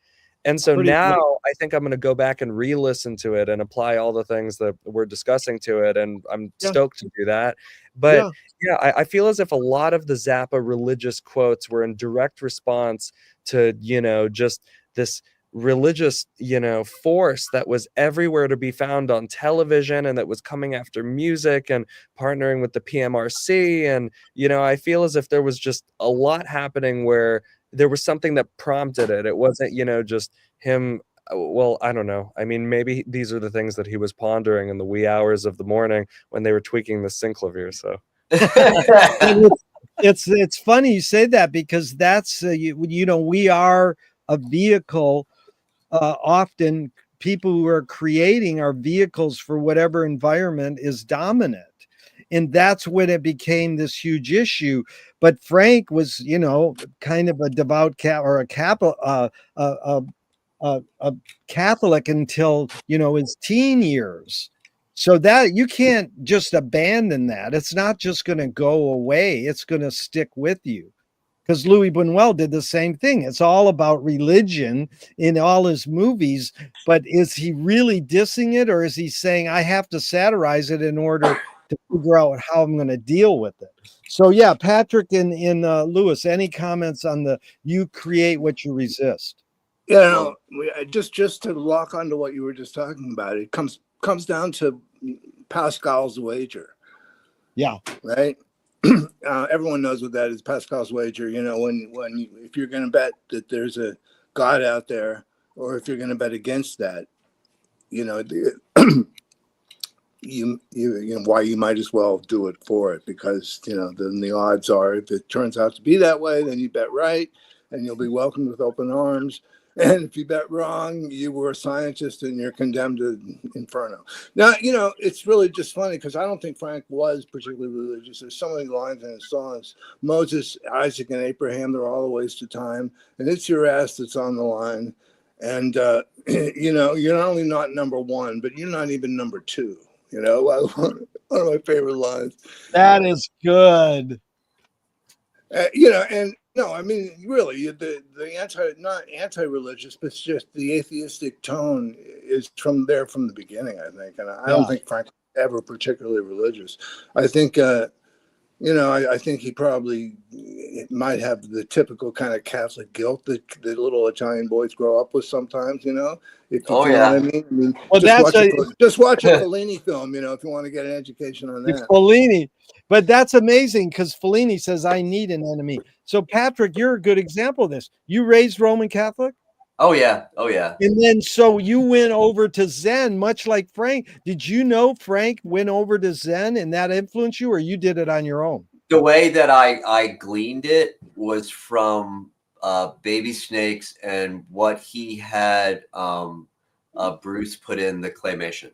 And so now I think I'm going to go back and re-listen to it and apply all the things that we're discussing to it. And I'm stoked to do that. But I feel as if a lot of the Zappa religious quotes were in direct response to, you know, just this religious, you know, force that was everywhere to be found on television and that was coming after music and partnering with the PMRC. And, you know, I feel as if there was just a lot happening where there was something that prompted it. It wasn't, you know, just him. Well, I don't know. I mean, maybe these are the things that he was pondering in the wee hours of the morning when they were tweaking the synclavier. So it's funny you say that because that's, you know, we are a vehicle. Often people who are creating our vehicles for whatever environment is dominant. And that's when it became this huge issue. But Frank was, you know, kind of a devout a Catholic until, you know, his teen years. So that you can't just abandon that. It's not just going to go away. It's going to stick with you. Because Louis Buñuel did the same thing. It's all about religion in all his movies, but is he really dissing it, or is he saying I have to satirize it in order to figure out how I'm going to deal with it? So yeah, Patrick and Lewis, any comments on the you create what you resist? You know, just to lock onto what you were just talking about, it comes down to Pascal's wager. Yeah. Right. Everyone knows what that is, Pascal's wager. You know, if you're going to bet that there's a God out there, or if you're going to bet against that, you know, you know why you might as well do it for it, because then the odds are, if it turns out to be that way, then you bet right and you'll be welcomed with open arms. And if you bet wrong, you were a scientist and you're condemned to inferno. Now, it's really just funny because I don't think Frank was particularly religious. There's so many lines in his songs. Moses, Isaac, and Abraham, they're all a waste of time. And it's your ass that's on the line. And, you're not only not number one, but you're not even number two. One of my favorite lines. That is good. And no, I mean, really, the not anti-religious, but it's just the atheistic tone is from the beginning, I think. And I don't think Frank was ever particularly religious. I think, I think he probably might have the typical kind of Catholic guilt that the little Italian boys grow up with sometimes, if you know what I mean. Well, just watch a Fellini film, if you want to get an education on that. Fellini. But that's amazing because Fellini says, I need an enemy. So, Patrick, you're a good example of this. You raised Roman Catholic? Oh, yeah. Oh, yeah. And then so you went over to Zen, much like Frank. Did you know Frank went over to Zen and that influenced you, or you did it on your own? The way that I gleaned it was from Baby Snakes and what he had Bruce put in the claymation.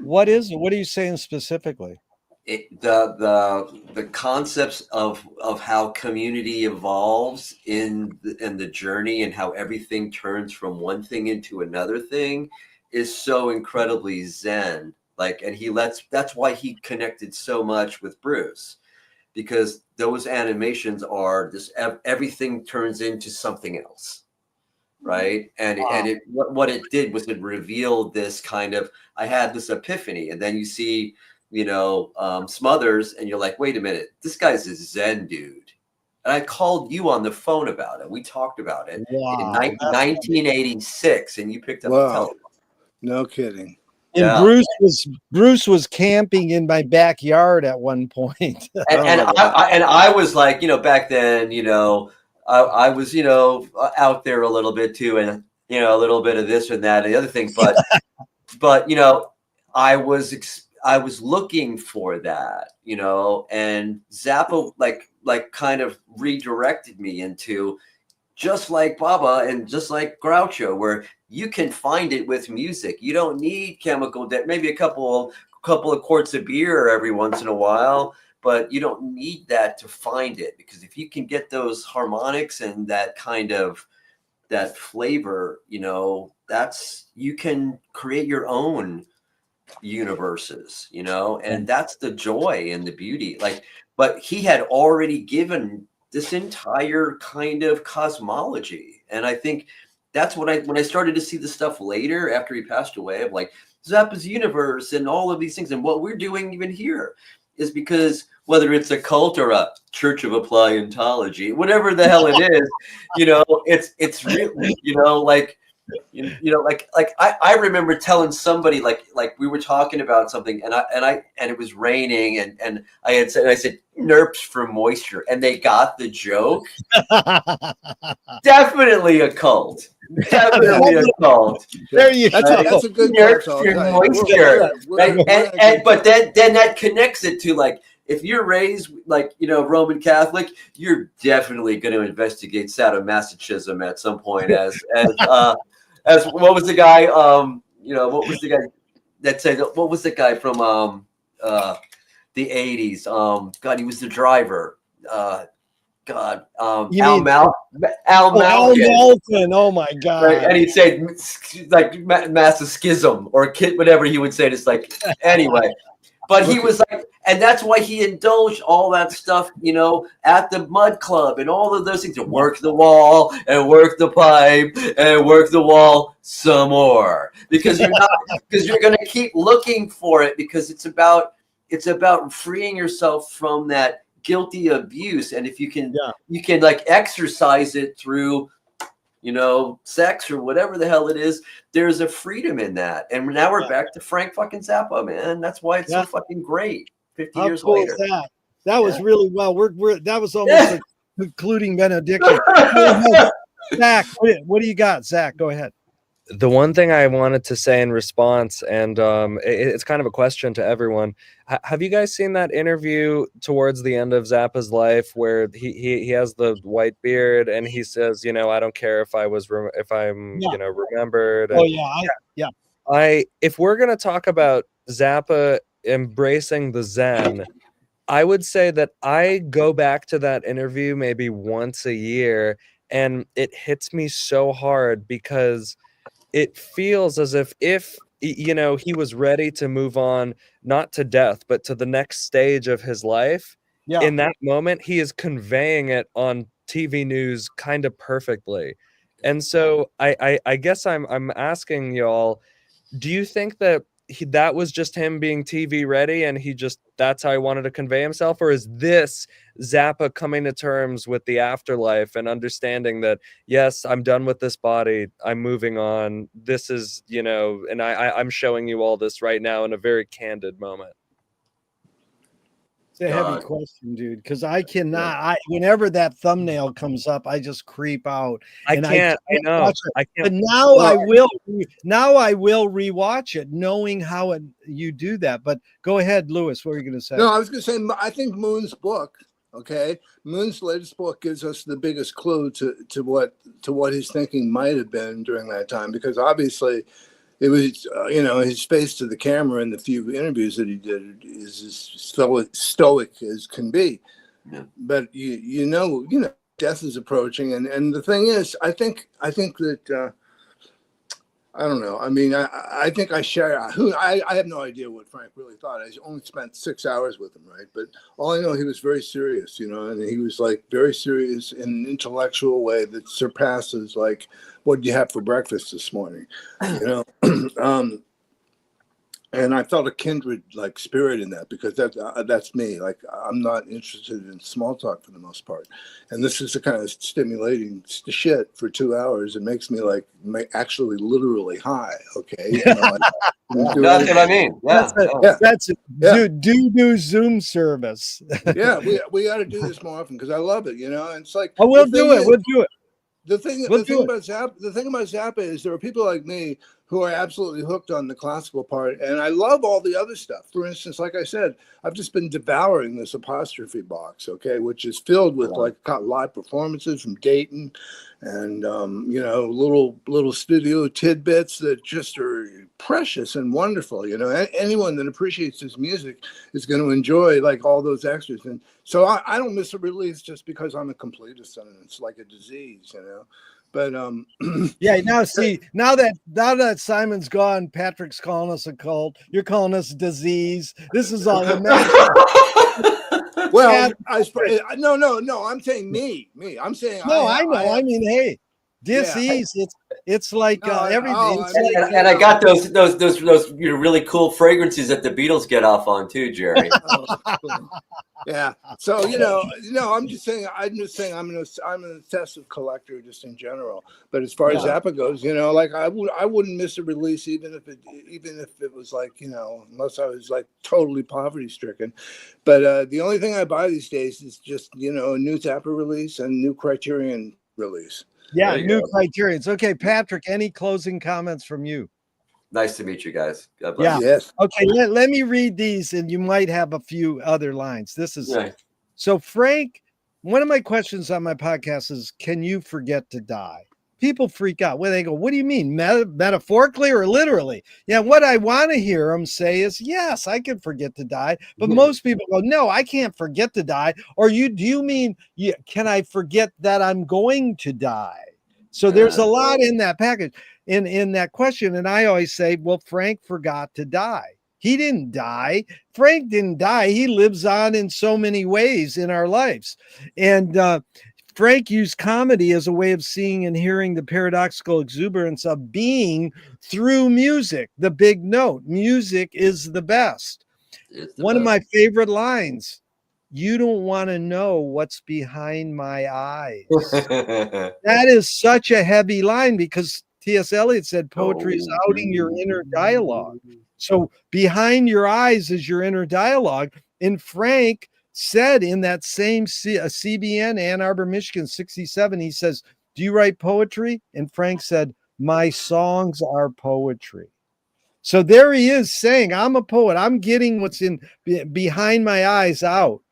What are you saying specifically? The concepts of how community evolves in the journey and how everything turns from one thing into another thing is so incredibly Zen. That's why he connected so much with Bruce, because those animations are just everything turns into something else. Right. And what it did was it revealed this kind of, I had this epiphany, and then you see, Smothers, and you're like, wait a minute, this guy's a Zen dude. And I called you on the phone about it. We talked about it in 1986, and you picked up the telephone. No kidding. And Bruce was camping in my backyard at one point. and I was like, back then, I was, out there a little bit too, and a little bit of this and that and the other thing, but I was looking for that, and Zappa like kind of redirected me into, just like Baba and just like Groucho, where you can find it with music. You don't need chemical maybe a couple of quarts of beer every once in a while, but you don't need that to find it, because if you can get those harmonics and that kind of that flavor, you can create your own universes, and that's the joy and the beauty. But he had already given this entire kind of cosmology, and I think that's when I started to see the stuff later after he passed away, of like Zappa's universe and all of these things, and what we're doing even here is because whether it's a cult or a church of applied ontology, whatever the hell it is, it's really, I remember telling somebody like we were talking about something, and it was raining, and I said NERPs for moisture, and they got the joke. Definitely a cult. Definitely a cult. There you go. That's a good NERPs for moisture. But then that connects it to, like, if you're raised Roman Catholic, you're definitely going to investigate sadomasochism at some point. As what was the guy? What was the guy that said? What was the guy from the '80s? God, he was the driver. God, Al Malkin. Oh my God! Right? And he'd say like masochism or kid, whatever he would say. It's like anyway. But he was like, and that's why he indulged all that stuff, at the Mud Club and all of those things, to work the wall and work the pipe and work the wall some more, because you're going to keep looking for it, because it's about freeing yourself from that guilty abuse. And if you can, you can like exercise it through, sex or whatever the hell it is, there's a freedom in that. And now we're back to Frank fucking Zappa, man. That's why it's so fucking great. 50 years later. That was really well. That was almost like concluding benediction. Zach, what do you got? Zach, go ahead. the one thing I wanted to say in response, and it's kind of a question to everyone. Have you guys seen that interview towards the end of Zappa's life where he has the white beard and he says, you know, I don't care if I'm you know, remembered. Oh And yeah, if we're gonna talk about Zappa embracing the Zen, I would say that I go back to that interview maybe once a year, and it hits me so hard because it feels as if you know, he was ready to move on, not to death, but to the next stage of his life. yeah. In that moment, he is conveying it on TV news kind of perfectly. And so I guess I'm asking y'all, do you think that that was just him being TV ready and that's how he wanted to convey himself? Or is this Zappa coming to terms with the afterlife and understanding that, yes, I'm done with this body, I'm moving on, this is, you know, and I'm showing you all this right now in a very candid moment? It's a heavy question, dude, because I cannot. Whenever that thumbnail comes up, I just creep out. I can't watch it. I can't. But now I will. Now I will rewatch it, knowing how you do that. But go ahead, Lewis. What were you going to say? No, I was going to say, I think Moon's book, Moon's latest book gives us the biggest clue to what his thinking might have been during that time, because obviously it was, you know, his face to the camera in the few interviews that he did is as stoic as can be. Yeah. But you know, death is approaching, and the thing is, I think that I don't know. I mean, I think I share. I have no idea what Frank really thought. I only spent 6 hours with him, right? But all I know, he was very serious, you know, and he was like very serious in an intellectual way that surpasses like, what did you have for breakfast this morning, you know? And I felt a kindred like spirit in that, because that's me. Like, I'm not interested in small talk for the most part, and this is the kind of stimulating shit for 2 hours. It makes me like actually literally high. Okay, you know, that's what I mean. Yeah, that's it. Yeah. Do Zoom service. Yeah, we got to do this more often, because I love it. You know, and it's like, we'll do it. We'll do it. The thing about Zappa is there are people like me who are absolutely hooked on the classical part, and I love all the other stuff. For instance, like I said, I've just been devouring this apostrophe box, which is filled with like live performances from Dayton, and you know, little studio tidbits that just are precious and wonderful. You know, anyone that appreciates his music is going to enjoy like all those extras, and so I don't miss a release just because I'm a completist, and it's like a disease, you know. But yeah, now see, now that Simon's gone, Patrick's calling us a cult. You're calling us disease. This is all the well, no, I'm saying me. I'm saying no, I know. I mean, hey, disease. Yeah. It's like everything. And I got those you know, really cool fragrances that the Beatles get off on too, Gerry. Yeah. So you know, I'm just saying I'm an obsessive collector just in general. But as far as Zappa goes, you know, like I wouldn't miss a release even if it was like, you know, unless I was like totally poverty stricken. But the only thing I buy these days is just, you know, a new Zappa release and new Criterion release. Yeah, new Criterions. Okay, Patrick, any closing comments from you? Nice to meet you guys. God bless. Yeah. Yes. Okay, let me read these, and you might have a few other lines. This is so Frank. One of my questions on my podcast is, can you forget to die? People freak out when they go, what do you mean, metaphorically or literally? Yeah, what I want to hear them say is, yes, I can forget to die. But most people go, no, I can't forget to die. Or do you mean, can I forget that I'm going to die? So there's a lot in that package, in that question. And I always say, well, Frank forgot to die. He didn't die. Frank didn't die. He lives on in so many ways in our lives. And Frank used comedy as a way of seeing and hearing the paradoxical exuberance of being through music. The big note, music is the best. One of my favorite lines, you don't want to know what's behind my eyes. That is such a heavy line, because T.S. Eliot said poetry is outing your inner dialogue. So behind your eyes is your inner dialogue. And Frank said in that same CBN, Ann Arbor, Michigan, 67, he says, do you write poetry? And Frank said, My songs are poetry. So there he is saying, I'm a poet. I'm getting what's in behind my eyes out.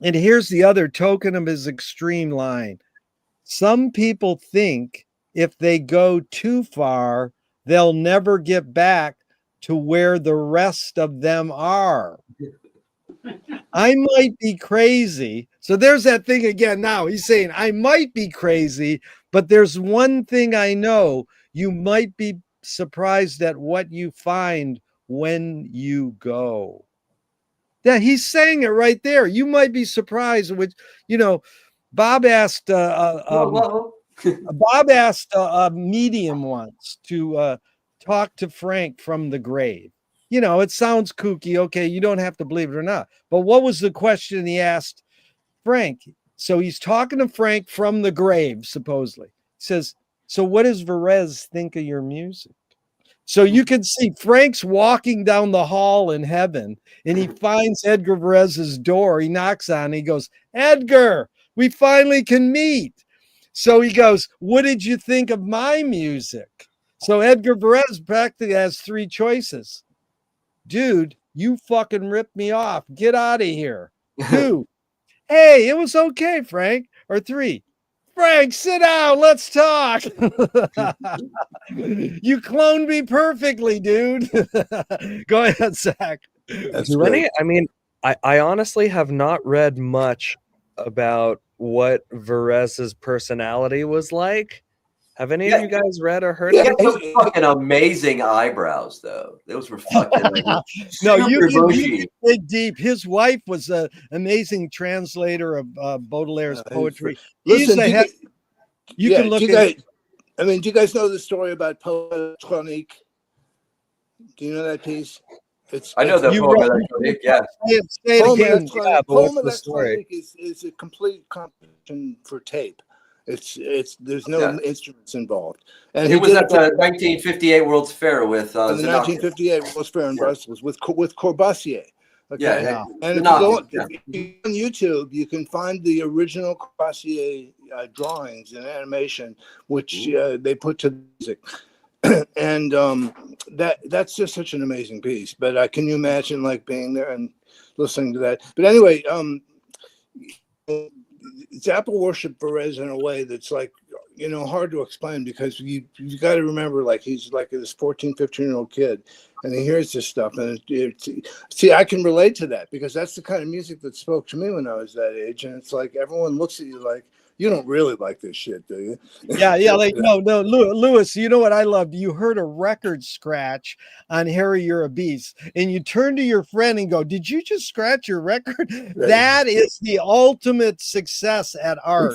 And here's the other token of his extreme line. Some people think if they go too far, they'll never get back to where the rest of them are. I might be crazy. So there's that thing again. Now he's saying, I might be crazy, but there's one thing I know. You might be surprised at what you find when you go. Yeah, he's saying it right there. You might be surprised, which, Bob asked Bob asked a medium once to talk to Frank from the grave. It sounds kooky. Okay, you don't have to believe it or not. But what was the question he asked Frank? So he's talking to Frank from the grave, supposedly. He says, so what does Varese think of your music? So you can see Frank's walking down the hall in heaven, and he finds Edgar Varese's door. He knocks on it. He goes, Edgar, we finally can meet. So he goes, what did you think of my music? So Edgar Varese practically has three choices. Dude, you fucking ripped me off. Get out of here. 2, hey, it was okay, Frank. Or 3, Frank, sit down. Let's talk. You cloned me perfectly, dude. Go ahead, Zach. That's great. I mean, I honestly have not read much about what Varese's personality was like. Have any of you guys read or heard? Yeah, those fucking amazing eyebrows, though. Those were fucking no, you can dig deep. His wife was an amazing translator of Baudelaire's poetry. Listen, you can look at. I mean, do you guys know the story about Poet Chronique? Do you know that piece? I know that poem. Yeah. Say it again. Poem of that story is a complete composition for tape. There's no instruments involved. And he was at the 1958 World's Fair with the 1958 World's Fair in Brussels with Corbusier. Okay. Yeah. And if you go on YouTube, you can find the original Corbusier drawings and animation, which they put to music. And that's just such an amazing piece. But can you imagine like being there and listening to that? But anyway, Zappa worshiped Varese in a way that's like, hard to explain, because you got to remember, like, he's like this 14, 15-year-old kid, and he hears this stuff. And see, I can relate to that, because that's the kind of music that spoke to me when I was that age. And it's like, everyone looks at you like, you don't really like this shit, do you? Yeah. Like, no, Lewis, you know what I loved? You heard a record scratch on Harry, You're a Beast, and you turn to your friend and go, did you just scratch your record? Right. That is the ultimate success at art.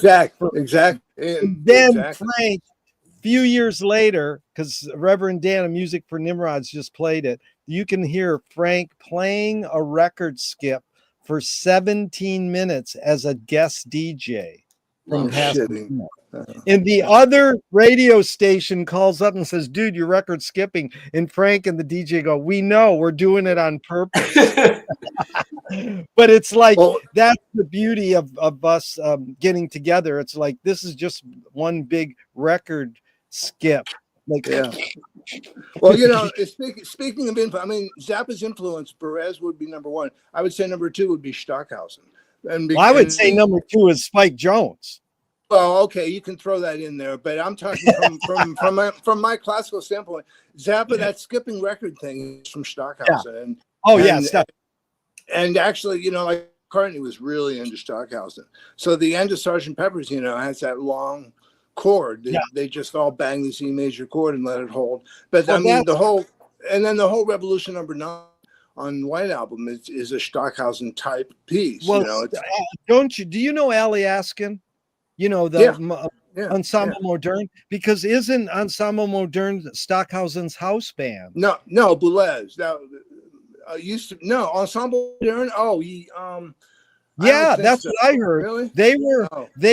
Exactly. Then Frank, a few years later, because Reverend Dan of Music for Nimrods just played it, you can hear Frank playing a record skip for 17 minutes as a guest DJ. And the other radio station calls up and says, dude, your record's skipping. And Frank and the DJ go, we know, we're doing it on purpose. But it's like, that's the beauty of us getting together. It's like, this is just one big record skip. Like, yeah. Well, speaking of influence, I mean, Zappa's influence, Varese would be number 1. I would say number 2 would be Stockhausen. I would say number 2 is Spike Jones. Well, okay, you can throw that in there, but I'm talking from my classical standpoint. Zappa, that skipping record thing is from Stockhausen. Yeah. And actually, like McCartney was really into Stockhausen. So the end of Sgt. Pepper's, has that long chord. They just all bang the C major chord and let it hold. But the whole Revolution number 9 on White Album is a Stockhausen type piece. Well, do you know Ali Askin? Ensemble Moderne, because isn't Ensemble Moderne Stockhausen's house band? No, Boulez. Now, Ensemble Moderne. That's what I heard. Really? They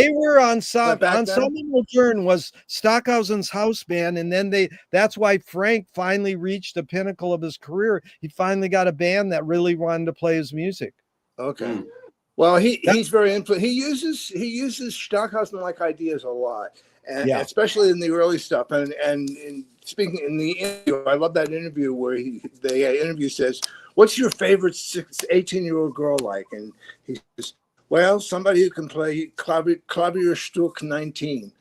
were Ensemble Moderne was Stockhausen's house band, and then that's why Frank finally reached the pinnacle of his career. He finally got a band that really wanted to play his music. Okay. Well, he's very influential. He uses Stockhausen-like ideas a lot, and especially in the early stuff. And speaking in the interview, I love that interview where the interview says, "What's your favorite 18-year-old girl like?" And he says, "Well, somebody who can play Klavierstück 19."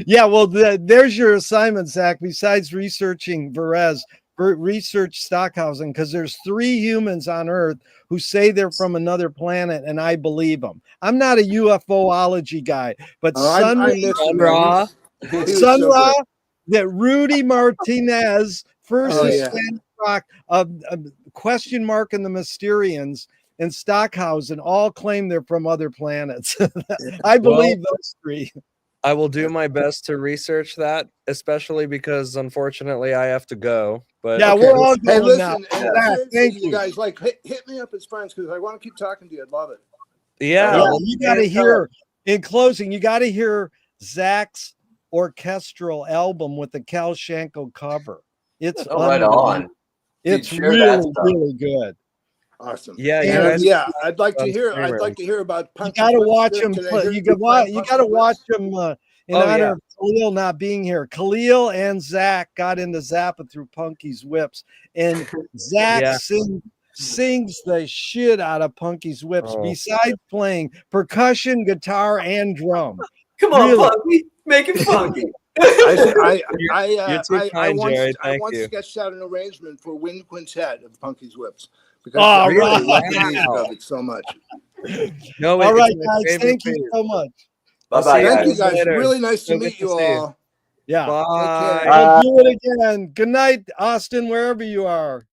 Yeah, well, there's your assignment, Zach. Besides researching Varese, research Stockhausen, because there's 3 humans on Earth who say they're from another planet, and I believe them. I'm not a UFOlogy guy, but Sun Ra, that Rudy Martinez, first Hispanic rock, question mark and the Mysterians, and Stockhausen all claim they're from other planets. I believe those 3. I will do my best to research that, especially because unfortunately I have to go. But yeah, we're all going listen, now. Thank you guys. Like, hit me up as friends because I want to keep talking to you. I'd love it. Yeah, you got to hear. In closing, you got to hear Zach's orchestral album with the Cal Shanko cover. It's right on. It's really, really good. Awesome. Yeah, I'd like to hear. I'd like to hear about. You got to watch him. You got to watch him in honor of Khalil not being here. Khalil and Zach got into Zappa through Punky's Whips, and Zach sings the shit out of Punky's Whips. Besides playing percussion, guitar, and drum. Come on, Punky, make it funky. I once you. sketched out an arrangement for wind quintet of Punky's Whips because I really love the music of it so much. No, all right, guys, thank you so much. Bye-bye. Thank you, guys. Really nice to meet you all. Yeah. Bye. We'll do it again. Good night, Austin, wherever you are.